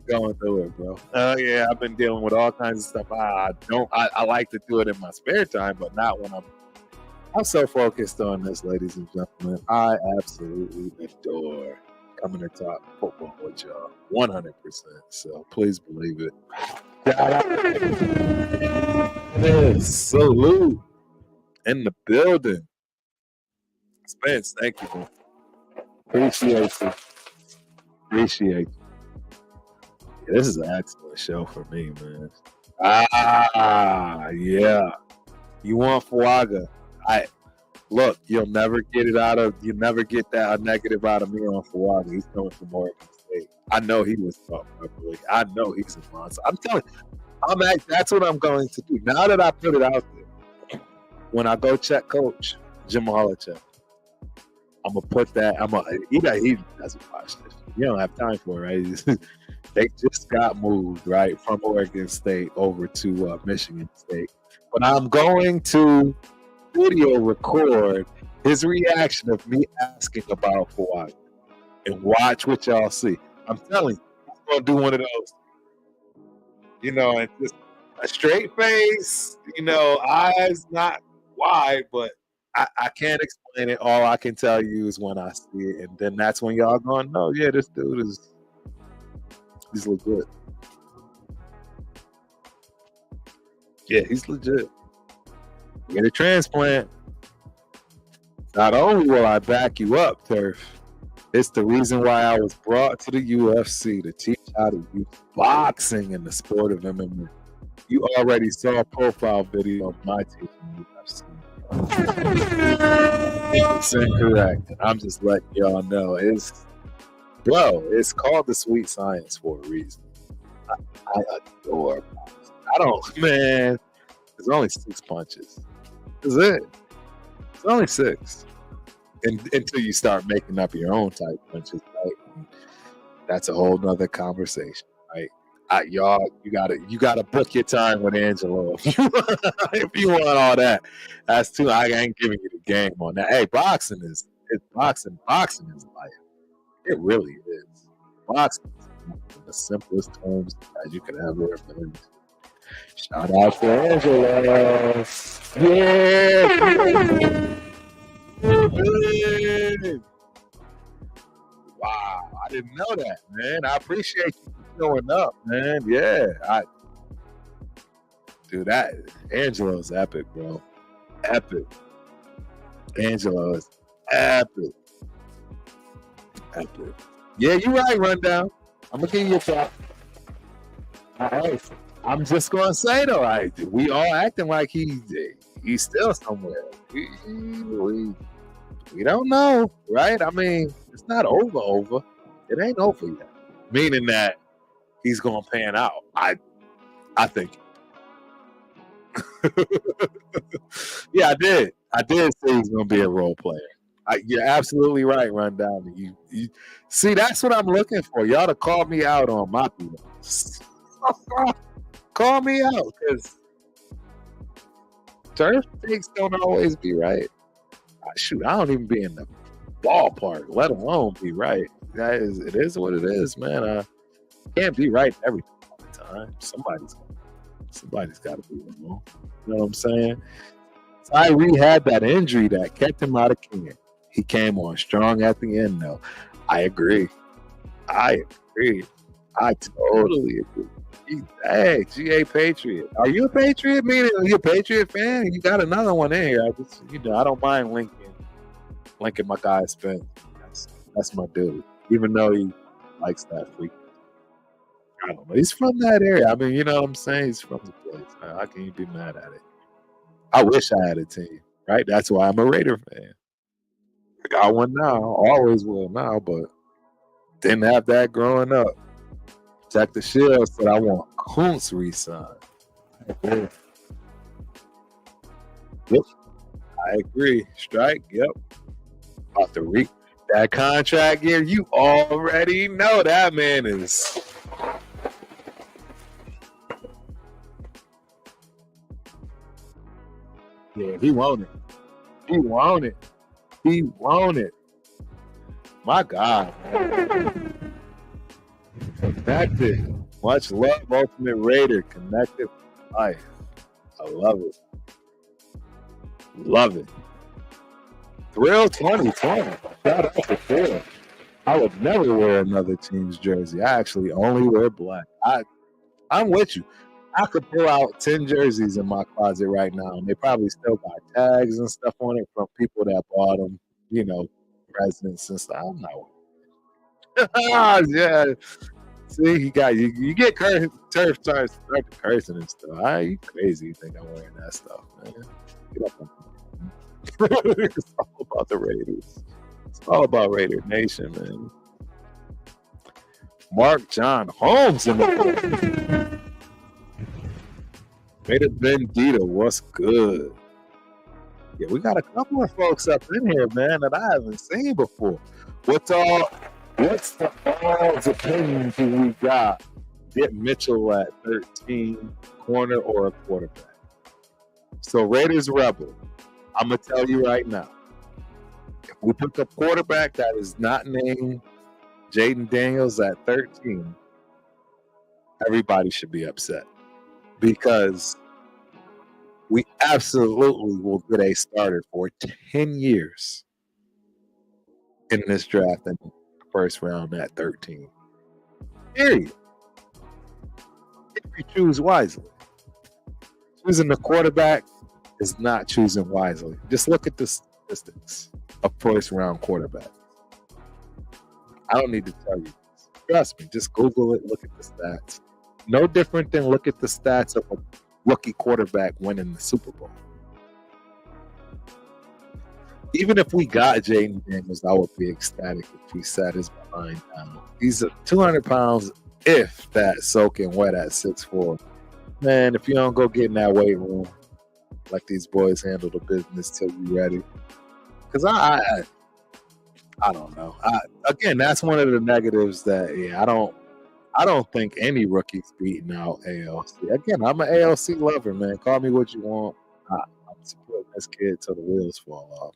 going through it, bro. Yeah, I've been dealing with all kinds of stuff. I like to do it in my spare time, but not when I'm so focused on this, ladies and gentlemen. I absolutely adore coming to talk football with y'all, 100%. So please believe it. Salute in the building. Spence, thank you, man. Appreciate you. Yeah, this is an excellent show for me, man. Yeah. You want Fuaga? Look, you'll never get that negative out of me on Fuaga. He's coming from Oregon State. I know he was taught properly. I know he's a monster. I'm telling you, that's what I'm going to do. Now that I put it out there, when I go check Coach Jim Holochek, I'm gonna put that. He doesn't watch this. You don't have time for it, right? They just got moved right from Oregon State over to Michigan State, but I'm going to video record his reaction of me asking about Hawaii and watch what y'all see. I'm telling you, I'm gonna do one of those, and just a straight face, eyes not wide, but I can't explain it. All I can tell you is when I see it, and then that's when y'all going, no, yeah, this dude he's legit. Yeah, he's legit. Get a transplant. Not only will I back you up, Turf, it's the reason why I was brought to the UFC to teach how to use boxing in the sport of MMA. You already saw a profile video of my teaching UFC. It's incorrect. I'm just letting y'all know. It's called the sweet science for a reason. I adore boxing. Man, there's only 6 punches. That's it. It's only 6. Until you start making up your own type punches, right? That's a whole nother conversation, right? You gotta book your time with Angelo if you want all that. That's too. I ain't giving you the game on that. Hey, boxing is life. It really is. Boxing is in the simplest terms as you could ever imagine. Shout out to Angelo. Yeah. Wow, I didn't know that, man. I appreciate you showing up, man. Yeah, that Angelo's epic, bro. Epic. Angelo is epic. Yeah, you're right, Rundown. I'm gonna give you a shot. All right. I'm just gonna say though, we all acting like he's still somewhere. We don't know, right? I mean, it's not over. It ain't over yet. Meaning that he's gonna pan out. I think. Yeah, I did say he's gonna be a role player. You're absolutely right, Rundown. You see, that's what I'm looking for. Y'all to call me out on my feelings. Call me out, because turf takes don't always be right. Shoot, I don't even be in the ballpark, let alone be right. It is what it is, man. Can't be right every time. Somebody's got to be wrong. You know what I'm saying? Tyree had that injury that kept him out of camp. He came on strong at the end, though. I agree. I totally agree. Hey, GA Patriot. Are you a Patriot? Meaning, are you a Patriot fan? You got another one in here. I don't mind linking my guy Spence. That's my dude. Even though he likes that freak. I don't know. He's from that area. I mean, you know what I'm saying? He's from the place. How can you be mad at it? I wish I had a team, right? That's why I'm a Raider fan. I got one now. Always will now, but didn't have that growing up. Jack the Shield said I want Kuntz re-signed. Yep. I agree. Strike, yep. About to reap that contract year. You already know that man is. Yeah, he want it. He want it. He want it. My God, man. Connected. Much love, Ultimate Raider. Connected life. I love it. Love it. Thrill 2020. Shout out to Thrill. I would never wear another team's jersey. I actually only wear black. I'm with you. I could pull out 10 jerseys in my closet right now, and they probably still got tags and stuff on it from people that bought them, residents and stuff. I'm not. Yeah. See, you get turf starts start cursing and stuff. You crazy? You think I'm wearing that stuff, man? Get up on It's all about the Raiders. It's all about Raider Nation, man. Mark John Holmes in the Raider Vendita, what's good? Yeah, we got a couple of folks up in here, man, that I haven't seen before. What's the all's opinion do we got? Get Mitchell at 13, corner or a quarterback? So Raiders Rebel, I'm going to tell you right now, if we pick a quarterback that is not named Jaden Daniels at 13, everybody should be upset. Because we absolutely will get a starter for 10 years in this draft in the first round at 13. Period. If you choose wisely. Choosing the quarterback is not choosing wisely. Just look at the statistics of first round quarterbacks. I don't need to tell you this. Trust me, just Google it, look at the stats. No different than look at the stats of a rookie quarterback winning the Super Bowl. Even if we got Jaden Daniels, I would be ecstatic if we sat his behind down. He's 200 pounds, if that, soaking wet at 6'4". Man, if you don't go get in that weight room, like these boys handle the business till you ready. Because I don't know. Again, that's one of the negatives that, I don't think any rookie's beating out ALC. Again, I'm an ALC lover, man. Call me what you want. I'm supporting this kid till the wheels fall off.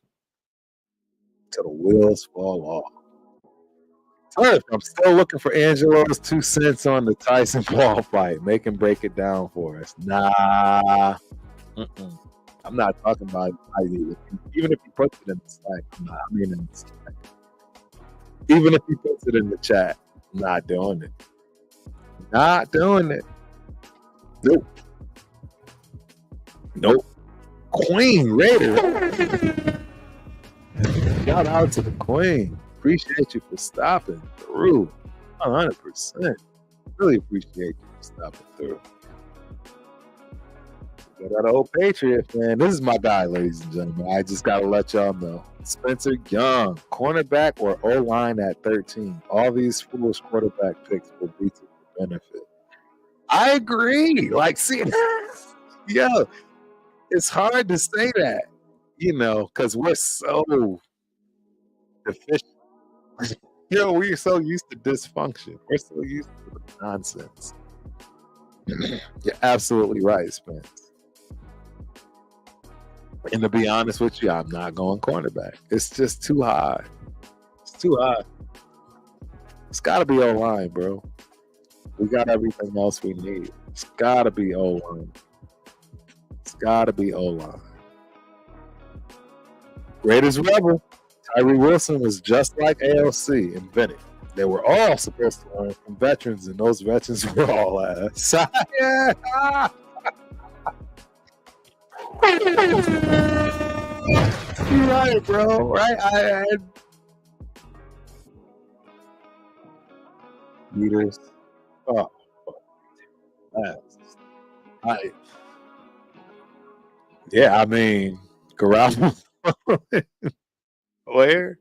Turf, I'm still looking for Angelo's 2 cents on the Tyson Paul fight. Make him break it down for us. Nah. I'm not talking about it. Even if he puts it in the Slack, even if he puts it in the chat, I'm not doing it. Not doing it. Nope. Queen Raider. Shout out to the Queen. Appreciate you for stopping through. 100%. Really appreciate you for stopping through. That old Patriot fan. This is my guy, ladies and gentlemen. I just gotta let y'all know. Spencer Young, cornerback or O-line at 13. All these foolish quarterback picks will be to your benefit. I agree. Like, see, yo, it's hard to say that, because we're so deficient. We're so used to dysfunction. We're so used to the nonsense. You're absolutely right, Spence. And to be honest with you, I'm not going cornerback. It's just too high. It's too high. It's got to be O-line, bro. We got everything else we need. It's got to be O-line. It's got to be O-line. Raiders Rebel. Tyree Wilson was just like ALC invented. They were all supposed to learn from veterans, and those veterans were all ass. Yeah. You're right, bro. Right? Leaders. Oh, I mean, Garoppolo. Where?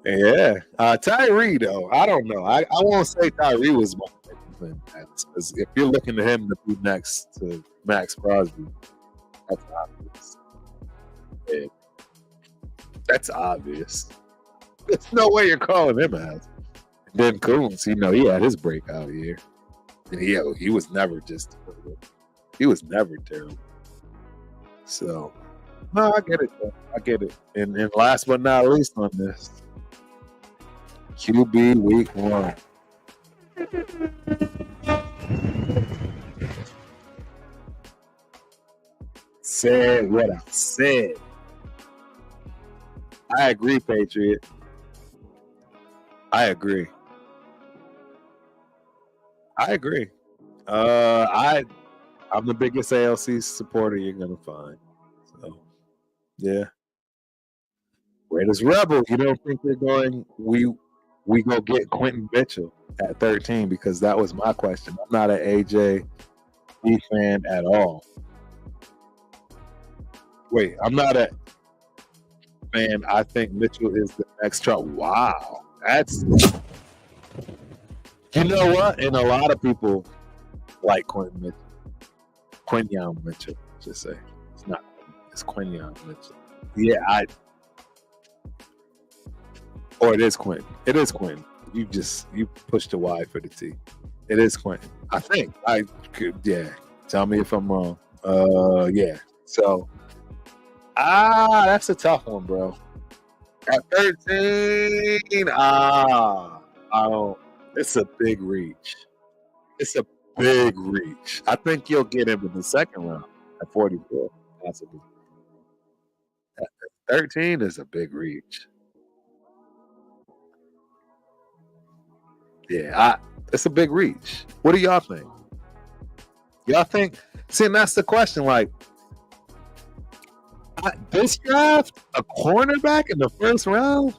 Yeah. Tyree, though. I don't know. I won't say Tyree was my favorite, because if you're looking to him to be next to Max Crosby, that's obvious. Yeah. That's obvious. There's no way you're calling him out. Then Coons, he had his breakout year. And he was never just terrible. He was never terrible. So, no, I get it, though. I get it. And last but not least on this, QB week 1. Said what I said. I agree, Patriot. I agree. I'm the biggest ALC supporter you're gonna find. So, yeah. Raiders Rebel. You don't think they're going? We go get Quentin Mitchell at 13, because that was my question. I'm not an AJ fan at all. Wait, I'm not a fan. I think Mitchell is the next Trump. Wow, that's. You know what? And a lot of people like Quentin Mitchell. Quinyon Mitchell, I should say. It's not. It's Quinyon Mitchell. Yeah, Or it is Quentin. It is Quentin. You pushed the Y for the T. It is Quentin. I think. Yeah. Tell me if I'm wrong. Yeah. So, that's a tough one, bro. At 13, I don't. It's a big reach. I think you'll get him in the second round at 44, possibly. At 13 is a big reach. Yeah, it's a big reach. What do y'all think? Y'all think? See, and that's the question. Like, this draft, a cornerback in the first round?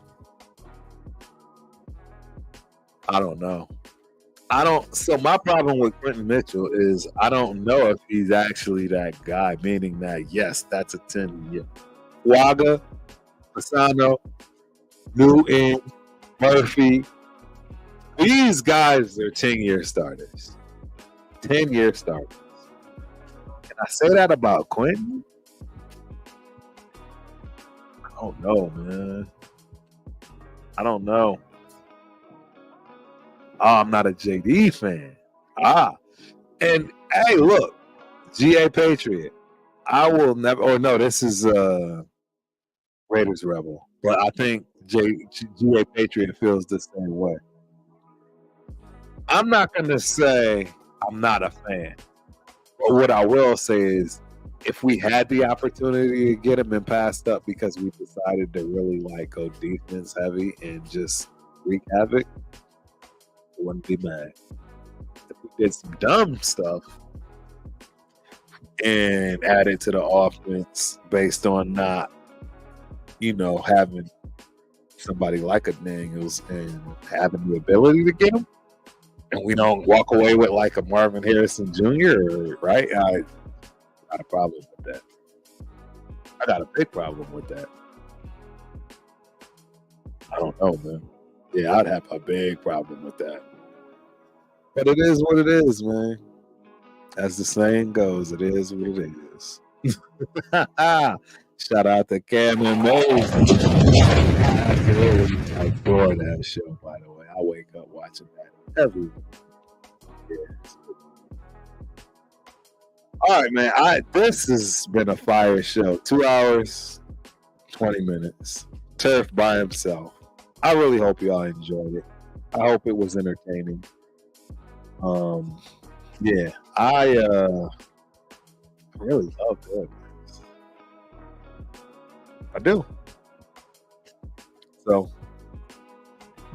I don't know. So my problem with Quentin Mitchell is I don't know if he's actually that guy, meaning that, yes, that's a 10-year. Waga, Fasano, Newton, Murphy, these guys are 10-year starters. 10-year starters. Can I say that about Quentin? I don't know, man. I don't know. Oh, I'm not a JD fan. And hey, look, GA Patriot. I will never. Oh no, this is Raiders Rebel. But I think GA Patriot feels the same way. I'm not gonna say I'm not a fan. But what I will say is, if we had the opportunity to get him and passed up because we decided to really go defense heavy and just wreak havoc, I wouldn't be mad. If we did some dumb stuff and added to the offense based on not, having somebody like a Daniels and having the ability to get him, and we don't walk away with a Marvin Harrison Jr., right? got a problem with that. I got a big problem with that. I don't know, man. Yeah, I'd have a big problem with that. But it is what it is, man. As the saying goes, it is what it is. Shout out to Cam and Maze. Absolutely adore that show, by the way. I wake up watching that every week. Yeah. All right, man. This has been a fire show. 2 hours, 20 minutes. Turf by himself. I really hope y'all enjoyed it. I hope it was entertaining. Yeah, I really love it. I do. So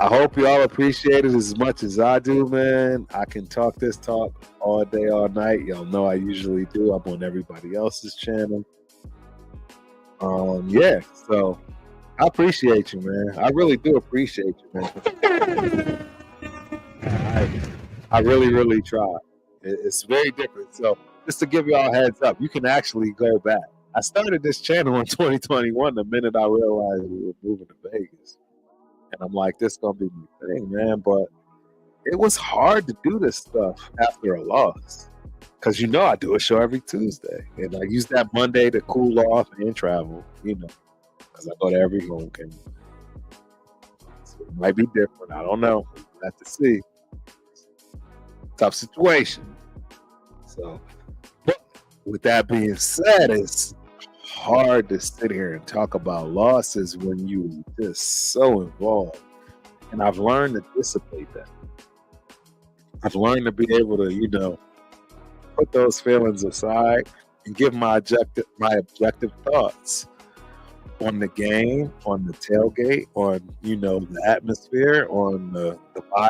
I hope y'all appreciate it as much as I do, man. I can talk this talk all day, all night. Y'all know I usually do. I'm on everybody else's channel. Yeah, so I appreciate you, man. I really do appreciate you, man. I really, really try. It's very different. So just to give y'all a heads up, you can actually go back. I started this channel in 2021 the minute I realized we were moving to Vegas. And I'm like, this is going to be my thing, man. But it was hard to do this stuff after a loss. Because you know I do a show every Tuesday. And I use that Monday to cool off and travel, you know. Because I go to every home game. So it might be different. I don't know. We'll have to see. Tough situation. So, but with that being said, it's hard to sit here and talk about losses when you just so involved. And I've learned to dissipate that. I've learned to be able to, you know, put those feelings aside and give my objective thoughts on the game, on the tailgate, on, you know, the atmosphere, on the vibe,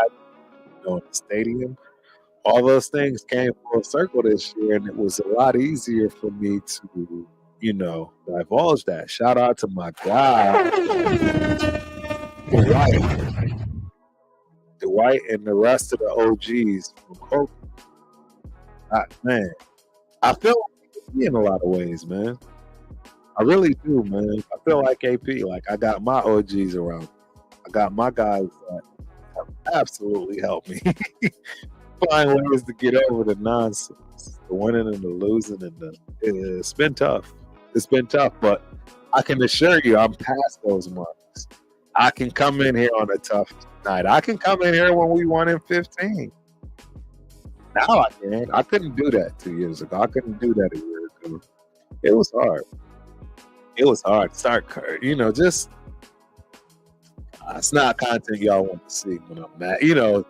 you know, in the stadium. All those things came full circle this year, and it was a lot easier for me to, you know, divulge that. Shout out to my guy, Dwight, and the rest of the OGs from Coke. Man, I feel like AP in a lot of ways, man. I really do, man. I feel like AP. Like, I got my OGs around. I got my guys that have absolutely helped me find ways to get over the nonsense, the winning and the losing, and it's been tough. It's been tough, but I can assure you, I'm past those marks. I can come in here on a tough night. I can come in here when we won in 15. Now I can. I couldn't do that 2 years ago. I couldn't do that a year ago. It was hard. It was hard. Start, you know, just it's not content y'all want to see when I'm mad. You know,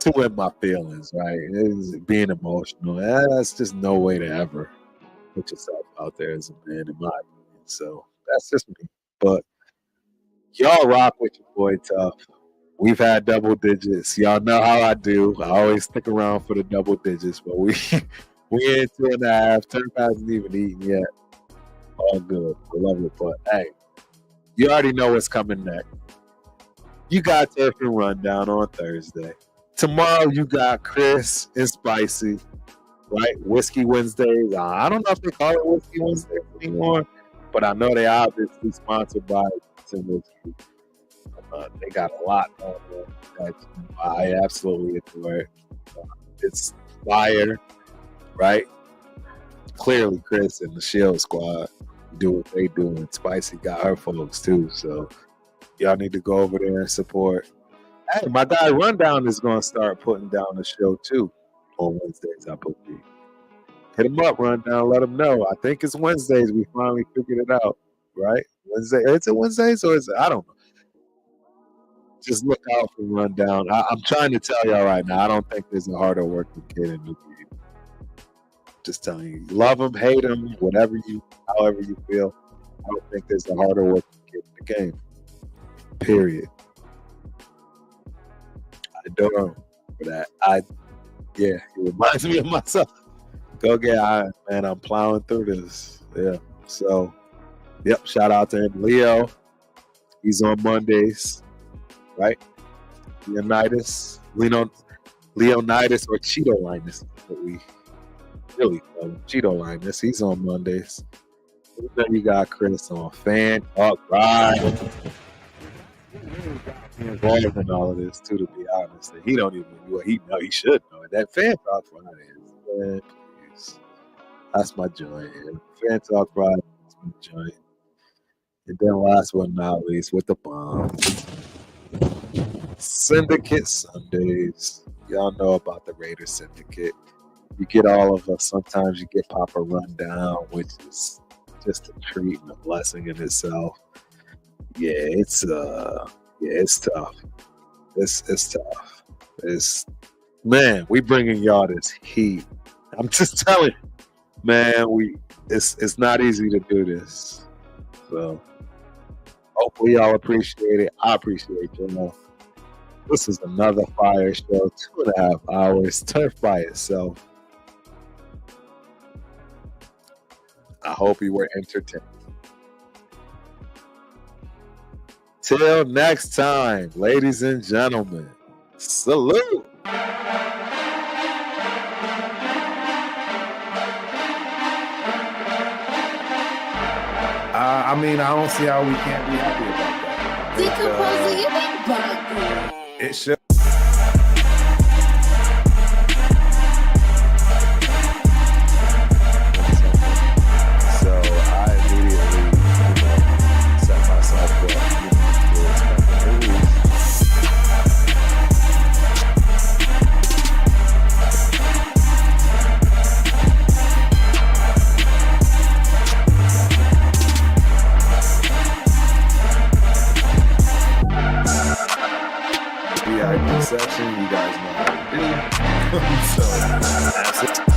to win my feelings, right? It's being emotional. That's just no way to ever put yourself out there as a man, in my opinion. So that's just me. But y'all rock with your boy Tough. We've had double digits. Y'all know how I do. I always stick around for the double digits, but we in 2.5. Turf hasn't even eaten yet. All good. I love it. But hey, you already know what's coming next. You got Turf and Rundown on Thursday. Tomorrow you got Chris and Spicy, right? Whiskey Wednesdays. I don't know if they call it Whiskey Wednesdays anymore, but I know they are obviously sponsored by Tim Whiskey. They got a lot on there that I absolutely adore it. It's fire, right? Clearly, Chris and the Shield Squad do what they do, and Spicy got her folks too. So y'all need to go over there and support. Hey, my guy Rundown is going to start putting down the show too on Wednesdays, I believe. Hit him up, Rundown. Let him know. I think it's Wednesdays. We finally figured it out, right? Wednesday. Is it Wednesdays or is it? I don't know. Just look out for Rundown. I'm trying to tell y'all right now, I don't think there's a harder working kid in the game. Just telling you. Love him, hate him, however you feel. I don't think there's a harder working kid in the game. Period. I don't know for that. It reminds me of myself. Go get man, I'm plowing through this. Yeah. So, yep, shout out to him. Leo. He's on Mondays. Right? Leonidas or Cheeto Linus, what we Really tell him. Cheeto Linus, he's on Mondays. Then you got Chris on Fan Talk Right. Involved in all of this too, to be honest. He don't even he know he should know it. That Fan Talk Friday is, man, please. That's my joint. Fan Talk Friday is my joint. And then last but not least, with the bomb. Syndicate Sundays. Y'all know about the Raider Syndicate. You get all of us. Sometimes you get Papa Rundown, which is just a treat and a blessing in itself. Yeah, it's tough. It's tough. Man, we bringing y'all this heat. I'm just telling you, man, it's not easy to do this. So hopefully y'all appreciate it. I appreciate y'all. This is another fire show, 2.5 hours, turf by itself. I hope you were entertained. Till next time, ladies and gentlemen, salute. I mean, I don't see how we can't be happy about that. Decomposer, you been bugging. It should. So I immediately, set myself up, to expect the news. VIP section, you guys know how to do. So that's it.